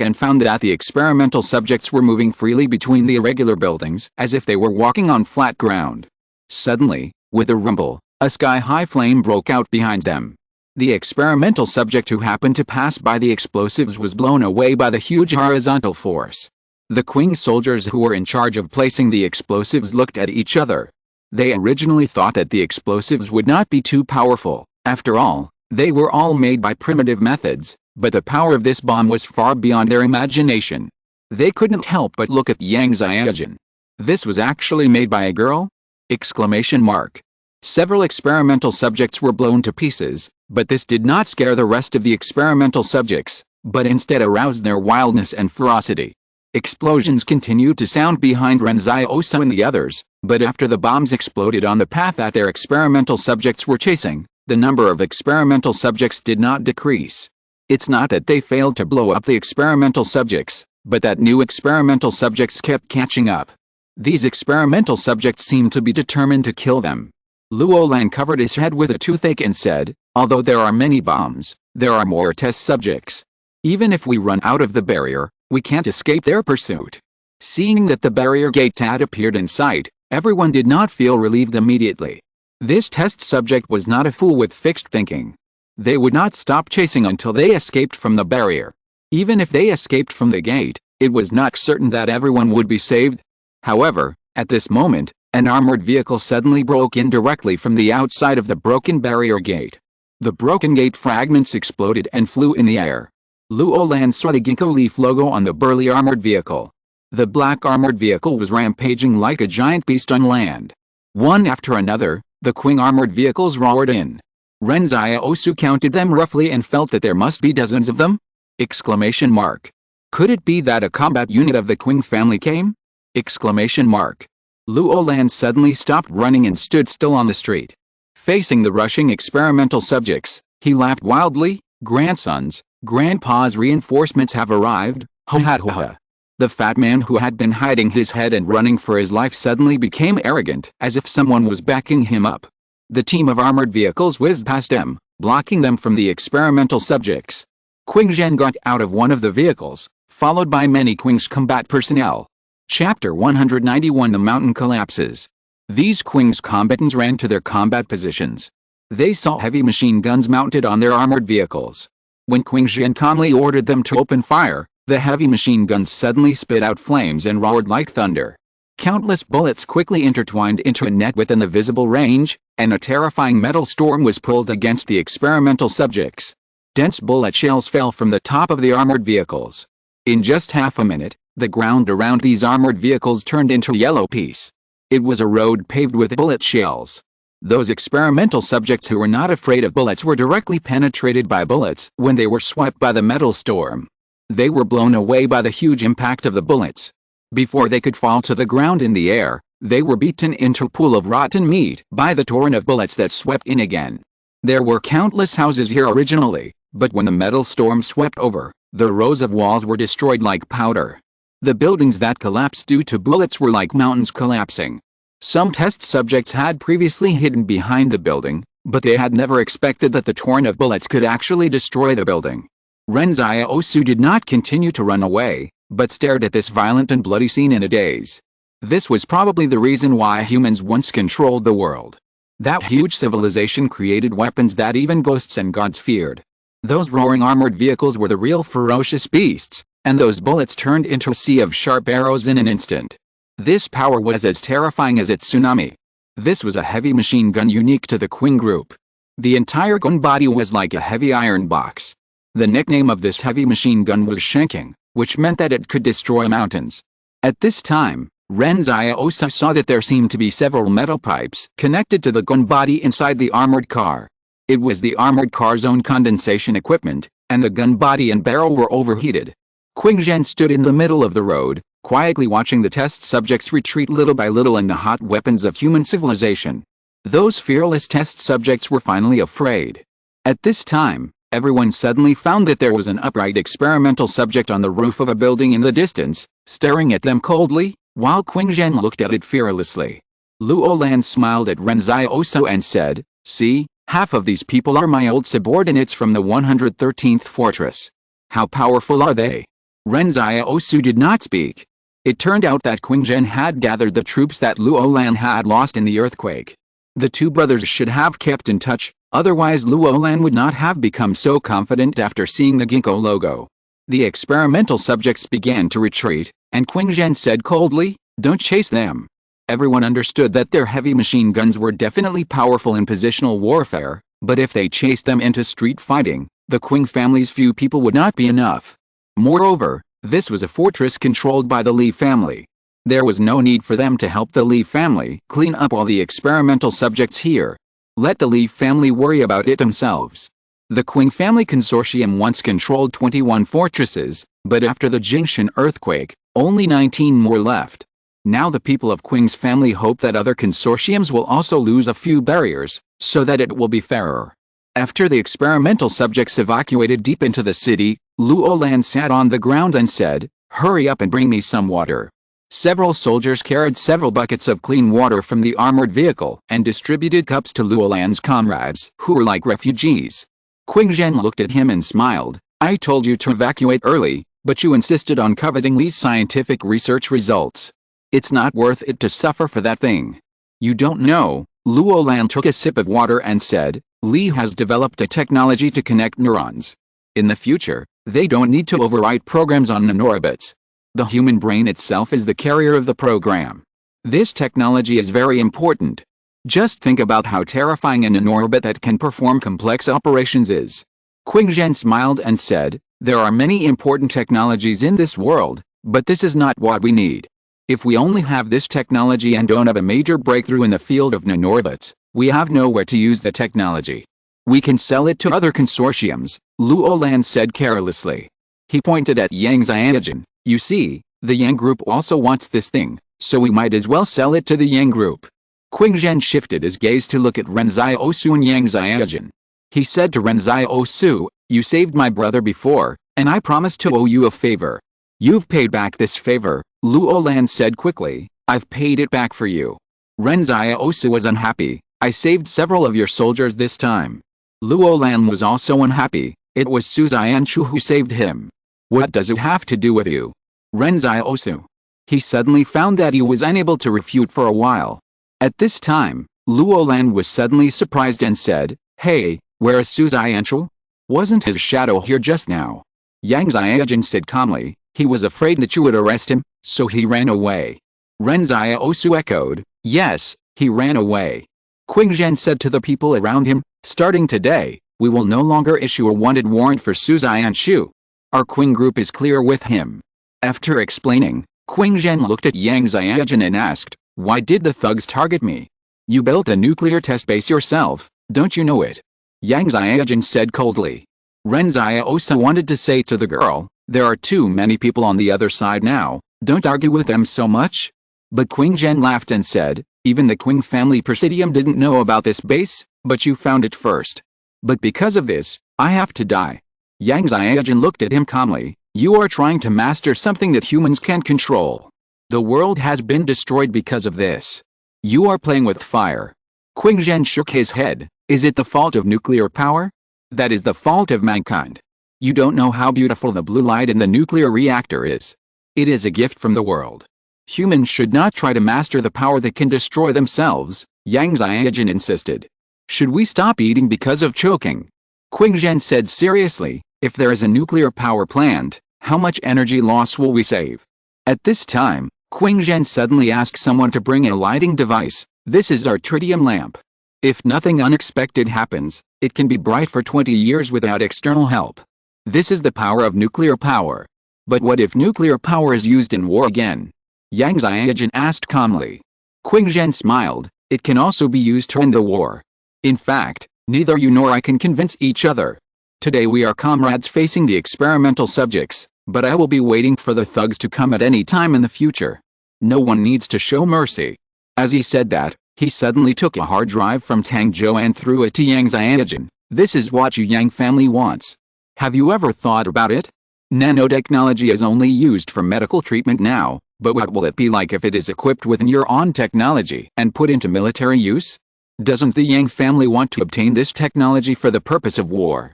and found that the experimental subjects were moving freely between the irregular buildings as if they were walking on flat ground. Suddenly, with a rumble, a sky-high flame broke out behind them. The experimental subject who happened to pass by the explosives was blown away by the huge horizontal force. The Qing soldiers who were in charge of placing the explosives looked at each other. They originally thought that the explosives would not be too powerful. After all, they were all made by primitive methods, but the power of this bomb was far beyond their imagination. They couldn't help but look at Yang Xiaojun. This was actually made by a girl? Exclamation mark. Several experimental subjects were blown to pieces, but this did not scare the rest of the experimental subjects, but instead aroused their wildness and ferocity. Explosions continued to sound behind Ren Xiaosu and the others, but after the bombs exploded on the path that their experimental subjects were chasing, the number of experimental subjects did not decrease. It's not that they failed to blow up the experimental subjects, but that new experimental subjects kept catching up. These experimental subjects seemed to be determined to kill them. Luo Lan covered his head with a toothache and said, "Although there are many bombs, there are more test subjects. Even if we run out of the barrier, we can't escape their pursuit." Seeing that the barrier gate had appeared in sight, everyone did not feel relieved immediately. This test subject was not a fool with fixed thinking. They would not stop chasing until they escaped from the barrier. Even if they escaped from the gate, it was not certain that everyone would be saved. However, at this moment, an armored vehicle suddenly broke in directly from the outside of the broken barrier gate. The broken gate fragments exploded and flew in the air. Luo Lan saw the ginkgo leaf logo on the burly armored vehicle. The black armored vehicle was rampaging like a giant beast on land. One after another, the Qing armored vehicles roared in. Ren Xiaosu counted them roughly and felt that there must be dozens of them? Exclamation mark. Could it be that a combat unit of the Qing family came? Exclamation mark. Luo Lan suddenly stopped running and stood still on the street. Facing the rushing experimental subjects, he laughed wildly. "Grandsons, Grandpa's reinforcements have arrived, ho ha ho ha." The fat man who had been hiding his head and running for his life suddenly became arrogant, as if someone was backing him up. The team of armored vehicles whizzed past him, blocking them from the experimental subjects. Qing Zhen got out of one of the vehicles, followed by many Qing's combat personnel. Chapter 191 The Mountain Collapses. These Qing's combatants ran to their combat positions. They saw heavy machine guns mounted on their armored vehicles. When Qing Zhen calmly ordered them to open fire, the heavy machine guns suddenly spit out flames and roared like thunder. Countless bullets quickly intertwined into a net within the visible range, and a terrifying metal storm was pulled against the experimental subjects. Dense bullet shells fell from the top of the armored vehicles. In just half a minute, the ground around these armored vehicles turned into yellow piece. It was a road paved with bullet shells. Those experimental subjects who were not afraid of bullets were directly penetrated by bullets when they were swept by the metal storm. They were blown away by the huge impact of the bullets. Before they could fall to the ground in the air, they were beaten into a pool of rotten meat by the torrent of bullets that swept in again. There were countless houses here originally, but when the metal storm swept over, the rows of walls were destroyed like powder. The buildings that collapsed due to bullets were like mountains collapsing. Some test subjects had previously hidden behind the building, but they had never expected that the torrent of bullets could actually destroy the building. Ren Xiaosu did not continue to run away, but stared at this violent and bloody scene in a daze. This was probably the reason why humans once controlled the world. That huge civilization created weapons that even ghosts and gods feared. Those roaring armored vehicles were the real ferocious beasts, and those bullets turned into a sea of sharp arrows in an instant. This power was as terrifying as its tsunami. This was a heavy machine gun unique to the Qing group. The entire gun body was like a heavy iron box. The nickname of this heavy machine gun was Shenking, which meant that it could destroy mountains. At this time, Ren Xiaosu saw that there seemed to be several metal pipes connected to the gun body inside the armored car. It was the armored car's own condensation equipment, and the gun body and barrel were overheated. Qing Zhen stood in the middle of the road, quietly watching the test subjects retreat little by little in the hot weapons of human civilization. Those fearless test subjects were finally afraid. At this time, everyone suddenly found that there was an upright experimental subject on the roof of a building in the distance, staring at them coldly, while Qing Zhen looked at it fearlessly. Luo Lan smiled at Ren Xiaosu and said, "See, half of these people are my old subordinates from the 113th fortress. How powerful are they?" Ren Xiaosu did not speak. It turned out that Qing Zhen had gathered the troops that Luo Lan had lost in the earthquake. The two brothers should have kept in touch, otherwise Luo Lan would not have become so confident after seeing the Ginkgo logo. The experimental subjects began to retreat, and Qing Zhen said coldly, "Don't chase them." Everyone understood that their heavy machine guns were definitely powerful in positional warfare, but if they chased them into street fighting, the Qing family's few people would not be enough. Moreover, this was a fortress controlled by the Li family. There was no need for them to help the Li family clean up all the experimental subjects here. Let the Li family worry about it themselves. The Qing family consortium once controlled 21 fortresses, but after the Jingshan earthquake, only 19 more left. Now the people of Qing's family hope that other consortiums will also lose a few barriers, so that it will be fairer. After the experimental subjects evacuated deep into the city, Luo Lan sat on the ground and said, "Hurry up and bring me some water." Several soldiers carried several buckets of clean water from the armored vehicle and distributed cups to Luo Lan's comrades, who were like refugees. Qing Zhen looked at him and smiled. "I told you to evacuate early, but you insisted on coveting Li's scientific research results. It's not worth it to suffer for that thing. You don't know." Luo Lan took a sip of water and said, "Li has developed a technology to connect neurons. In the future, they don't need to overwrite programs on nanorobots. The human brain itself is the carrier of the program. This technology is very important. Just think about how terrifying a nanorobot that can perform complex operations is." Qing Zhen smiled and said, "There are many important technologies in this world, but this is not what we need. If we only have this technology and don't have a major breakthrough in the field of nanorobots, we have nowhere to use the technology. We can sell it to other consortiums," Luo Lan said carelessly. He pointed at Yang Xiaojun. "You see, the Yang group also wants this thing, so we might as well sell it to the Yang group." Qing Zhen shifted his gaze to look at Ren Xiaosu and Yang Xiaojun. He said to Ren Xiaosu, "You saved my brother before, and I promise to owe you a favor." "You've paid back this favor," Luo Lan said quickly. "I've paid it back for you." Ren Xiaosu was unhappy. "I saved several of your soldiers this time." Luo Lan was also unhappy. "It was Su Xianchu who saved him. What does it have to do with you?" Ren Xiaosu. He suddenly found that he was unable to refute for a while. At this time, Luo Lan was suddenly surprised and said, "Hey, where is Su Xianchu? Wasn't his shadow here just now?" Yang Xiaojun said calmly, "He was afraid that you would arrest him, so he ran away." Ren Xiaosu echoed, "Yes, he ran away." Qing Zhen said to the people around him, "Starting today, we will no longer issue a wanted warrant for Su Xianchu. Our Qing group is clear with him." After explaining, Qing Zhen looked at Yang Xiaojun and asked, "Why did the thugs target me? You built a nuclear test base yourself, don't you know it?" Yang Xiaojun said coldly. Ren Xiaosu wanted to say to the girl, "There are too many people on the other side now, don't argue with them so much." But Qing Zhen laughed and said, "Even the Qing family presidium didn't know about this base, but you found it first. But because of this, I have to die." Yang Xiaojun looked at him calmly. "You are trying to master something that humans can't control. The world has been destroyed because of this." You are playing with fire. Qingzhen shook his head. Is it the fault of nuclear power? That is the fault of mankind. You don't know how beautiful the blue light in the nuclear reactor is. It is a gift from the world. Humans should not try to master the power that can destroy themselves, Yang Xiaojun insisted. Should we stop eating because of choking? Qingzhen said seriously, if there is a nuclear power plant, how much energy loss will we save? At this time, Qingzhen suddenly asked someone to bring a lighting device. This is our tritium lamp. If nothing unexpected happens, it can be bright for 20 years without external help. This is the power of nuclear power. But what if nuclear power is used in war again? Yang Xiaojun asked calmly. Qingzhen smiled. It can also be used to end the war. In fact, neither you nor I can convince each other. Today we are comrades facing the experimental subjects, but I will be waiting for the thugs to come at any time in the future. No one needs to show mercy. As he said that, he suddenly took a hard drive from Tang Zhou and threw it to Yang Xiaojun. This is what your Yang family wants. Have you ever thought about it? Nanotechnology is only used for medical treatment now, but what will it be like if it is equipped with neuron technology and put into military use? Doesn't the Yang family want to obtain this technology for the purpose of war?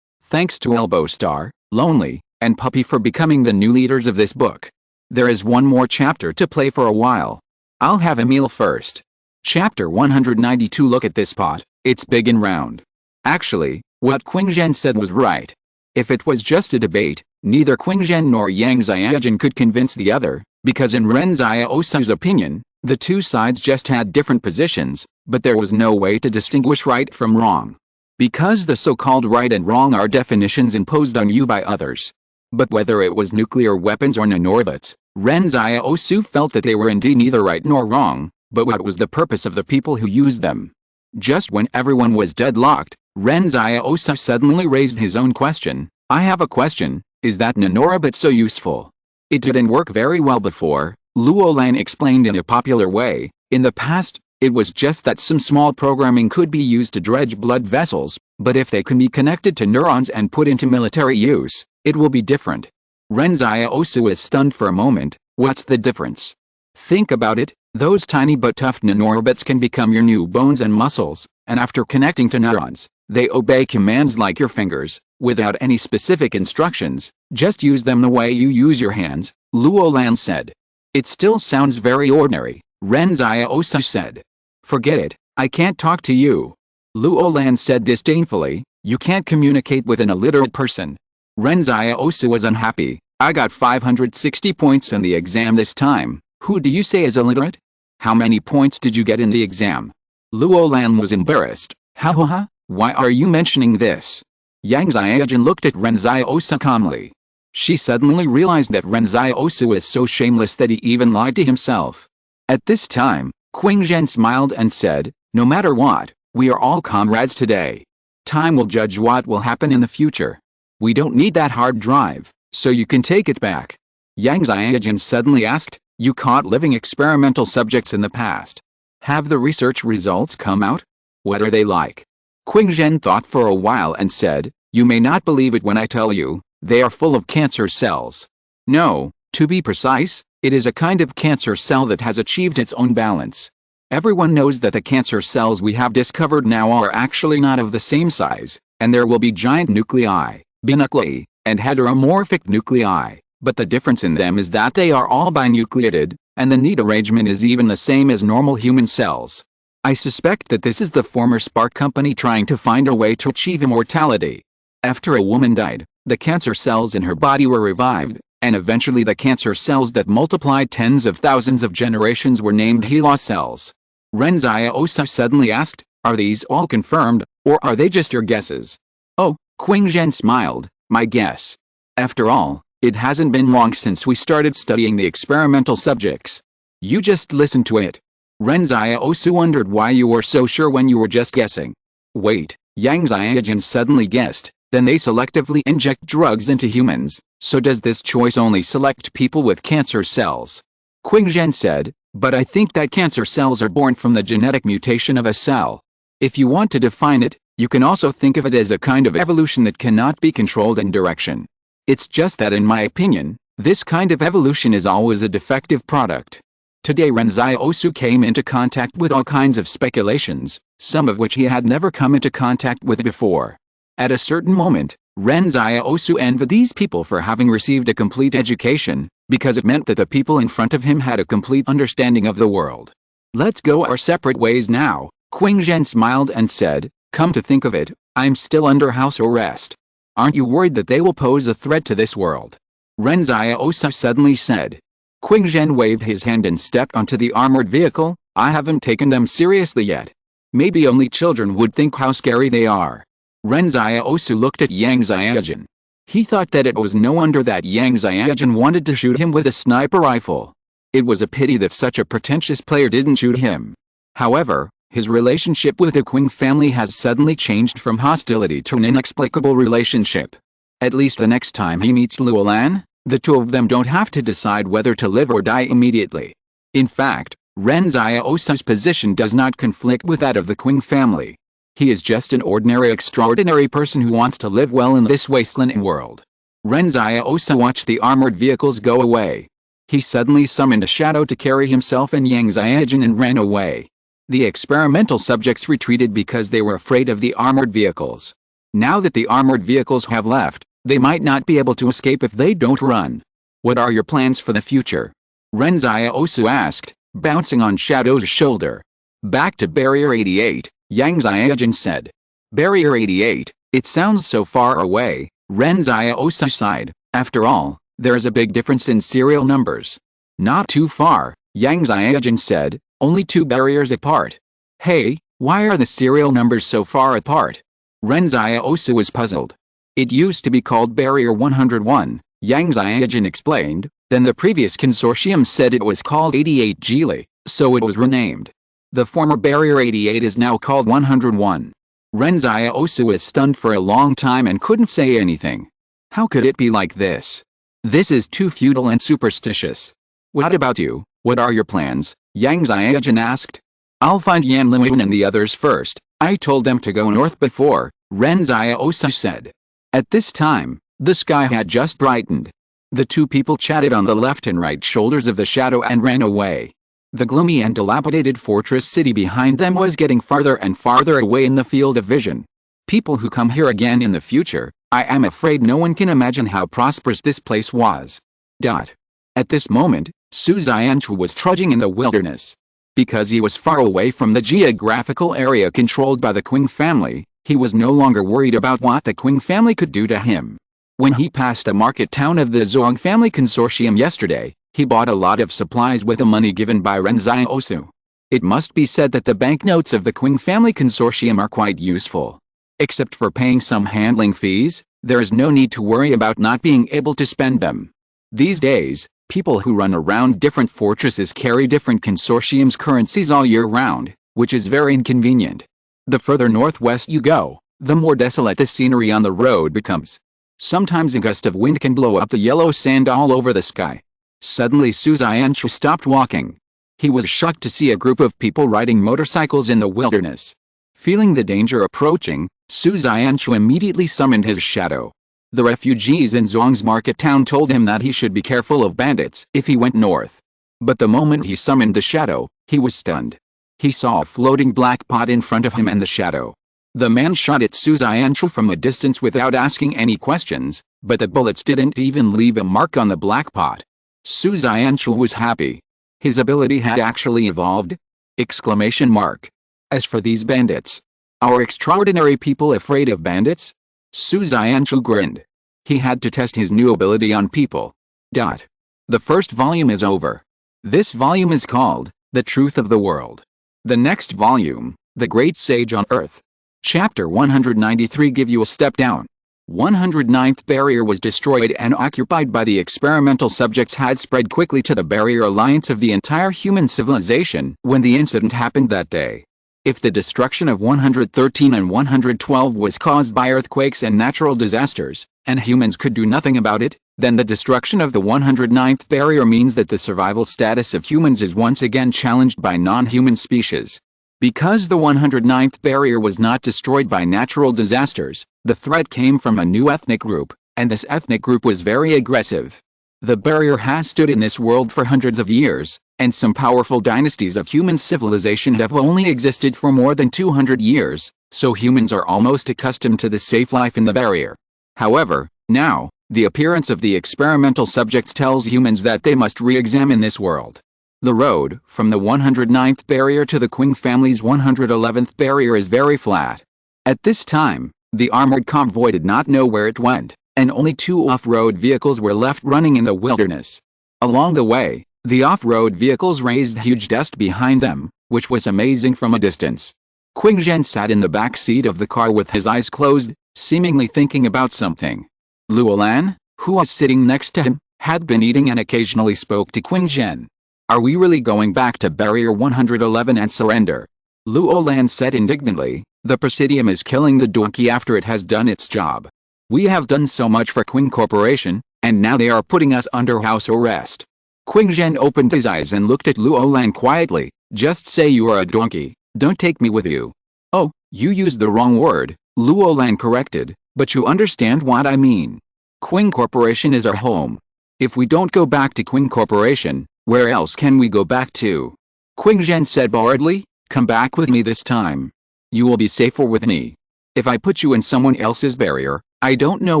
Thanks to Elbow Star, Lonely, and Puppy for becoming the new leaders of this book. There is one more chapter to play for a while. I'll have a meal first. Chapter 192. Look at this pot, it's big and round. Actually, what Qingzhen said was right. If it was just a debate, neither Qingzhen nor Yang Xiaojun could convince the other, because in Ren Xiaosu's opinion, the two sides just had different positions, but there was no way to distinguish right from wrong. Because the so-called right and wrong are definitions imposed on you by others. But whether it was nuclear weapons or nanorobots, Ren Xiaosu felt that they were indeed neither right nor wrong, but what was the purpose of the people who used them? Just when everyone was deadlocked, Ren Xiaosu suddenly raised his own question. I have a question, is that nanorobot so useful? It didn't work very well before, Luo Lan explained in a popular way. In the past, it was just that some small programming could be used to dredge blood vessels, but if they can be connected to neurons and put into military use, it will be different. Ren Xiaosu is stunned for a moment. What's the difference? Think about it, those tiny but tough nanorobots can become your new bones and muscles, and after connecting to neurons, they obey commands like your fingers, without any specific instructions, just use them the way you use your hands, Luo Lan said. It still sounds very ordinary, Ren Xiaosu said. Forget it, I can't talk to you. Luo Lan said disdainfully, you can't communicate with an illiterate person. Ren Xiaosu was unhappy. I got 560 points in the exam this time. Who do you say is illiterate? How many points did you get in the exam? Luo Lan was embarrassed. Ha, why are you mentioning this? Yang Xiaojun looked at Ren Xiaosu calmly. She suddenly realized that Ren Xiaosu is so shameless that he even lied to himself. At this time, Qingzhen smiled and said, no matter what, we are all comrades today. Time will judge what will happen in the future. We don't need that hard drive, so you can take it back. Yang Xiaojun suddenly asked, you caught living experimental subjects in the past. Have the research results come out? What are they like? Qingzhen thought for a while and said, you may not believe it when I tell you, they are full of cancer cells. No, to be precise, it is a kind of cancer cell that has achieved its own balance. Everyone knows that the cancer cells we have discovered now are actually not of the same size, and there will be giant nuclei, binuclei, and heteromorphic nuclei, but the difference in them is that they are all binucleated, and the neat arrangement is even the same as normal human cells. I suspect that this is the former Spark company trying to find a way to achieve immortality. After a woman died, the cancer cells in her body were revived, and eventually the cancer cells that multiplied tens of thousands of generations were named HeLa cells. Ren Xiaosu suddenly asked, are these all confirmed, or are they just your guesses? Oh, Qingzhen smiled, my guess. After all, it hasn't been long since we started studying the experimental subjects. You just listen to it. Ren Xiaosu wondered why you were so sure when you were just guessing. Wait, Yang Xiaojun suddenly guessed, then they selectively inject drugs into humans, so does this choice only select people with cancer cells? Qingzhen said, but I think that cancer cells are born from the genetic mutation of a cell. If you want to define it, you can also think of it as a kind of evolution that cannot be controlled in direction. It's just that in my opinion, this kind of evolution is always a defective product. Today Ren Xiaosu came into contact with all kinds of speculations, some of which he had never come into contact with before. At a certain moment, Ren Xiaosu envied these people for having received a complete education, because it meant that the people in front of him had a complete understanding of the world. Let's go our separate ways now, Qingzhen smiled and said, come to think of it, I'm still under house arrest. Aren't you worried that they will pose a threat to this world? Ren Xiaosu suddenly said. Qingzhen waved his hand and stepped onto the armored vehicle. I haven't taken them seriously yet. Maybe only children would think how scary they are. Ren Xiaosu looked at Yang Xiaojun. He thought that it was no wonder that Yang Xiaojun wanted to shoot him with a sniper rifle. It was a pity that such a pretentious player didn't shoot him. However, his relationship with the Qing family has suddenly changed from hostility to an inexplicable relationship. At least the next time he meets Luolan, the two of them don't have to decide whether to live or die immediately. In fact, Ren Xiaosu's position does not conflict with that of the Qing family. He is just an ordinary extraordinary person who wants to live well in this wasteland world. Ren Xiaosu watched the armored vehicles go away. He suddenly summoned a shadow to carry himself and Yang Xiaojun and ran away. The experimental subjects retreated because they were afraid of the armored vehicles. Now that the armored vehicles have left, they might not be able to escape if they don't run. What are your plans for the future? Ren Xiaosu asked, bouncing on Shadow's shoulder. Back to Barrier 88, Yang Xiaojun said. Barrier 88, it sounds so far away, Ren Xiaosu sighed. After all, there is a big difference in serial numbers. Not too far, Yang Xiaojun said, only 2 barriers apart. Hey, why are the serial numbers so far apart? Ren Xiaosu was puzzled. It used to be called Barrier 101, Yang Xiaojun explained, then the previous consortium said it was called 88 Geely, so it was renamed. The former Barrier 88 is now called 101. Ren Xiaosu was stunned for a long time and couldn't say anything. How could it be like this? This is too feudal and superstitious. What about you? What are your plans? Yang Xiaojun asked. I'll find Yan Liwen and the others first. I told them to go north before, Ren Xiaosu said. At this time, the sky had just brightened. The two people chatted on the left and right shoulders of the shadow and ran away. The gloomy and dilapidated fortress city behind them was getting farther and farther away in the field of vision. People who come here again in the future, I am afraid no one can imagine how prosperous this place was. At this moment, Su Xianchu was trudging in the wilderness. Because he was far away from the geographical area controlled by the Qing family, he was no longer worried about what the Qing family could do to him. When he passed a market town of the Zhuang family consortium yesterday, he bought a lot of supplies with the money given by Ren Xiaosu. It must be said that the banknotes of the Qing family consortium are quite useful. Except for paying some handling fees, there is no need to worry about not being able to spend them. These days, people who run around different fortresses carry different consortiums' currencies all year round, which is very inconvenient. The further northwest you go, the more desolate the scenery on the road becomes. Sometimes a gust of wind can blow up the yellow sand all over the sky. Suddenly Su Xianchu stopped walking. He was shocked to see a group of people riding motorcycles in the wilderness. Feeling the danger approaching, Su Xianchu immediately summoned his shadow. The refugees in Zhuang's market town told him that he should be careful of bandits if he went north. But the moment he summoned the shadow, he was stunned. He saw a floating black pot in front of him and the shadow. The man shot at Su Xianchu from a distance without asking any questions, but the bullets didn't even leave a mark on the black pot. Su Xianchu was happy. His ability had actually evolved! Exclamation mark. As for these bandits, are extraordinary people afraid of bandits? Su Xianchu grinned. He had to test his new ability on people. The first volume is over. This volume is called The Truth of the World. The next volume, The Great Sage on Earth. Chapter 193 give you a step down. 109th barrier was destroyed and occupied by the experimental subjects had spread quickly to the barrier alliance of the entire human civilization when the incident happened that day. If the destruction of 113 and 112 was caused by earthquakes and natural disasters, and humans could do nothing about it, then the destruction of the 109th barrier means that the survival status of humans is once again challenged by non-human species. Because the 109th barrier was not destroyed by natural disasters, the threat came from a new ethnic group, and this ethnic group was very aggressive. The barrier has stood in this world for hundreds of years, And some powerful dynasties of human civilization have only existed for more than 200 years, so humans are almost accustomed to the safe life in the barrier. However, now, the appearance of the experimental subjects tells humans that they must re-examine this world. The road from the 109th barrier to the Qing family's 111th barrier is very flat. At this time, the armored convoy did not know where it went, and only 2 off-road vehicles were left running in the wilderness. Along the way, the off-road vehicles raised huge dust behind them, which was amazing from a distance. Qing Zhen sat in the back seat of the car with his eyes closed, seemingly thinking about something. Luo Lan, who was sitting next to him, had been eating and occasionally spoke to Qing Zhen. Are we really going back to Barrier 111 and surrender? Luo Lan said indignantly, the Presidium is killing the donkey after it has done its job. We have done so much for Qing Corporation, and now they are putting us under house arrest. Qing Zhen opened his eyes and looked at Luo Lan quietly. Just say you are a donkey, don't take me with you. Oh, you used the wrong word, Luo Lan corrected, but you understand what I mean. Qing Corporation is our home. If we don't go back to Qing Corporation, where else can we go back to? Qing Zhen said boredly, come back with me this time. You will be safer with me. If I put you in someone else's barrier, I don't know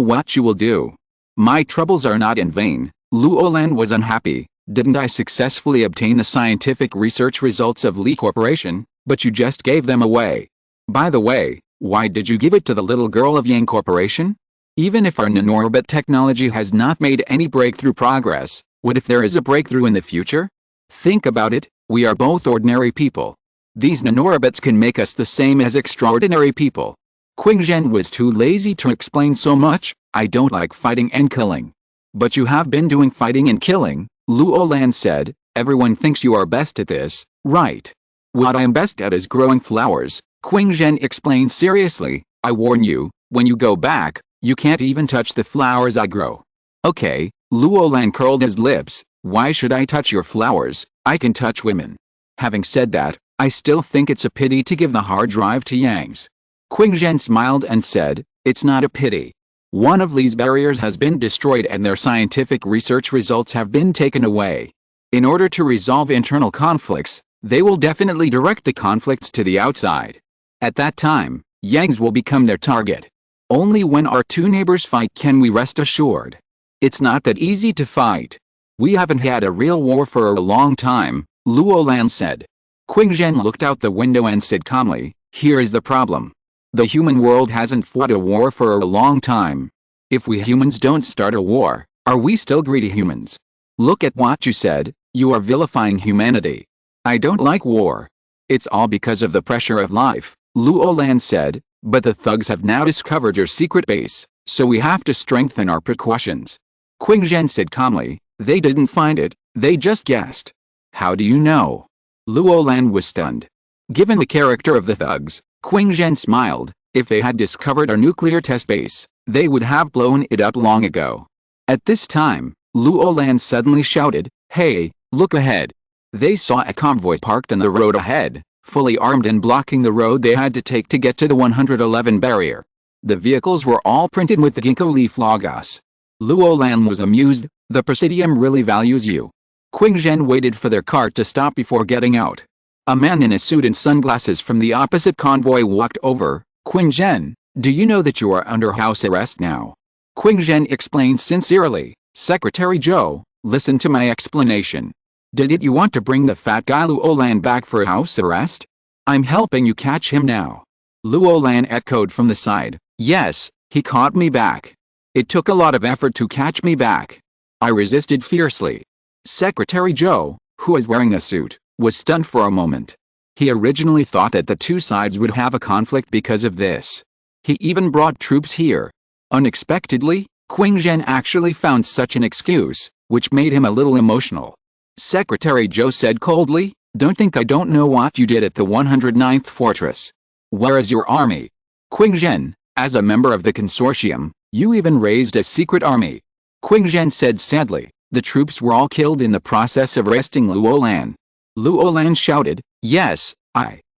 what you will do. My troubles are not in vain. Luo Lan was unhappy. Didn't I successfully obtain the scientific research results of Li Corporation, but you just gave them away. By the way, why did you give it to the little girl of Yang Corporation? Even if our nanorocket technology has not made any breakthrough progress, what if there is a breakthrough in the future? Think about it, we are both ordinary people. These nanorobots can make us the same as extraordinary people. Qing Zhen was too lazy to explain so much. I don't like fighting and killing. But you have been doing fighting and killing, Luo Lan said. Everyone thinks you are best at this, right? What I am best at is growing flowers, Qing Zhen explained seriously. I warn you, when you go back, you can't even touch the flowers I grow. Okay, Luo Lan curled his lips. Why should I touch your flowers? I can touch women. Having said that, I still think it's a pity to give the hard drive to Yangs. Qing Zhen smiled and said, it's not a pity. One of Li's barriers has been destroyed and their scientific research results have been taken away. In order to resolve internal conflicts, they will definitely direct the conflicts to the outside. At that time, Yangs will become their target. Only when our 2 neighbors fight can we rest assured. It's not that easy to fight. We haven't had a real war for a long time, Luo Lan said. Qing Zhen looked out the window and said calmly, here is the problem. The human world hasn't fought a war for a long time. If we humans don't start a war, are we still greedy humans? Look at what you said, you are vilifying humanity. I don't like war. It's all because of the pressure of life, Luo Lan said, but the thugs have now discovered your secret base, so we have to strengthen our precautions. Qing Zhen said calmly, they didn't find it, they just guessed. How do you know? Luo Lan was stunned. Given the character of the thugs, Qing Zhen smiled. If they had discovered our nuclear test base, they would have blown it up long ago. At this time, Luo Lan suddenly shouted, hey, look ahead. They saw a convoy parked on the road ahead, fully armed and blocking the road they had to take to get to the 111 barrier. The vehicles were all printed with the ginkgo leaf logos. Luo Lan was amused, the Presidium really values you. Qing Zhen waited for their cart to stop before getting out. A man in a suit and sunglasses from the opposite convoy walked over. Qing Zhen, do you know that you are under house arrest now? Qing Zhen explained sincerely. Secretary Zhou, listen to my explanation. Did you want to bring the fat guy Luo Lan back for house arrest? I'm helping you catch him now. Luo Lan echoed from the side. Yes, he caught me back. It took a lot of effort to catch me back. I resisted fiercely. Secretary Zhou, who was wearing a suit, was stunned for a moment. He originally thought that the 2 sides would have a conflict because of this. He even brought troops here. Unexpectedly, Qing Zhen actually found such an excuse, which made him a little emotional. Secretary Zhou said coldly, don't think I don't know what you did at the 109th fortress. Where is your army? Qing Zhen, as a member of the consortium, you even raised a secret army. Qing Zhen said sadly, the troops were all killed in the process of arresting Luo Lan. Luo Lan shouted, yes,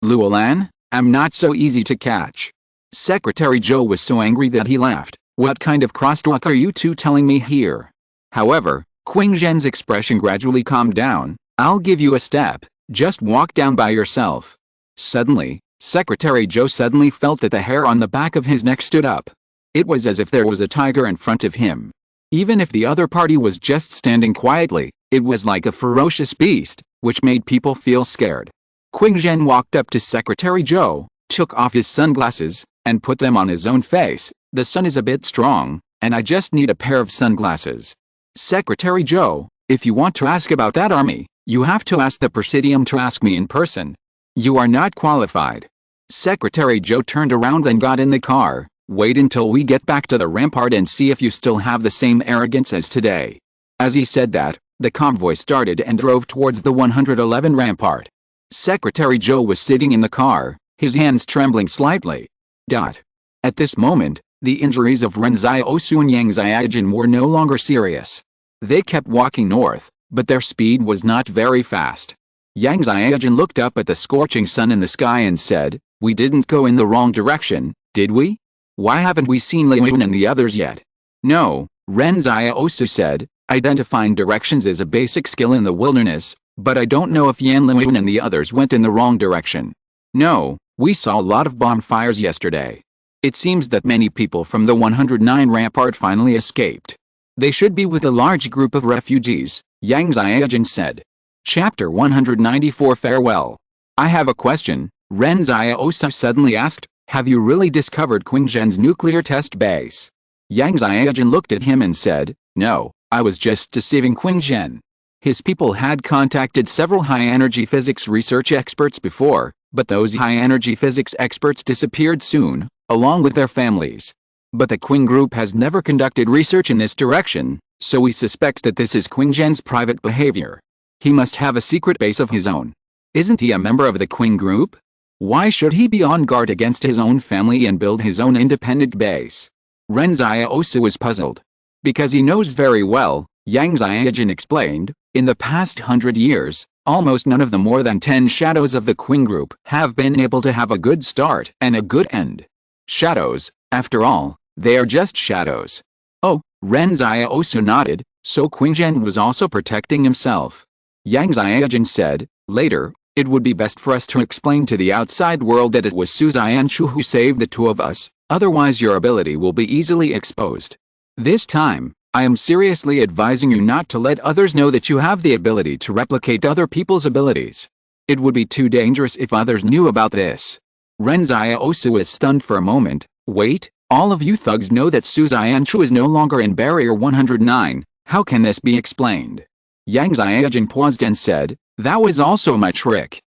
Luo Lan, am not so easy to catch. Secretary Zhou was so angry that he laughed. What kind of crosstalk are you 2 telling me here? However, Qing Zhen's expression gradually calmed down. I'll give you a step, just walk down by yourself. Suddenly, Secretary Joe suddenly felt that the hair on the back of his neck stood up. It was as if there was a tiger in front of him. Even if the other party was just standing quietly, it was like a ferocious beast, which made people feel scared. Qingzhen walked up to Secretary Joe, took off his sunglasses, and put them on his own face. The sun is a bit strong, and I just need a pair of sunglasses. Secretary Joe, if you want to ask about that army, you have to ask the Presidium to ask me in person. You are not qualified. Secretary Joe turned around and got in the car. Wait until we get back to the rampart and see if you still have the same arrogance as today. As he said that, the convoy started and drove towards the 111 rampart. Secretary Joe was sitting in the car, his hands trembling slightly. At this moment, the injuries of Ren Xiaosu and Yang Xiaojun were no longer serious. They kept walking north, but their speed was not very fast. Yang Xiaojun looked up at the scorching sun in the sky and said, "We didn't go in the wrong direction, did we? Why haven't we seen Li Yun and the others yet?" "No," Ren Xiaosu said, "identifying directions is a basic skill in the wilderness, but I don't know if Li Yun and the others went in the wrong direction. No, we saw a lot of bonfires yesterday. It seems that many people from the 109 rampart finally escaped. They should be with a large group of refugees," Yang Xiaojun said. Chapter 194 Farewell. "I have a question," Ren Xiaosu suddenly asked. "Have you really discovered Qingzhen's nuclear test base?" Yang Xiaojun looked at him and said, "No, I was just deceiving Qingzhen. His people had contacted several high-energy physics research experts before, but those high-energy physics experts disappeared soon, along with their families. But the Qing group has never conducted research in this direction, so we suspect that this is Qingzhen's private behavior. He must have a secret base of his own. Isn't he a member of the Qing group? Why should he be on guard against his own family and build his own independent base?" Ren Xiaosu was puzzled. "Because he knows very well," Yang Xiaojun explained, "in the past 100 years, almost none of the more than 10 shadows of the Qing group have been able to have a good start and a good end. Shadows, after all, they are just shadows." "Oh," Ren Xiaosu nodded, "so Qingzhen was also protecting himself." Yang Xiaojun said, "Later, it would be best for us to explain to the outside world that it was Su Xianchu who saved the two of us, otherwise your ability will be easily exposed. This time, I am seriously advising you not to let others know that you have the ability to replicate other people's abilities. It would be too dangerous if others knew about this." Ren Xiaosu was stunned for a moment. "Wait, all of you thugs know that Su Xianchu is no longer in Barrier 109, how can this be explained?" Yang Xiaojun paused and said, "That was also my trick."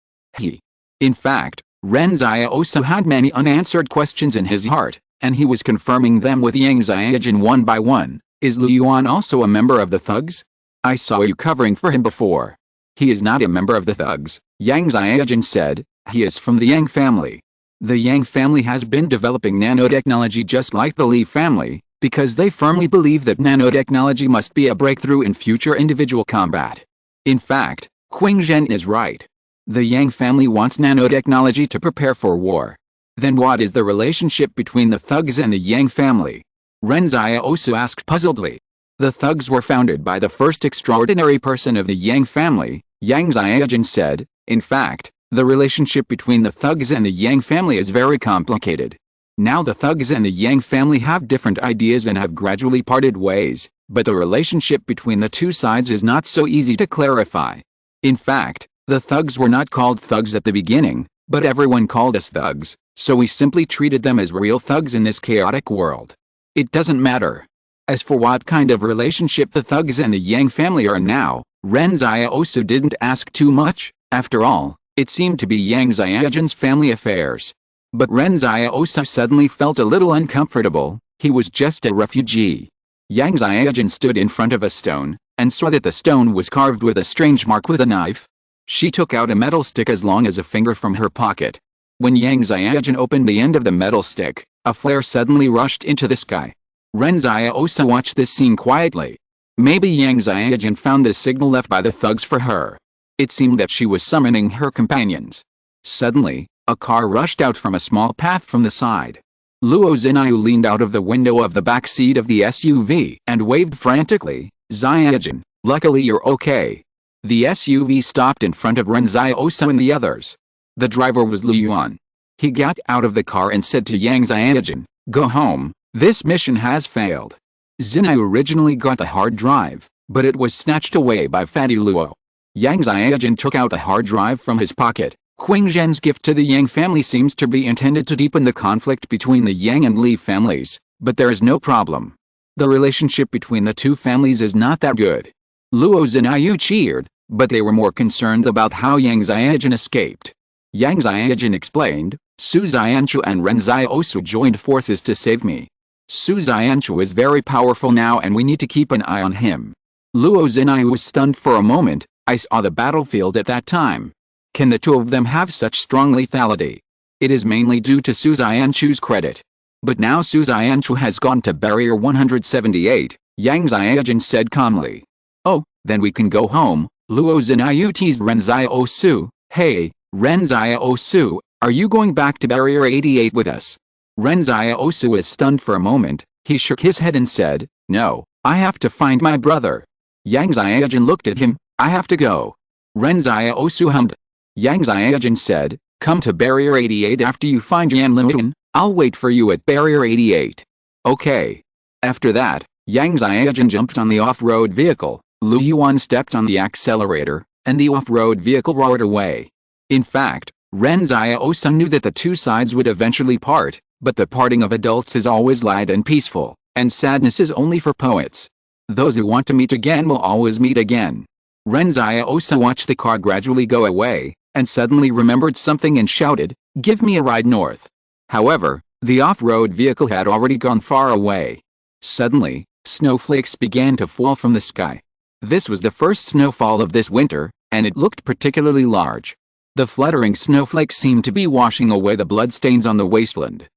In fact, Ren Xiaosu had many unanswered questions in his heart, and he was confirming them with Yang Xiaojun one by one. "Is Li Yuan also a member of the thugs? I saw you covering for him before." "He is not a member of the thugs," Yang Xiaojun said, "he is from the Yang family. The Yang family has been developing nanotechnology just like the Li family, because they firmly believe that nanotechnology must be a breakthrough in future individual combat. In fact, Qingzhen is right. The Yang family wants nanotechnology to prepare for war. Then what is the relationship between the thugs and the Yang family?" Ren Xiaosu asked puzzledly. "The thugs were founded by the first extraordinary person of the Yang family," Yang Xiaojun said. "In fact, the relationship between the thugs and the Yang family is very complicated. Now the thugs and the Yang family have different ideas and have gradually parted ways, but the relationship between the two sides is not so easy to clarify. In fact, the thugs were not called thugs at the beginning, but everyone called us thugs, so we simply treated them as real thugs in this chaotic world. It doesn't matter. As for what kind of relationship the thugs and the Yang family are now, Ren Xiaosu didn't ask too much. After all, it seemed to be Yang Xiaojun's family affairs. But Ren Xiaosu suddenly felt a little uncomfortable. He was just a refugee. Yang Xiaojun stood in front of a stone, and saw that the stone was carved with a strange mark with a knife. She took out a metal stick as long as a finger from her pocket. When Yang Xiaojun opened the end of the metal stick, a flare suddenly rushed into the sky. Ren Xiaosu watched this scene quietly. Maybe Yang Xiaojun found the signal left by the thugs for her. It seemed that she was summoning her companions. Suddenly, a car rushed out from a small path from the side. Luo Zinayu leaned out of the window of the back seat of the SUV and waved frantically. "Xiaojun, luckily you're okay." The SUV stopped in front of Ren Xiaosu and the others. The driver was Lu Yuan. He got out of the car and said to Yang Xiaojin, "Go home, this mission has failed." Zinai originally got the hard drive, but it was snatched away by Fatty Luo. Yang Xiaojin took out the hard drive from his pocket. Qing Zhen's gift to the Yang family seems to be intended to deepen the conflict between the Yang and Li families, but there is no problem. The relationship between the two families is not that good. Luo Zinayu cheered, but they were more concerned about how Yang Xiaojin escaped. Yang Xiaojin explained, "Su Xianchu and Ren Xiaosu joined forces to save me. Su Xianchu is very powerful now and we need to keep an eye on him." Luo Zinayu was stunned for a moment. "I saw the battlefield at that time. Can the two of them have such strong lethality? It is mainly due to Su Xianchu's credit. But now Su Xianchu has gone to barrier 178, Yang Xiaojin said calmly. "Oh, then we can go home." Luo Zinayu teased Ren Xiaosu. "Hey, Ren Xiaosu, are you going back to barrier 88 with us?" Ren Xiaosu was stunned for a moment. He shook his head and said, "No, I have to find my brother." Yang Xiaojin looked at him. "I have to go." Ren Xiaosu hummed. Yang Xiaojin said, "Come to barrier 88 after you find Yan Liuan. I'll wait for you at barrier 88. Okay. After that, Yang Xiaojin jumped on the off-road vehicle. Lu Yuan stepped on the accelerator, and the off-road vehicle roared away. In fact, Ren Xiaosu knew that the two sides would eventually part, but the parting of adults is always light and peaceful, and sadness is only for poets. Those who want to meet again will always meet again. Ren Xiaosu watched the car gradually go away, and suddenly remembered something and shouted, "Give me a ride north." However, the off-road vehicle had already gone far away. Suddenly, snowflakes began to fall from the sky. This was the first snowfall of this winter, and it looked particularly large. The fluttering snowflakes seemed to be washing away the bloodstains on the wasteland.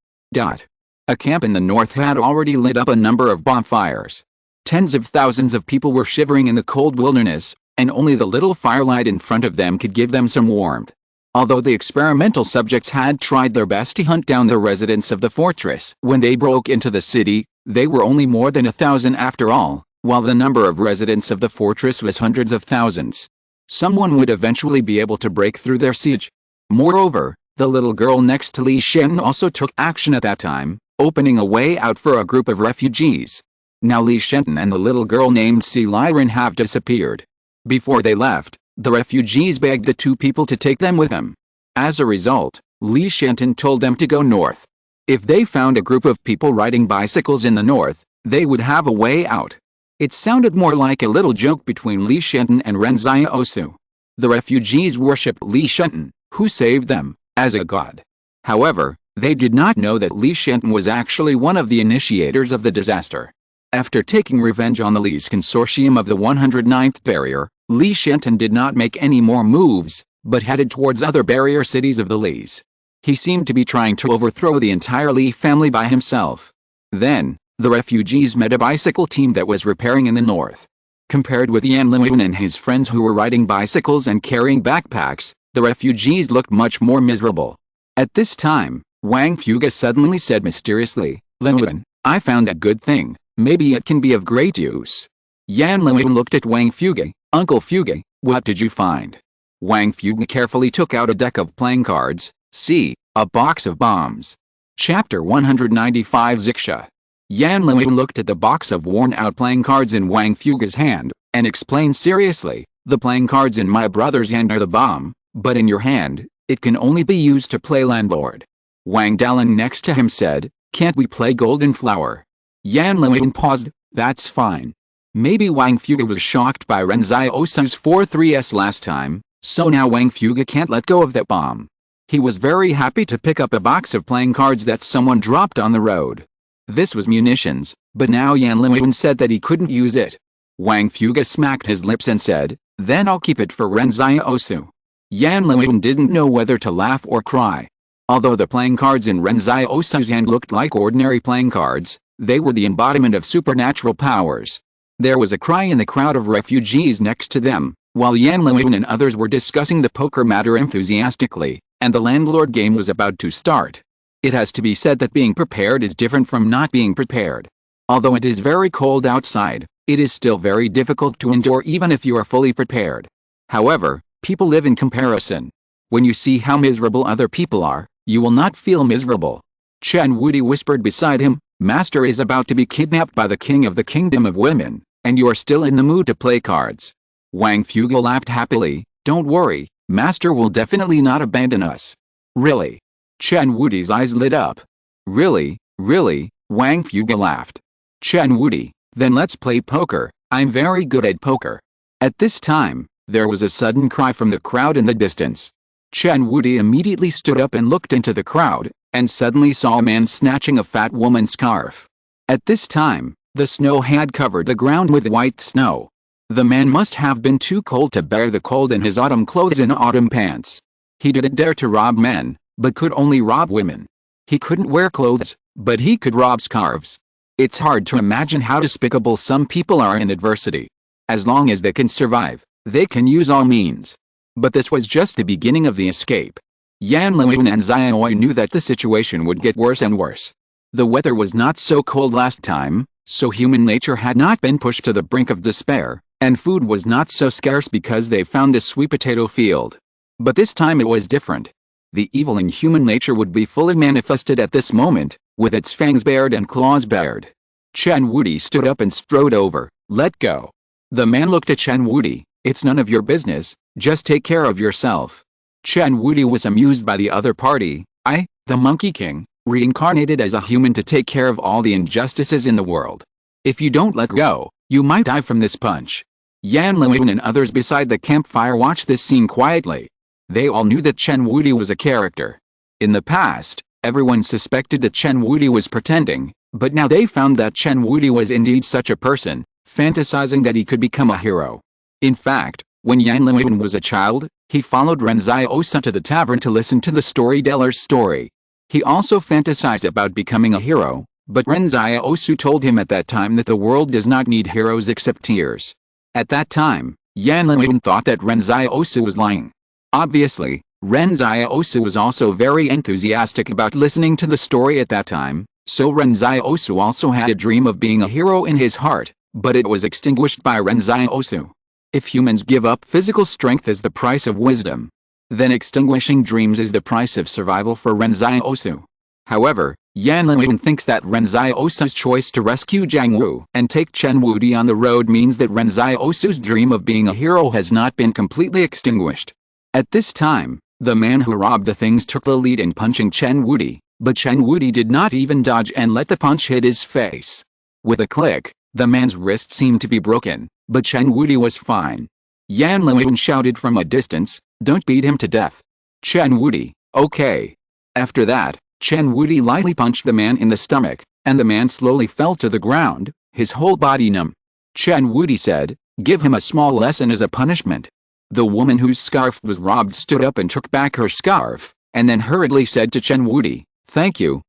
A camp in the north had already lit up a number of bonfires. Tens of thousands of people were shivering in the cold wilderness, and only the little firelight in front of them could give them some warmth. Although the experimental subjects had tried their best to hunt down the residents of the fortress when they broke into the city, they were only more than 1,000 after all, while the number of residents of the fortress was hundreds of thousands. Someone would eventually be able to break through their siege. Moreover, the little girl next to Li Shen also took action at that time, opening a way out for a group of refugees. Now Li Shen and the little girl named Si Liren have disappeared. Before they left, the refugees begged the two people to take them with them. As a result, Li Shenton told them to go north. If they found a group of people riding bicycles in the north, they would have a way out. It sounded more like a little joke between Li Shenton and Ren Xiaosu. The refugees worshipped Li Shenton, who saved them, as a god. However, they did not know that Li Shenton was actually one of the initiators of the disaster. After taking revenge on the Li's consortium of the 109th barrier, Li Shenton did not make any more moves, but headed towards other barrier cities of the Li's. He seemed to be trying to overthrow the entire Li family by himself. Then, the refugees met a bicycle team that was repairing in the north. Compared with Yan Liuan and his friends who were riding bicycles and carrying backpacks, the refugees looked much more miserable. At this time, Wang Fuge suddenly said mysteriously, "Liuan, I found a good thing. Maybe it can be of great use." Yan Liuan looked at Wang Fuge. "Uncle Fuge, what did you find?" Wang Fuge carefully took out a deck of playing cards. See, a box of bombs. Chapter 195 Ziksha. Yan Liuan looked at the box of worn-out playing cards in Wang Fuge's hand, and explained seriously, "The playing cards in my brother's hand are the bomb, but in your hand, it can only be used to play landlord." Wang Dalin next to him said, "Can't we play golden flower?" Yan Liuan paused. "That's fine." Maybe Wang Fuge was shocked by Ren Xiaosu's 4-3s last time, so now Wang Fuge can't let go of that bomb. He was very happy to pick up a box of playing cards that someone dropped on the road. This was munitions, but now Yan Liuan said that he couldn't use it. Wang Fuge smacked his lips and said, "Then I'll keep it for Ren Xiaosu." Yan Liuan didn't know whether to laugh or cry. Although the playing cards in Ren Xiaosu's hand looked like ordinary playing cards, they were the embodiment of supernatural powers. There was a cry in the crowd of refugees next to them, while Yan Liuan and others were discussing the poker matter enthusiastically, and the landlord game was about to start. It has to be said that being prepared is different from not being prepared. Although it is very cold outside, it is still very difficult to endure even if you are fully prepared. However, people live in comparison. When you see how miserable other people are, you will not feel miserable. Chen Wuti whispered beside him, Master is about to be kidnapped by the king of the kingdom of women, and you are still in the mood to play cards. Wang Fuge laughed happily, don't worry, Master will definitely not abandon us. Really? Chen Wuti's eyes lit up. Really, really, Wang Fuge laughed. Chen Wuti, then let's play poker, I'm very good at poker. At this time, there was a sudden cry from the crowd in the distance. Chen Wuti immediately stood up and looked into the crowd, and suddenly saw a man snatching a fat woman's scarf. At this time, the snow had covered the ground with white snow. The man must have been too cold to bear the cold in his autumn clothes and autumn pants. He didn't dare to rob men, but could only rob women. He couldn't wear clothes, but he could rob scarves. It's hard to imagine how despicable some people are in adversity. As long as they can survive, they can use all means. But this was just the beginning of the escape. Yan Luiyun and Xiaoi knew that the situation would get worse and worse. The weather was not so cold last time, so human nature had not been pushed to the brink of despair, and food was not so scarce because they found a sweet potato field. But this time it was different. The evil in human nature would be fully manifested at this moment, with its fangs bared and claws bared. Chen Wuti stood up and strode over, let go. The man looked at Chen Wuti, it's none of your business, just take care of yourself. Chen Wuti was amused by the other party, the Monkey King, reincarnated as a human to take care of all the injustices in the world. If you don't let go, you might die from this punch. Yan Luiyun and others beside the campfire watched this scene quietly. They all knew that Chen Wuti was a character. In the past, everyone suspected that Chen Wuti was pretending, but now they found that Chen Wuti was indeed such a person, fantasizing that he could become a hero. In fact, when Yan Luiyun was a child, he followed Ren Xiaosu to the tavern to listen to the storyteller's story. He also fantasized about becoming a hero, but Ren Xiaosu told him at that time that the world does not need heroes except tears. At that time, Yan Luiyun thought that Ren Xiaosu was lying. Obviously, Ren Xiaosu was also very enthusiastic about listening to the story at that time, so Ren Xiaosu also had a dream of being a hero in his heart, but it was extinguished by Ren Xiaosu. If humans give up physical strength as the price of wisdom, then extinguishing dreams is the price of survival for Ren Xiaosu. However, Yan Luiyun thinks that Ren Xiaosu's choice to rescue Jiang Wu and take Chen Wuti on the road means that Ren Xiaosu's dream of being a hero has not been completely extinguished. At this time, the man who robbed the things took the lead in punching Chen Wuti, but Chen Wuti did not even dodge and let the punch hit his face. With a click, the man's wrist seemed to be broken, but Chen Wuti was fine. Yan Luiyun shouted from a distance, don't beat him to death. Chen Wuti, okay. After that, Chen Wuti lightly punched the man in the stomach, and the man slowly fell to the ground, his whole body numb. Chen Wuti said, give him a small lesson as a punishment. The woman whose scarf was robbed stood up and took back her scarf, and then hurriedly said to Chen Wuti, thank you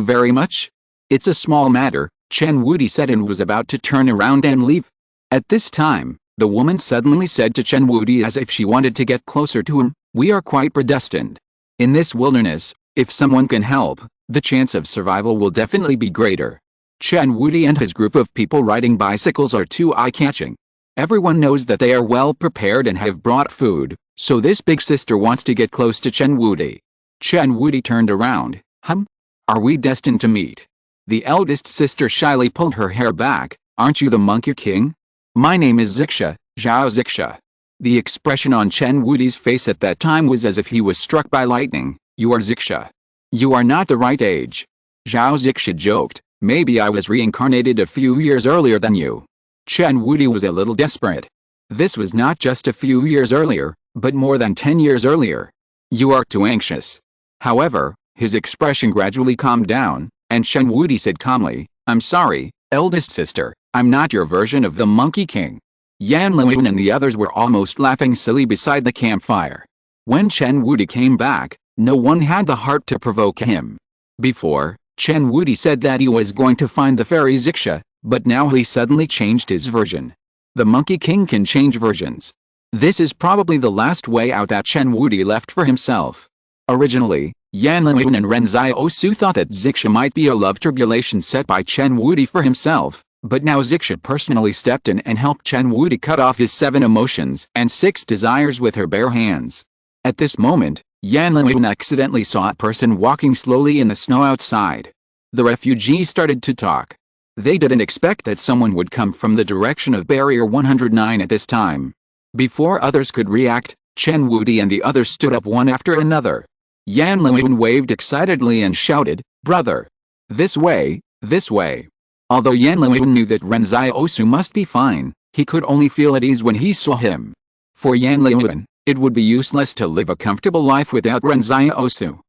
very much. It's a small matter, Chen Wuti said and was about to turn around and leave. At this time, the woman suddenly said to Chen Wuti as if she wanted to get closer to him, we are quite predestined. In this wilderness, if someone can help, the chance of survival will definitely be greater. Chen Wuti and his group of people riding bicycles are too eye-catching. Everyone knows that they are well prepared and have brought food, so this big sister wants to get close to Chen Wuti. Chen Wuti turned around, are we destined to meet? The eldest sister shyly pulled her hair back, aren't you the Monkey King? My name is Zixia, Zhao Zixia. The expression on Chen Wuti's face at that time was as if he was struck by lightning. You are Zixia. You are not the right age. Zhao Zixia joked, maybe I was reincarnated a few years earlier than you. Chen Wuti was a little desperate. This was not just a few years earlier, but more than 10 years earlier. You are too anxious. However, his expression gradually calmed down, and Chen Wuti said calmly, I'm sorry, eldest sister, I'm not your version of the Monkey King. Yan Luiyun and the others were almost laughing silly beside the campfire. When Chen Wuti came back, no one had the heart to provoke him. Before, Chen Wuti said that he was going to find the fairy Zixia, but now he suddenly changed his version. The Monkey King can change versions. This is probably the last way out that Chen Wuti left for himself. Originally, Yan Luiyun and Ren Xiaosu thought that Zixia might be a love tribulation set by Chen Wuti for himself, But now Zixa personally stepped in and helped Chen Wuti cut off his 7 emotions and 6 desires with her bare hands. At this moment, Yan Liwen accidentally saw a person walking slowly in the snow outside. The refugees started to talk. They didn't expect that someone would come from the direction of Barrier 109 at this time. Before others could react, Chen Wuti and the others stood up one after another. Yan Liwen waved excitedly and shouted, "Brother! This way, this way!" Although Yan Liwen knew that Ren Xiaosu must be fine, he could only feel at ease when he saw him. For Yan Liwen, it would be useless to live a comfortable life without Ren Xiaosu.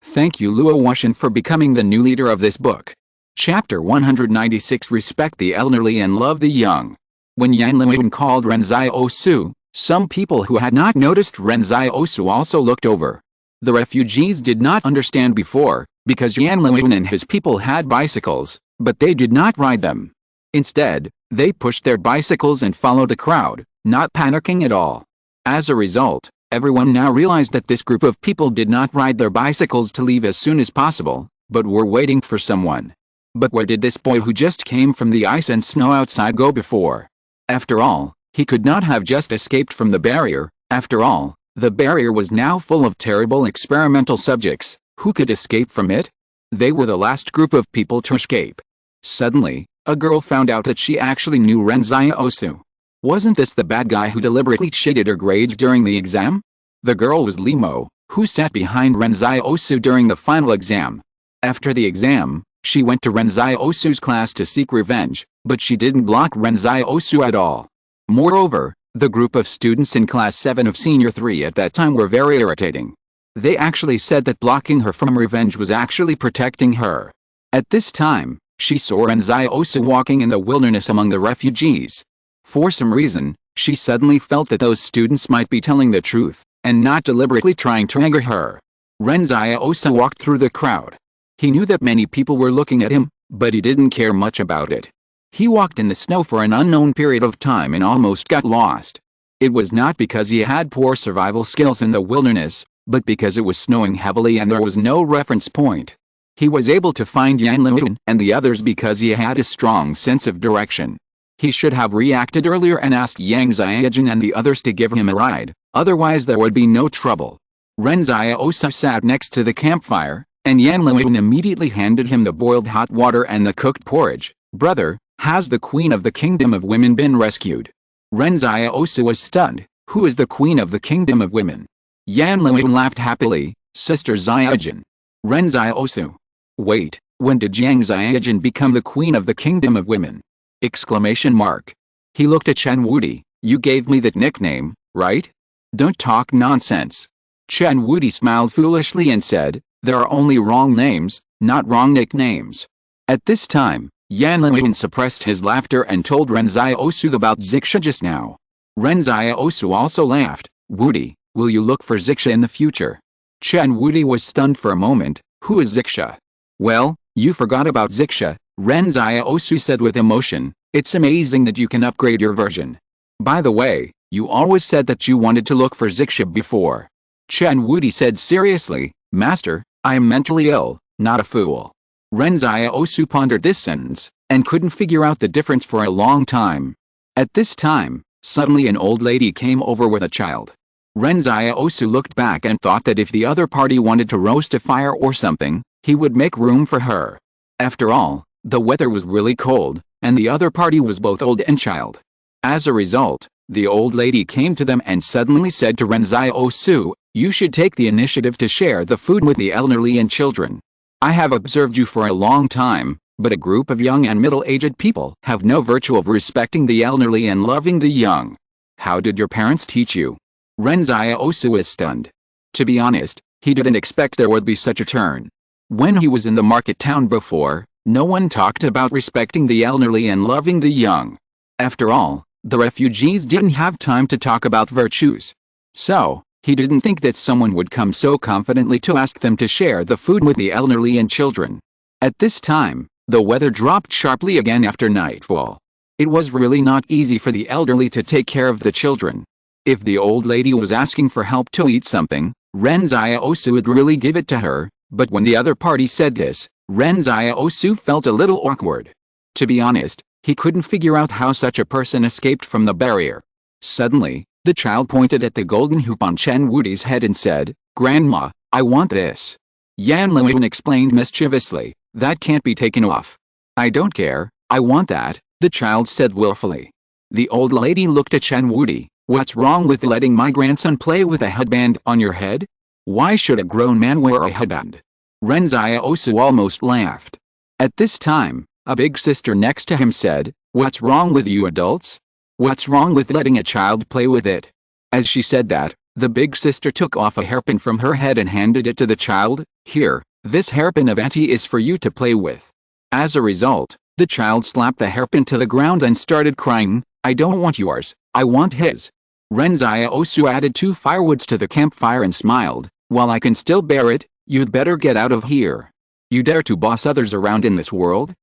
Thank you Luo Wuxian for becoming the new leader of this book. Chapter 196 Respect the elderly and love the young. When Yan Liwen called Ren Xiaosu, some people who had not noticed Ren Xiaosu also looked over. The refugees did not understand before, because Yan Liwen and his people had bicycles, but they did not ride them. Instead, they pushed their bicycles and followed the crowd, not panicking at all. As a result, everyone now realized that this group of people did not ride their bicycles to leave as soon as possible, but were waiting for someone. But where did this boy who just came from the ice and snow outside go before? After all, he could not have just escaped from the barrier. After all, the barrier was now full of terrible experimental subjects. Who could escape from it? They were the last group of people to escape. Suddenly, a girl found out that she actually knew Ren Xiaosu. Wasn't this the bad guy who deliberately cheated her grades during the exam? The girl was Limo, who sat behind Ren Xiaosu during the final exam. After the exam, she went to Ren Xiaosu's class to seek revenge, but she didn't block Ren Xiaosu at all. Moreover, the group of students in Class 7 of Senior 3 at that time were very irritating. They actually said that blocking her from revenge was actually protecting her. At this time, she saw Ren Xiaosu walking in the wilderness among the refugees. For some reason, she suddenly felt that those students might be telling the truth, and not deliberately trying to anger her. Ren Xiaosu walked through the crowd. He knew that many people were looking at him, but he didn't care much about it. He walked in the snow for an unknown period of time and almost got lost. It was not because he had poor survival skills in the wilderness, but because it was snowing heavily and there was no reference point. He was able to find Yan Liwen and the others because he had a strong sense of direction. He should have reacted earlier and asked Yang Xiaojun and the others to give him a ride, otherwise there would be no trouble. Ren Xiaosu sat next to the campfire, and Yan Liwen immediately handed him the boiled hot water and the cooked porridge. "Brother, has the Queen of the Kingdom of Women been rescued?" Ren Xiaosu was stunned. "Who is the Queen of the Kingdom of Women?" Yan Liwen laughed happily. "Sister Xiaojun." Ren Xiaosu. "Wait, when did Yang Xiaojun become the Queen of the Kingdom of Women?" Exclamation mark. He looked at Chen Wuti. "You gave me that nickname, right? Don't talk nonsense." Chen Wuti smiled foolishly and said, "There are only wrong names, not wrong nicknames." At this time, Yan Liwen suppressed his laughter and told Ren Xiaosu about Zixa just now. Ren Xiaosu also laughed. "Wuti, will you look for Zixa in the future?" Chen Wuti was stunned for a moment. "Who is Zixa?" "Well, you forgot about Zixa," Ren Xiaosu said with emotion. "It's amazing that you can upgrade your version. By the way, you always said that you wanted to look for Zixa before." Chen Wuti said seriously, "Master, I am mentally ill, not a fool." Ren Xiaosu pondered this sentence, and couldn't figure out the difference for a long time. At this time, suddenly an old lady came over with a child. Ren Xiaosu looked back and thought that if the other party wanted to roast a fire or something, he would make room for her. After all, the weather was really cold, and the other party was both old and child. As a result, the old lady came to them and suddenly said to Ren Xiaosu, "You should take the initiative to share the food with the elderly and children. I have observed you for a long time, but a group of young and middle-aged people have no virtue of respecting the elderly and loving the young. How did your parents teach you?" Ren Xiaosu was stunned. To be honest, he didn't expect there would be such a turn. When he was in the market town before, no one talked about respecting the elderly and loving the young. After all, the refugees didn't have time to talk about virtues. So, he didn't think that someone would come so confidently to ask them to share the food with the elderly and children. At this time, the weather dropped sharply again after nightfall. It was really not easy for the elderly to take care of the children. If the old lady was asking for help to eat something, Ren Xiaosu would really give it to her, but when the other party said this, Ren Xiaosu felt a little awkward. To be honest, he couldn't figure out how such a person escaped from the barrier. Suddenly, the child pointed at the golden hoop on Chen Wudi's head and said, "Grandma, I want this." Yan Liwen explained mischievously, "That can't be taken off." "I don't care, I want that," the child said willfully. The old lady looked at Chen Wudi. "What's wrong with letting my grandson play with a headband on your head? Why should a grown man wear a headband?" Ren Xiaosu almost laughed. At this time, a big sister next to him said, "What's wrong with you adults? What's wrong with letting a child play with it?" As she said that, the big sister took off a hairpin from her head and handed it to the child. "Here, this hairpin of Auntie is for you to play with." As a result, the child slapped the hairpin to the ground and started crying, "I don't want yours, I want his." Ren Xiaosu added 2 firewoods to the campfire and smiled, "While I can still bear it, you'd better get out of here. You dare to boss others around in this world?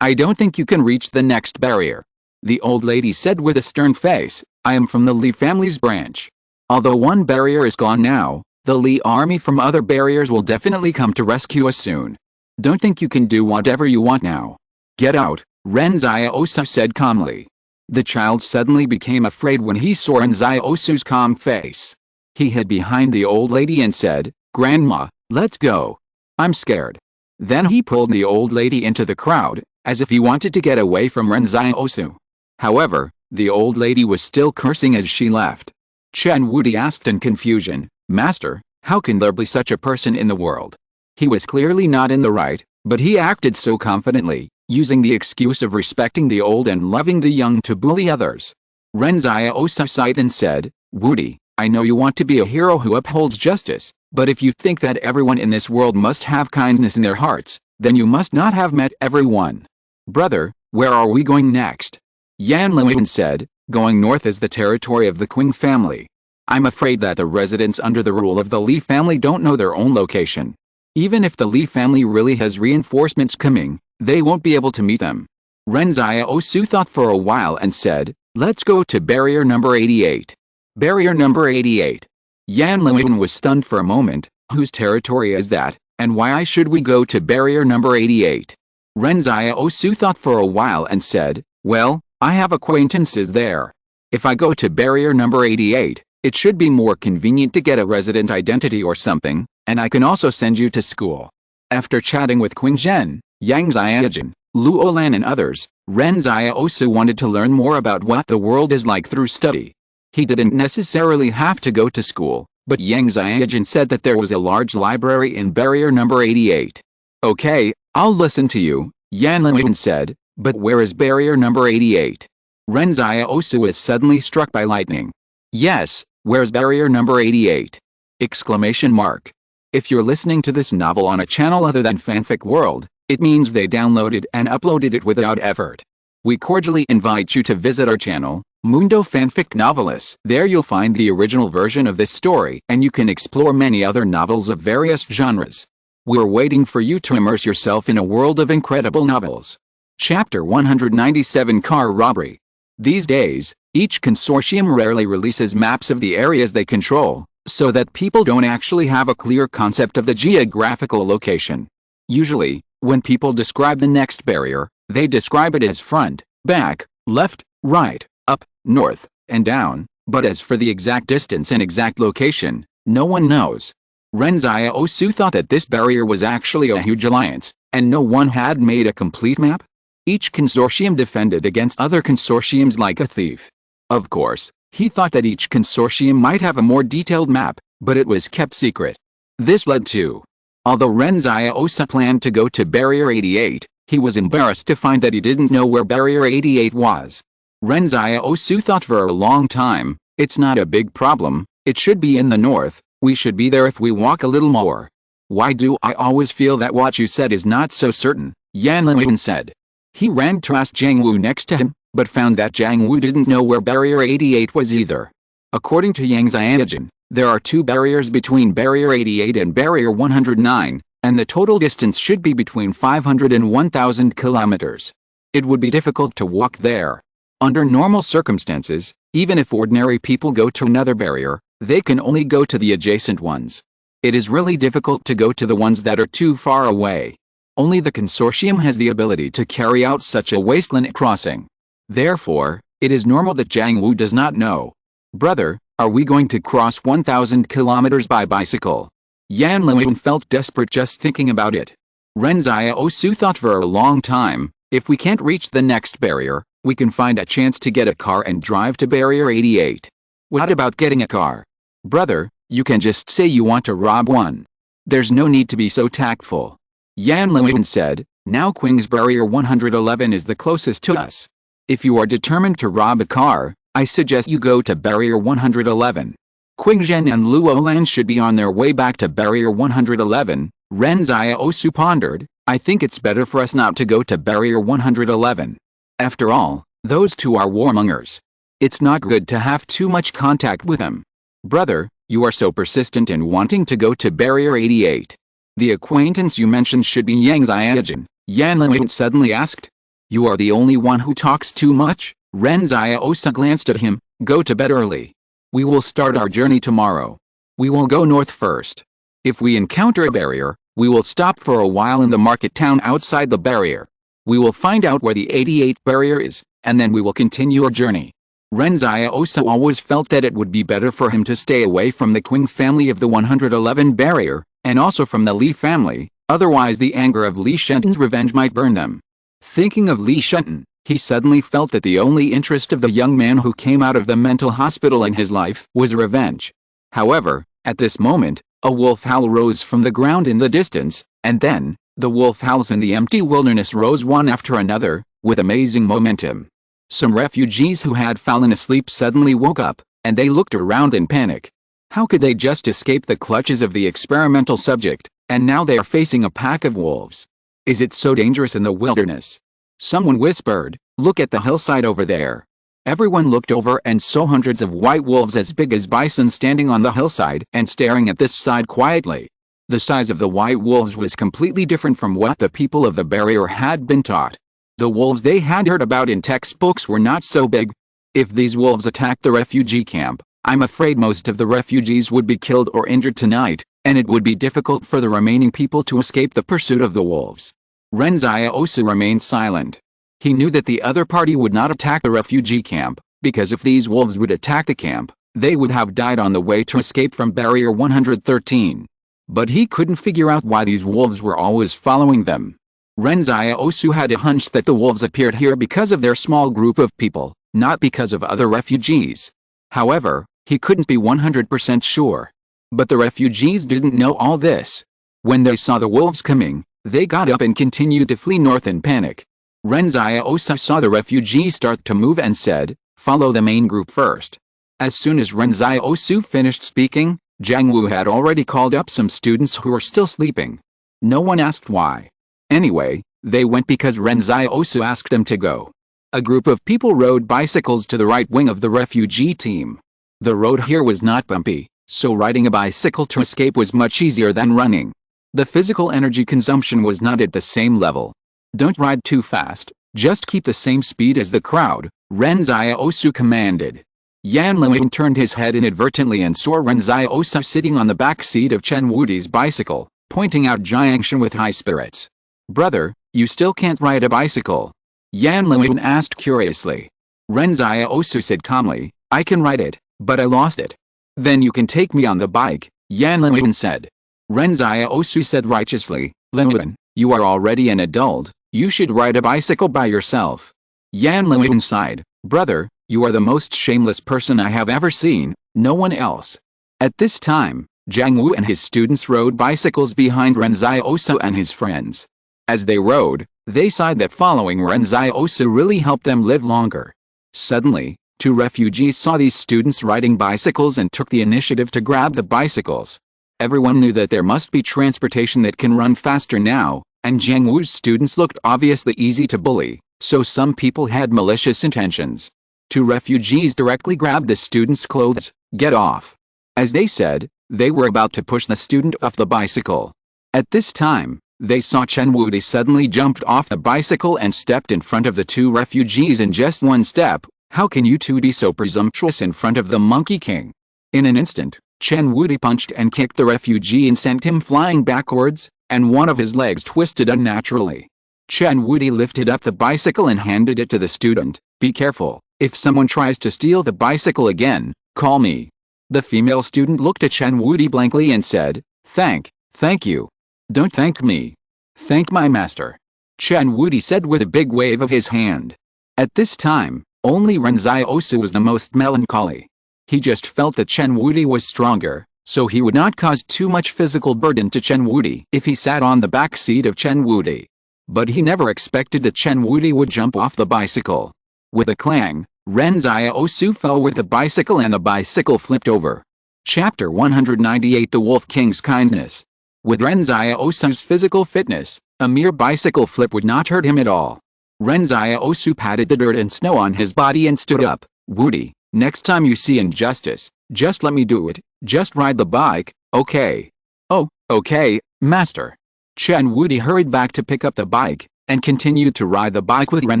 I don't think you can reach the next barrier." The old lady said with a stern face, "I am from the Li family's branch. Although one barrier is gone now, the Li army from other barriers will definitely come to rescue us soon. Don't think you can do whatever you want now. Get out," Ren Xiaosu said calmly. The child suddenly became afraid when he saw Ren Xiaosu's calm face. He hid behind the old lady and said, "Grandma, let's go. I'm scared." Then he pulled the old lady into the crowd, as if he wanted to get away from Ren Xiaosu. However, the old lady was still cursing as she left. Chen Wudi asked in confusion, "Master, how can there be such a person in the world?" He was clearly not in the right, but he acted so confidently, using the excuse of respecting the old and loving the young to bully others. Ren Xiaosu sighed and said, "Wudi, I know you want to be a hero who upholds justice, but if you think that everyone in this world must have kindness in their hearts, then you must not have met everyone. Brother, where are we going next?" Yan Liwen said, "Going north is the territory of the Qing family. I'm afraid that the residents under the rule of the Li family don't know their own location. Even if the Li family really has reinforcements coming, they won't be able to meet them." Ren Xiaosu thought for a while and said, "Let's go to barrier number 88. Barrier number 88. Yan Liwen was stunned for a moment. Whose territory is that, and why should we go to barrier number 88? Ren Xiaosu thought for a while and said, "Well, I have acquaintances there. If I go to barrier number 88, it should be more convenient to get a resident identity or something, and I can also send you to school." After chatting with Qing Zhen, Yang Xiaojin, Lu Olan and others, Ren Xiaosu wanted to learn more about what the world is like through study. He didn't necessarily have to go to school, but Yang Xiaojin said that there was a large library in barrier number 88. "Okay, I'll listen to you," Yan Liwen said, "but where is barrier number 88? Ren Xiaosu was suddenly struck by lightning. "Yes, where's barrier number 88? Exclamation mark. If you're listening to this novel on a channel other than Fanfic World, it means they downloaded and uploaded it without effort. We cordially invite you to visit our channel, Mundo Fanfic Novelist. There you'll find the original version of this story and you can explore many other novels of various genres. We're waiting for you to immerse yourself in a world of incredible novels. Chapter 197 Car Robbery. These days, each consortium rarely releases maps of the areas they control, so that people don't actually have a clear concept of the geographical location. Usually, when people describe the next barrier, they describe it as front, back, left, right, up, north, and down, but as for the exact distance and exact location, no one knows. Ren Xiaosu thought that this barrier was actually a huge alliance, and no one had made a complete map. Each consortium defended against other consortiums like a thief. Of course, he thought that each consortium might have a more detailed map, but it was kept secret. This led to, although Ren Xiaosu planned to go to barrier 88, he was embarrassed to find that he didn't know where barrier 88 was. Ren Xiaosu thought for a long time, "It's not a big problem, it should be in the north, we should be there if we walk a little more." "Why do I always feel that what you said is not so certain?" Yan Liwen said. He ran to ask Jiang Wu next to him, but found that Jiang Wu didn't know where barrier 88 was either. According to Yang Xiaojin, there are 2 barriers between barrier 88 and barrier 109, and the total distance should be between 500 and 1,000 kilometers. It would be difficult to walk there. Under normal circumstances, even if ordinary people go to another barrier, they can only go to the adjacent ones. It is really difficult to go to the ones that are too far away. Only the consortium has the ability to carry out such a wasteland crossing. Therefore, it is normal that Jiang Wu does not know. Brother, are we going to cross 1,000 kilometers by bicycle? Yan Liwen felt desperate just thinking about it. Ren Xiaosu thought for a long time, if we can't reach the next barrier, we can find a chance to get a car and drive to barrier 88. What about getting a car? Brother, you can just say you want to rob one. There's no need to be so tactful. Yan Liwen said, now Qing's barrier 111 is the closest to us. If you are determined to rob a car, I suggest you go to barrier 111. Qingzhen and Luolan should be on their way back to barrier 111, Ren Xiaosu pondered. I think it's better for us not to go to barrier 111. After all, those two are warmongers. It's not good to have too much contact with them. Brother, you are so persistent in wanting to go to barrier 88. The acquaintance you mentioned should be Yang Xiaojin, Yan Liwen suddenly asked. You are the only one who talks too much? Ren Xiaosu glanced at him. Go to bed early. We will start our journey tomorrow. We will go north first. If we encounter a barrier, we will stop for a while in the market town outside the barrier. We will find out where the 88th barrier is, and then we will continue our journey. Ren Xiaosu always felt that it would be better for him to stay away from the Qing family of the 111 barrier, and also from the Li family, otherwise the anger of Li Shenton's revenge might burn them. Thinking of Li Shenton, he suddenly felt that the only interest of the young man who came out of the mental hospital in his life was revenge. However, at this moment, a wolf howl rose from the ground in the distance, and then, the wolf howls in the empty wilderness rose one after another, with amazing momentum. Some refugees who had fallen asleep suddenly woke up, and they looked around in panic. How could they just escape the clutches of the experimental subject, and now they are facing a pack of wolves? Is it so dangerous in the wilderness? Someone whispered, look at the hillside over there. Everyone looked over and saw hundreds of white wolves as big as bison standing on the hillside and staring at this side quietly. The size of the white wolves was completely different from what the people of the barrier had been taught. The wolves they had heard about in textbooks were not so big. If these wolves attacked the refugee camp, I'm afraid most of the refugees would be killed or injured tonight, and it would be difficult for the remaining people to escape the pursuit of the wolves. Ren Xiaosu remained silent. He knew that the other party would not attack the refugee camp, because if these wolves would attack the camp, they would have died on the way to escape from barrier 113. But he couldn't figure out why these wolves were always following them. Ren Xiaosu had a hunch that the wolves appeared here because of their small group of people, not because of other refugees. However, he couldn't be 100% sure. But the refugees didn't know all this. When they saw the wolves coming, they got up and continued to flee north in panic. Ren Xiaosu saw the refugees start to move and said, follow the main group first. As soon as Ren Xiaosu finished speaking, Jiang Wu had already called up some students who were still sleeping. No one asked why. Anyway, they went because Ren Xiaosu asked them to go. A group of people rode bicycles to the right wing of the refugee team. The road here was not bumpy, so riding a bicycle to escape was much easier than running. The physical energy consumption was not at the same level. Don't ride too fast, just keep the same speed as the crowd, Ren Xiaosu commanded. Yan Liwen turned his head inadvertently and saw Ren Xiaosu sitting on the back seat of Chen Wudi's bicycle, pointing out Jiangshan with high spirits. Brother, you still can't ride a bicycle? Yan Liwen asked curiously. Ren Xiaosu said calmly, I can ride it, but I lost it. Then you can take me on the bike, Yan Liwen said. Ren Xiaosu said righteously, Liwen, you are already an adult, you should ride a bicycle by yourself. Yan Liwen sighed, brother, you are the most shameless person I have ever seen, no one else. At this time, Jiang Wu and his students rode bicycles behind Ren Xiaosu and his friends. As they rode, they sighed that following Ren Xiaosu really helped them live longer. Suddenly, two refugees saw these students riding bicycles and took the initiative to grab the bicycles. Everyone knew that there must be transportation that can run faster now, and Jiang Wu's students looked obviously easy to bully, so some people had malicious intentions. Two refugees directly grabbed the students' clothes. Get off. As they said, they were about to push the student off the bicycle. At this time, they saw Chen Wudi suddenly jumped off the bicycle and stepped in front of the two refugees in just one step. How can you two be so presumptuous in front of the Monkey King? In an instant, Chen Wudi punched and kicked the refugee and sent him flying backwards, and one of his legs twisted unnaturally. Chen Wuti lifted up the bicycle and handed it to the student. "Be careful, if someone tries to steal the bicycle again, call me." The female student looked at Chen Wuti blankly and said, Thank you. Don't thank me. Thank my master," Chen Wuti said with a big wave of his hand. At this time, only Ren Xiaosu was the most melancholy. He just felt that Chen Wuti was stronger, so he would not cause too much physical burden to Chen Wuti if he sat on the back seat of Chen Wuti. But he never expected that Chen Wuti would jump off the bicycle. With a clang, Ren Xiaosu fell with the bicycle and the bicycle flipped over. Chapter 198 The Wolf King's Kindness. With Ren Xiaosu's physical fitness, a mere bicycle flip would not hurt him at all. Ren Xiaosu patted the dirt and snow on his body and stood up. "Wuti, next time you see injustice, just let me do it, just ride the bike, okay?" "Oh, okay, master." Chen Wuti hurried back to pick up the bike, and continued to ride the bike with Ren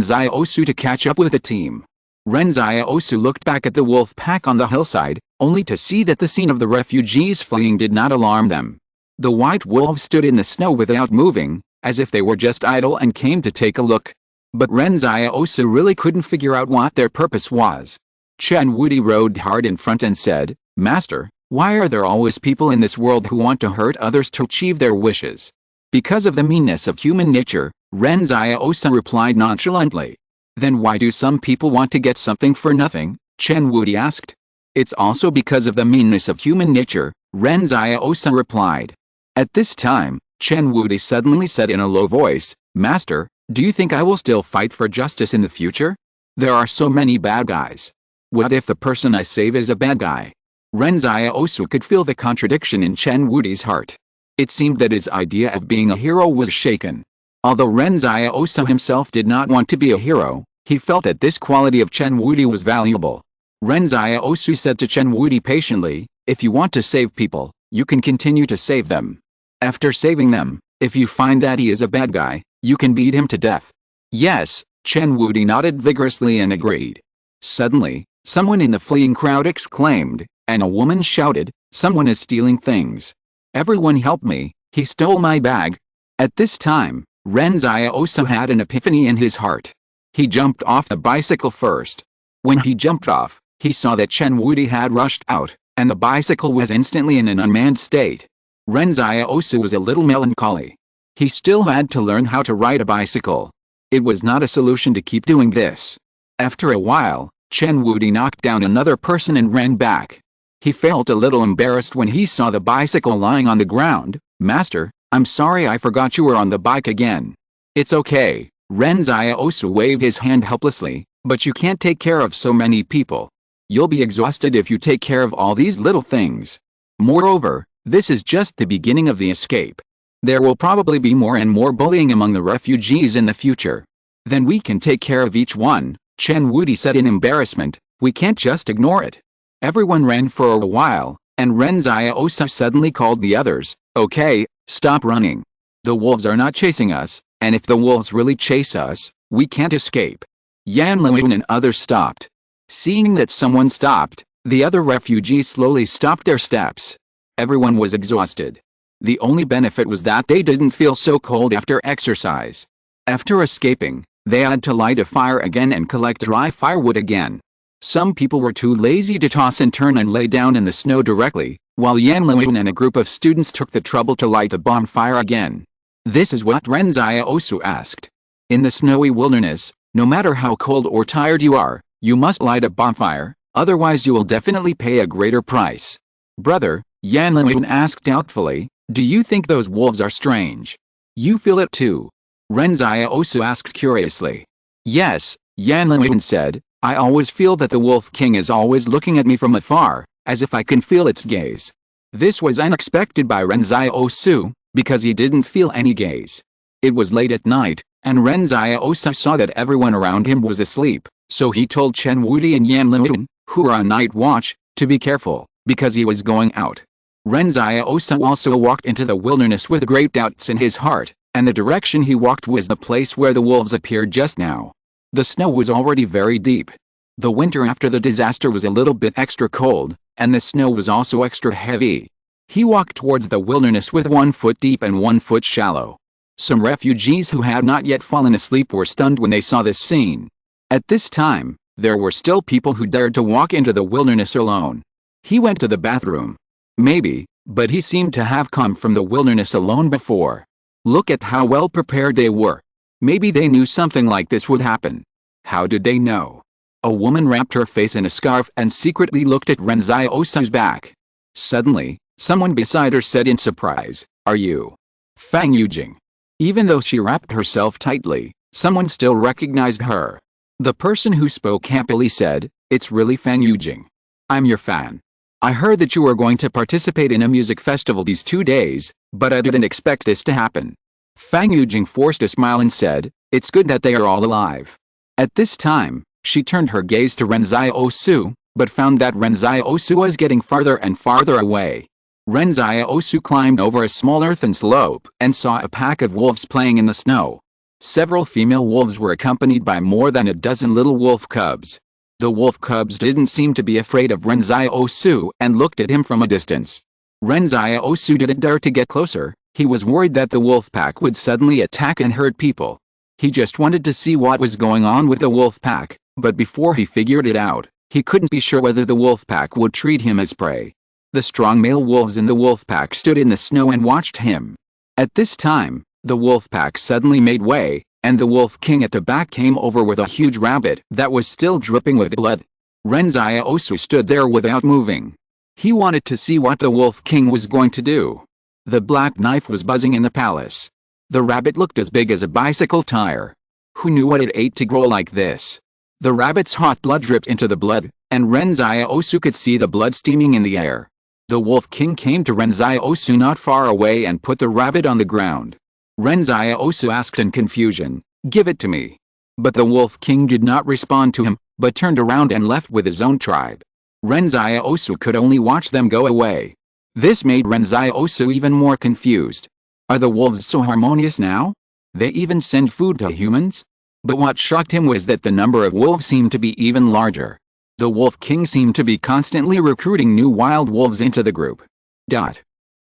Xiaosu to catch up with the team. Ren Xiaosu looked back at the wolf pack on the hillside, only to see that the scene of the refugees fleeing did not alarm them. The white wolves stood in the snow without moving, as if they were just idle and came to take a look. But Ren Xiaosu really couldn't figure out what their purpose was. Chen Wuti rode hard in front and said, "Master, why are there always people in this world who want to hurt others to achieve their wishes?" "Because of the meanness of human nature," Ren Xiaosu replied nonchalantly. "Then why do some people want to get something for nothing?" Chen Wuti asked. "It's also because of the meanness of human nature," Ren Xiaosu replied. At this time, Chen Wuti suddenly said in a low voice, "Master, do you think I will still fight for justice in the future? There are so many bad guys. What if the person I save is a bad guy?" Ren Xiaosu could feel the contradiction in Chen Wuti's heart. It seemed that his idea of being a hero was shaken. Although Ren Xiaosu himself did not want to be a hero, he felt that this quality of Chen Wuti was valuable. Ren Xiaosu said to Chen Wuti patiently, "If you want to save people, you can continue to save them. After saving them, if you find that he is a bad guy, you can beat him to death." "Yes," Chen Wuti nodded vigorously and agreed. Suddenly, someone in the fleeing crowd exclaimed, and a woman shouted, "Someone is stealing things. Everyone help me, he stole my bag." At this time, Ren Xiaosu had an epiphany in his heart. He jumped off the bicycle first. When he jumped off, he saw that Chen Wuti had rushed out, and the bicycle was instantly in an unmanned state. Ren Xiaosu was a little melancholy. He still had to learn how to ride a bicycle. It was not a solution to keep doing this. After a while, Chen Wuti knocked down another person and ran back. He felt a little embarrassed when he saw the bicycle lying on the ground. "Master, I'm sorry I forgot you were on the bike again." "It's okay," Ren Xiaosu waved his hand helplessly, "but you can't take care of so many people. You'll be exhausted if you take care of all these little things. Moreover, this is just the beginning of the escape. There will probably be more and more bullying among the refugees in the future. Then we can take care of each one," Chen Wuti said in embarrassment. "We can't just ignore it." Everyone ran for a while, and Ren Xiaosu suddenly called the others, "Okay, stop running. The wolves are not chasing us, and if the wolves really chase us, we can't escape." Yan Luiyun and others stopped. Seeing that someone stopped, the other refugees slowly stopped their steps. Everyone was exhausted. The only benefit was that they didn't feel so cold after exercise. After escaping, they had to light a fire again and collect dry firewood again. Some people were too lazy to toss and turn and lay down in the snow directly, while Yan Luiyun and a group of students took the trouble to light the bonfire again. This is what Ren Xiaosu asked. In the snowy wilderness, no matter how cold or tired you are, you must light a bonfire, otherwise you will definitely pay a greater price. "Brother," Yan Luiyun asked doubtfully, "do you think those wolves are strange? You feel it too?" Ren Xiaosu asked curiously. "Yes," Yan Luiyun said, "I always feel that the Wolf King is always looking at me from afar, as if I can feel its gaze." This was unexpected by Ren Xiaosu, because he didn't feel any gaze. It was late at night, and Ren Xiaosu saw that everyone around him was asleep, so he told Chen Wuti and Yan Luiyun, who were on night watch, to be careful, because he was going out. Ren Xiaosu also walked into the wilderness with great doubts in his heart, and the direction he walked was the place where the wolves appeared just now. The snow was already very deep. The winter after the disaster was a little bit extra cold, and the snow was also extra heavy. He walked towards the wilderness with 1 foot deep and 1 foot shallow. Some refugees who had not yet fallen asleep were stunned when they saw this scene. At this time, there were still people who dared to walk into the wilderness alone. He went to the bathroom. Maybe, but he seemed to have come from the wilderness alone before. Look at how well prepared they were. Maybe they knew something like this would happen. How did they know? A woman wrapped her face in a scarf and secretly looked at Ren Xiaosu's back. Suddenly, someone beside her said in surprise, "Are you Fang Yujing?" Even though she wrapped herself tightly, someone still recognized her. The person who spoke happily said, "It's really Fang Yujing. I'm your fan. I heard that you were going to participate in a music festival these 2 days, but I didn't expect this to happen." Fang Yujing forced a smile and said, "It's good that they are all alive." At this time, she turned her gaze to Ren Xiaosu, but found that Ren Xiaosu was getting farther and farther away. Ren Xiaosu climbed over a small earthen slope and saw a pack of wolves playing in the snow. Several female wolves were accompanied by more than a dozen little wolf cubs. The wolf cubs didn't seem to be afraid of Ren Xiaosu and looked at him from a distance. Ren Xiaosu didn't dare to get closer. He was worried that the wolf pack would suddenly attack and hurt people. He just wanted to see what was going on with the wolf pack, but before he figured it out, he couldn't be sure whether the wolf pack would treat him as prey. The strong male wolves in the wolf pack stood in the snow and watched him. At this time, the wolf pack suddenly made way, and the wolf king at the back came over with a huge rabbit that was still dripping with blood. Ren Xiaosu stood there without moving. He wanted to see what the wolf king was going to do. The black knife was buzzing in the palace. The rabbit looked as big as a bicycle tire. Who knew what it ate to grow like this? The rabbit's hot blood dripped into the blood, and Ren Xiaosu could see the blood steaming in the air. The wolf king came to Ren Xiaosu not far away and put the rabbit on the ground. Ren Xiaosu asked in confusion, "Give it to me." But the wolf king did not respond to him, but turned around and left with his own tribe. Ren Xiaosu could only watch them go away. This made Ren Xiaosu even more confused. Are the wolves so harmonious now? They even send food to humans? But what shocked him was that the number of wolves seemed to be even larger. The Wolf King seemed to be constantly recruiting new wild wolves into the group.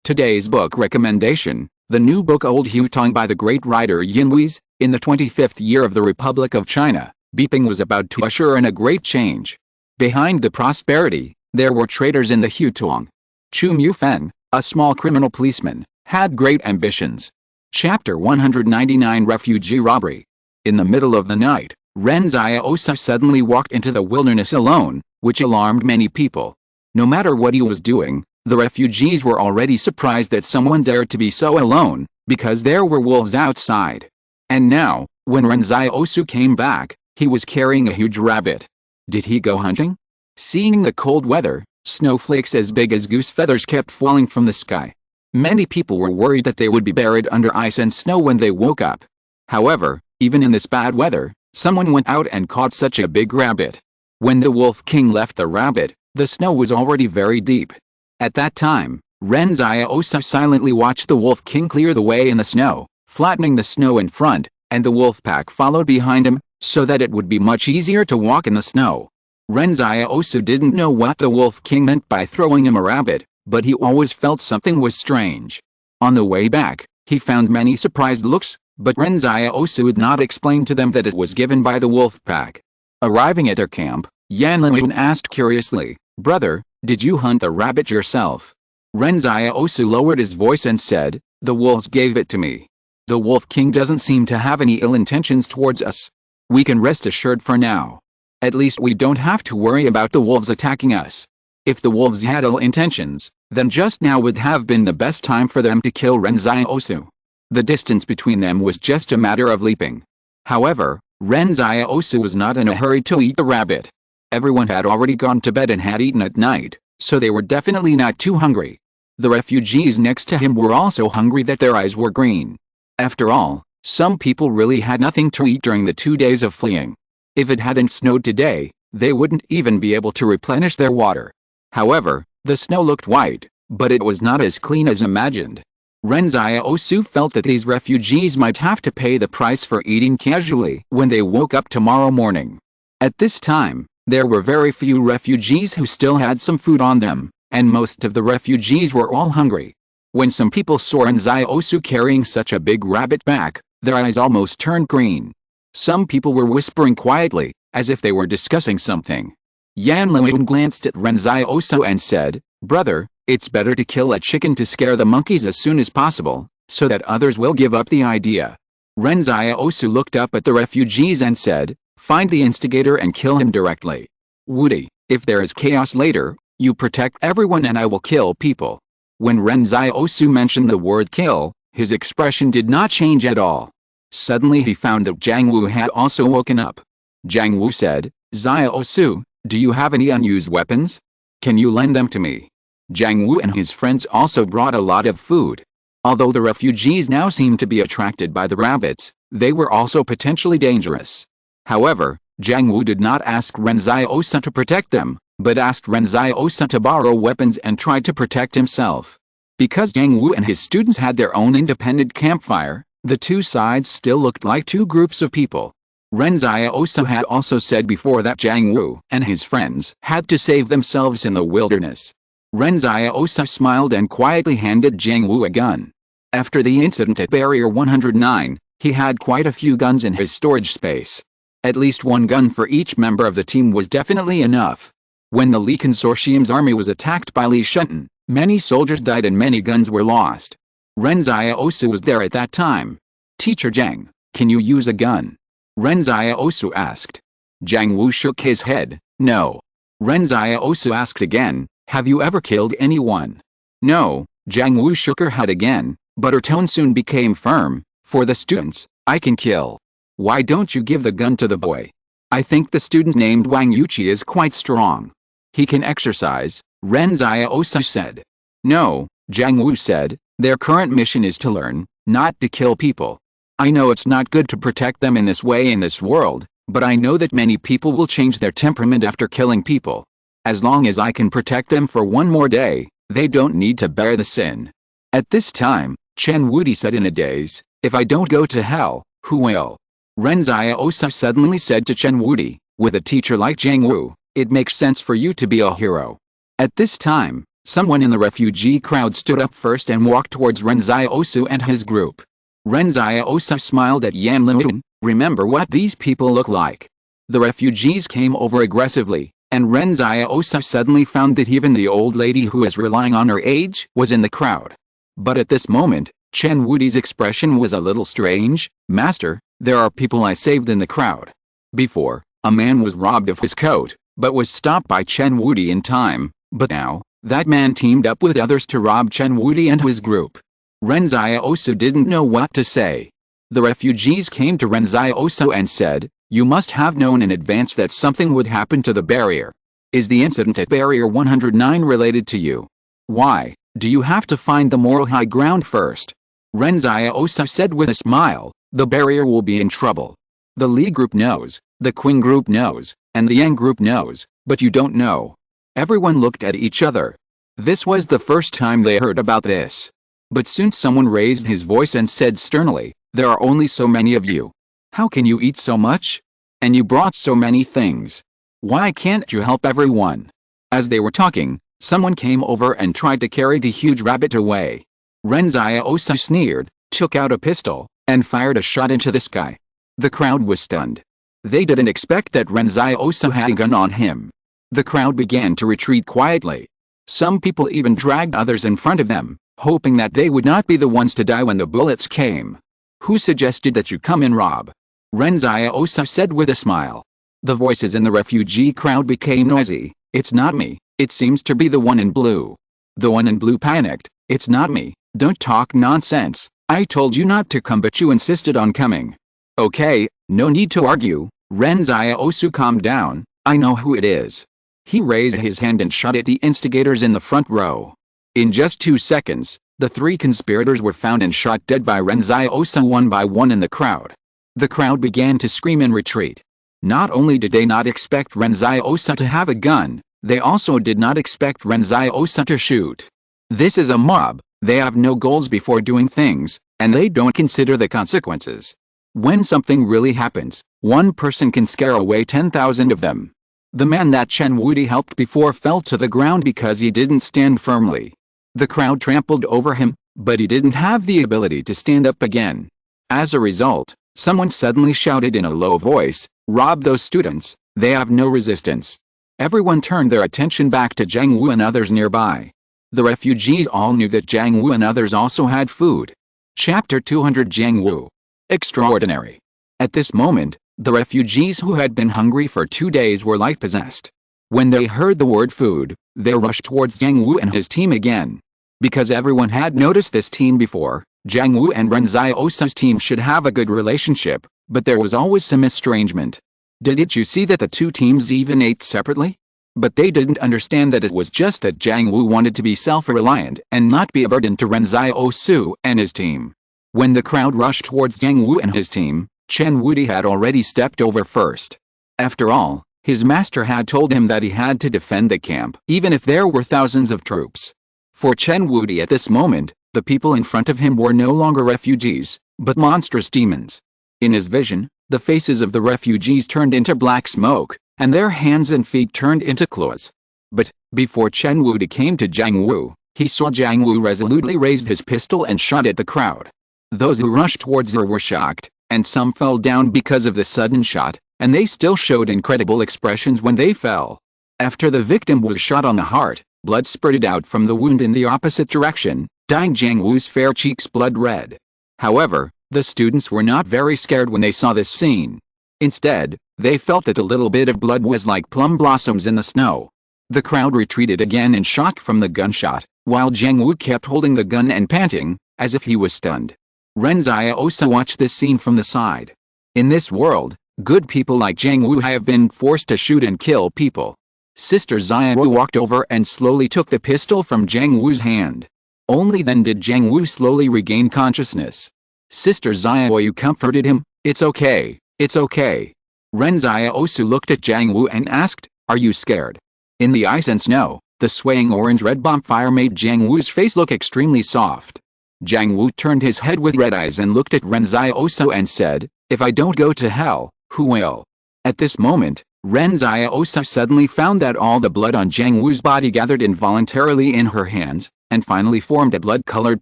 Today's book recommendation: the new book Old Hutong by the great writer Yin Wei's. In the 25th year of the Republic of China, Beiping was about to usher in a great change. Behind the prosperity, there were traitors in the Hutong. Chu Mufeng, a small criminal policeman, had great ambitions. Chapter 199 Refugee Robbery. In the middle of the night, Ren Xiaosu suddenly walked into the wilderness alone, which alarmed many people. No matter what he was doing, the refugees were already surprised that someone dared to be so alone, because there were wolves outside. And now, when Ren Xiaosu came back, he was carrying a huge rabbit. Did he go hunting? Seeing the cold weather, snowflakes as big as goose feathers kept falling from the sky. Many people were worried that they would be buried under ice and snow when they woke up. However, even in this bad weather, someone went out and caught such a big rabbit. When the Wolf King left the rabbit, the snow was already very deep. At that time, Ren Xiaosu silently watched the Wolf King clear the way in the snow, flattening the snow in front, and the wolf pack followed behind him, so that it would be much easier to walk in the snow. Ren Xiaosu didn't know what the Wolf King meant by throwing him a rabbit, but he always felt something was strange. On the way back, he found many surprised looks, but Ren Xiaosu would not explain to them that it was given by the wolf pack. Arriving at their camp, Yan Linwen asked curiously, "Brother, did you hunt the rabbit yourself?" Ren Xiaosu lowered his voice and said, "The wolves gave it to me. The Wolf King doesn't seem to have any ill intentions towards us. We can rest assured for now. At least we don't have to worry about the wolves attacking us. If the wolves had ill intentions, then just now would have been the best time for them to kill Ren Xiaosu." The distance between them was just a matter of leaping. However, Ren Xiaosu was not in a hurry to eat the rabbit. Everyone had already gone to bed and had eaten at night, so they were definitely not too hungry. The refugees next to him were also hungry that their eyes were green. After all, some people really had nothing to eat during the 2 days of fleeing. If it hadn't snowed today, they wouldn't even be able to replenish their water. However, the snow looked white, but it was not as clean as imagined. Ren Xiaosu felt that these refugees might have to pay the price for eating casually when they woke up tomorrow morning. At this time, there were very few refugees who still had some food on them. and most of the refugees were all hungry. When some people saw Ren Xiaosu carrying such a big rabbit back, their eyes almost turned green. Some people were whispering quietly, as if they were discussing something. Yan Liwen glanced at Ren Xiaosu and said, "Brother, it's better to kill a chicken to scare the monkeys as soon as possible, so that others will give up the idea." Ren Xiaosu looked up at the refugees and said, "Find the instigator and kill him directly. Woody, if there is chaos later, you protect everyone and I will kill people." When Ren Xiaosu mentioned the word kill, his expression did not change at all. Suddenly he found that Jiang Wu had also woken up. Jiang Wu said, "Xiaosu, do you have any unused weapons? Can you lend them to me?" Jiang Wu and his friends also brought a lot of food. Although the refugees now seemed to be attracted by the rabbits, they were also potentially dangerous. However, Jiang Wu did not ask Ren Xiaosu to protect them, but asked Ren Xiaosu to borrow weapons and tried to protect himself. Because Jiang Wu and his students had their own independent campfire, the two sides still looked like two groups of people. Ren Xiaosu had also said before that Jiang Wu and his friends had to save themselves in the wilderness. Ren Xiaosu smiled and quietly handed Jiang Wu a gun. After the incident at Barrier 109, he had quite a few guns in his storage space. At least one gun for each member of the team was definitely enough. When the Li Consortium's army was attacked by Li Shuntan, many soldiers died and many guns were lost. Ren Xiaosu was there at that time. "Teacher Jiang, can you use a gun?" Ren Xiaosu asked. Jiang Wu shook his head, "No." Ren Xiaosu asked again, "Have you ever killed anyone?" "No." Jiang Wu shook her head again, but her tone soon became firm. "For the students, I can kill. Why don't you give the gun to the boy? I think the student named Wang Yuqi is quite strong. He can exercise," Ren Xiaosu said. "No," Jiang Wu said, "their current mission is to learn, not to kill people. I know it's not good to protect them in this way in this world, but I know that many people will change their temperament after killing people. As long as I can protect them for one more day, they don't need to bear the sin." At this time, Chen Wudi said in a daze, "If I don't go to hell, who will?" Ren Xiaosu suddenly said to Chen Wudi, "With a teacher like Jiang Wu, it makes sense for you to be a hero." At this time, someone in the refugee crowd stood up first and walked towards Ren Xiaosu and his group. Ren Xiaosu smiled at Yan Liwen, "Remember what these people look like." The refugees came over aggressively, and Ren Xiaosu suddenly found that even the old lady who was relying on her age was in the crowd. But at this moment, Chen Wudi's expression was a little strange. "Master, there are people I saved in the crowd." Before, a man was robbed of his coat, but was stopped by Chen Wudi in time, but now, that man teamed up with others to rob Chen Wudi and his group. Ren Xiaosu didn't know what to say. The refugees came to Ren Xiaosu and said, "You must have known in advance that something would happen to the barrier. Is the incident at Barrier 109 related to you? Why, do you have to find the moral high ground first?" Ren Xiaosu said with a smile, "The barrier will be in trouble. The Li group knows, the Qing group knows, and the Yang group knows, but you don't know." Everyone looked at each other. This was the first time they heard about this. But soon someone raised his voice and said sternly, "There are only so many of you. How can you eat so much? And you brought so many things. Why can't you help everyone?" As they were talking, someone came over and tried to carry the huge rabbit away. Ren Xiaosu sneered, took out a pistol, and fired a shot into the sky. The crowd was stunned. They didn't expect that Ren Xiaosu had a gun on him. The crowd began to retreat quietly. Some people even dragged others in front of them, hoping that they would not be the ones to die when the bullets came. "Who suggested that you come and rob?" Ren Xiaosu said with a smile. The voices in the refugee crowd became noisy. "It's not me, it seems to be the one in blue." The one in blue panicked. "It's not me, don't talk nonsense. I told you not to come but you insisted on coming." "Okay, no need to argue." Ren Xiaosu calmed down. "I know who it is." He raised his hand and shot at the instigators in the front row. In just 2 seconds, the 3 conspirators were found and shot dead by Ren Xiaosu one by one in the crowd. The crowd began to scream in retreat. Not only did they not expect Ren Xiaosu to have a gun, they also did not expect Ren Xiaosu to shoot. This is a mob, they have no goals before doing things, and they don't consider the consequences. When something really happens, one person can scare away 10,000 of them. The man that Chen Wudi helped before fell to the ground because he didn't stand firmly. The crowd trampled over him, but he didn't have the ability to stand up again. As a result, someone suddenly shouted in a low voice, "Rob those students, they have no resistance." Everyone turned their attention back to Jiang Wu and others nearby. The refugees all knew that Jiang Wu and others also had food. Chapter 200 Jiang Wu. Extraordinary. At this moment, the refugees who had been hungry for 2 days were like possessed. When they heard the word food, they rushed towards Jiang Wu and his team again. Because everyone had noticed this team before, Jiang Wu and Ren Xiaosu's team should have a good relationship, but there was always some estrangement. Didn't you see that the two teams even ate separately? But they didn't understand that it was just that Jiang Wu wanted to be self-reliant and not be a burden to Ren Xiaosu and his team. When the crowd rushed towards Jiang Wu and his team, Chen Wudi had already stepped over first. After all, his master had told him that he had to defend the camp even if there were thousands of troops. For Chen Wudi at this moment, the people in front of him were no longer refugees, but monstrous demons. In his vision, the faces of the refugees turned into black smoke, and their hands and feet turned into claws. But, before Chen Wudi came to Jiang Wu, he saw Jiang Wu resolutely raise his pistol and shot at the crowd. Those who rushed towards her were shocked, and some fell down because of the sudden shot, and they still showed incredible expressions when they fell. After the victim was shot on the heart, blood spurted out from the wound in the opposite direction, dyeing Jiang Wu's fair cheeks blood red. However, the students were not very scared when they saw this scene. Instead, they felt that a little bit of blood was like plum blossoms in the snow. The crowd retreated again in shock from the gunshot, while Jiang Wu kept holding the gun and panting, as if he was stunned. Ren Xiaosu watched this scene from the side. In this world, good people like Jiang Wu have been forced to shoot and kill people. Sister Xiaoyu walked over and slowly took the pistol from Jiang Wu's hand. Only then did Jiang Wu slowly regain consciousness. Sister Xiaoyu comforted him, "It's okay, it's okay." Ren Xiaosu looked at Jiang Wu and asked, "Are you scared?" In the ice and snow, the swaying orange-red bonfire made Jiang Wu's face look extremely soft. Jiang Wu turned his head with red eyes and looked at Ren Xiaosu and said, "If I don't go to hell, who will?" At this moment, Ren Xiaosu suddenly found that all the blood on Jiang Wu's body gathered involuntarily in her hands, and finally formed a blood-colored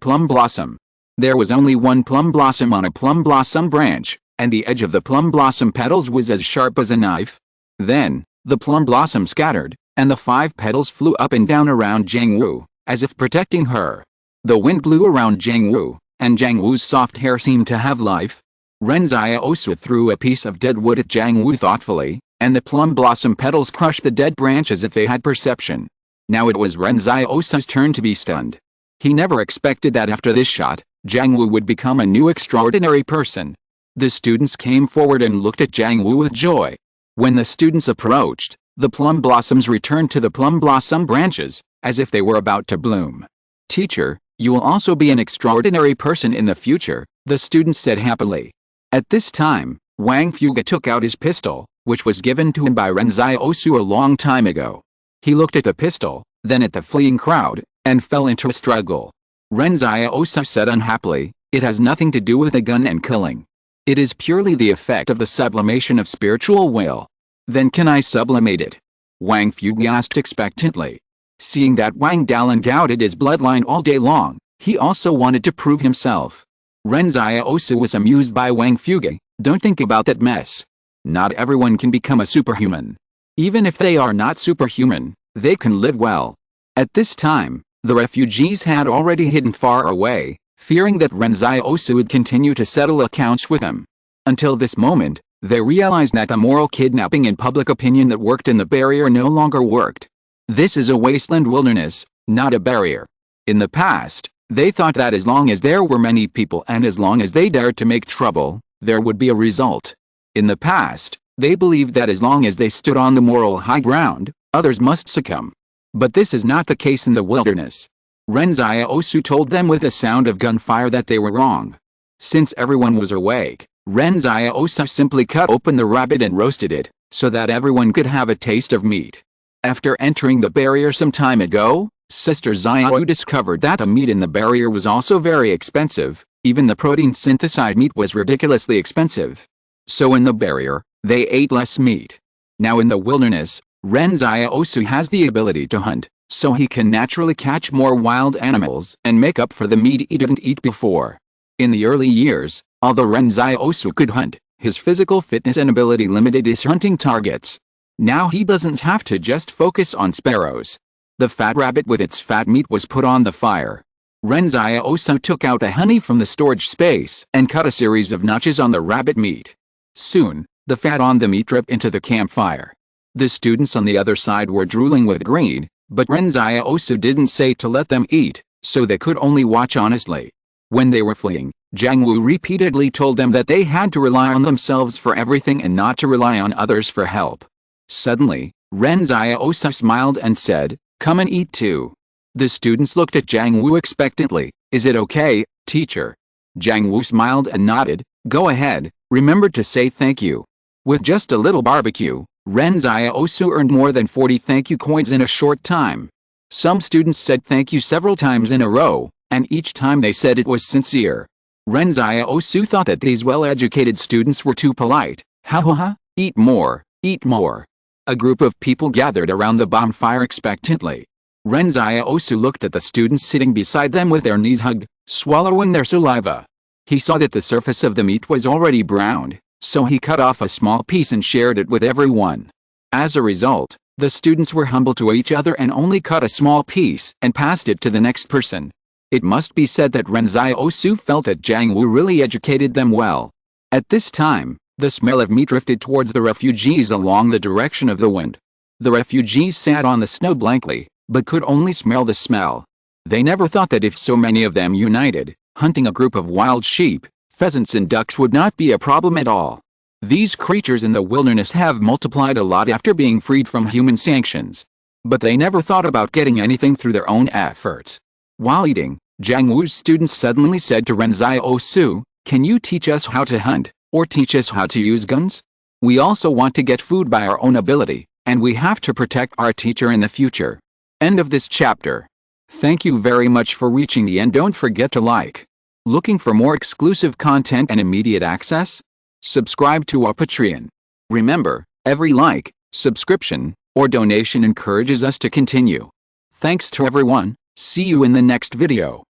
plum blossom. There was only one plum blossom on a plum blossom branch, and the edge of the plum blossom petals was as sharp as a knife. Then, the plum blossom scattered, and the 5 petals flew up and down around Jiang Wu, as if protecting her. The wind blew around Jiang Wu, and Jiang Wu's soft hair seemed to have life. Ren Xiaosu threw a piece of dead wood at Jiang Wu thoughtfully, and the plum blossom petals crushed the dead branch as if they had perception. Now it was Ren Xiaosu's turn to be stunned. He never expected that after this shot, Jiang Wu would become a new extraordinary person. The students came forward and looked at Jiang Wu with joy. When the students approached, the plum blossoms returned to the plum blossom branches, as if they were about to bloom. "Teacher, you will also be an extraordinary person in the future," the students said happily. At this time, Wang Fuge took out his pistol, which was given to him by Ren Xiaosu a long time ago. He looked at the pistol, then at the fleeing crowd, and fell into a struggle. Ren Xiaosu said unhappily, "It has nothing to do with the gun and killing. It is purely the effect of the sublimation of spiritual will." "Then can I sublimate it?" Wang Fuge asked expectantly. Seeing that Wang Dalan doubted his bloodline all day long, he also wanted to prove himself. Ren Xiaosu was amused by Wang Fuge. "Don't think about that mess. Not everyone can become a superhuman. Even if they are not superhuman, they can live well." At this time, the refugees had already hidden far away, fearing that Ren Xiaosu would continue to settle accounts with them. Until this moment, they realized that the moral kidnapping and public opinion that worked in the barrier no longer worked. This is a wasteland wilderness, not a barrier. In the past, they thought that as long as there were many people and as long as they dared to make trouble, there would be a result. In the past, they believed that as long as they stood on the moral high ground, others must succumb. But this is not the case in the wilderness. Ren Xiaosu told them with a sound of gunfire that they were wrong. Since everyone was awake, Ren Xiaosu simply cut open the rabbit and roasted it, so that everyone could have a taste of meat. After entering the barrier some time ago, Sister Xiaoyu discovered that the meat in the barrier was also very expensive. Even the protein-synthesized meat was ridiculously expensive. So in the barrier, they ate less meat. Now in the wilderness, Ren Xiaosu has the ability to hunt, so he can naturally catch more wild animals and make up for the meat he didn't eat before. In the early years, although Ren Xiaosu could hunt, his physical fitness and ability limited his hunting targets. Now he doesn't have to just focus on sparrows. The fat rabbit with its fat meat was put on the fire. Ren Xiaosu took out the honey from the storage space and cut a series of notches on the rabbit meat. Soon, the fat on the meat dripped into the campfire. The students on the other side were drooling with greed, but Ren Xiaosu didn't say to let them eat, so they could only watch honestly. When they were fleeing, Jiang Wu repeatedly told them that they had to rely on themselves for everything and not to rely on others for help. Suddenly, Ren Xiaosu smiled and said, "Come and eat too." The students looked at Jiang Wu expectantly. "Is it okay, teacher?" Jiang Wu smiled and nodded. "Go ahead, remember to say thank you." With just a little barbecue, Ren Xiaosu earned more than 40 thank you coins in a short time. Some students said thank you several times in a row, and each time they said it was sincere. Ren Xiaosu thought that these well-educated students were too polite. Ha ha ha, eat more, eat more. A group of people gathered around the bonfire expectantly. Ren Xiaosu looked at the students sitting beside them with their knees hugged, swallowing their saliva. He saw that the surface of the meat was already browned, so he cut off a small piece and shared it with everyone. As a result, the students were humble to each other and only cut a small piece and passed it to the next person. It must be said that Ren Xiaosu felt that Jiang Wu really educated them well. At this time, the smell of meat drifted towards the refugees along the direction of the wind. The refugees sat on the snow blankly, but could only smell the smell. They never thought that if so many of them united, hunting a group of wild sheep, pheasants and ducks would not be a problem at all. These creatures in the wilderness have multiplied a lot after being freed from human sanctions. But they never thought about getting anything through their own efforts. While eating, Jiang Wu's students suddenly said to Ren Xiaosu, "Can you teach us how to hunt, or teach us how to use guns? We also want to get food by our own ability, and we have to protect our teacher in the future." End of this chapter. Thank you very much for reaching the end. Don't forget to like. Looking for more exclusive content and immediate access? Subscribe to our Patreon. Remember, every like, subscription, or donation encourages us to continue. Thanks to everyone. See you in the next video.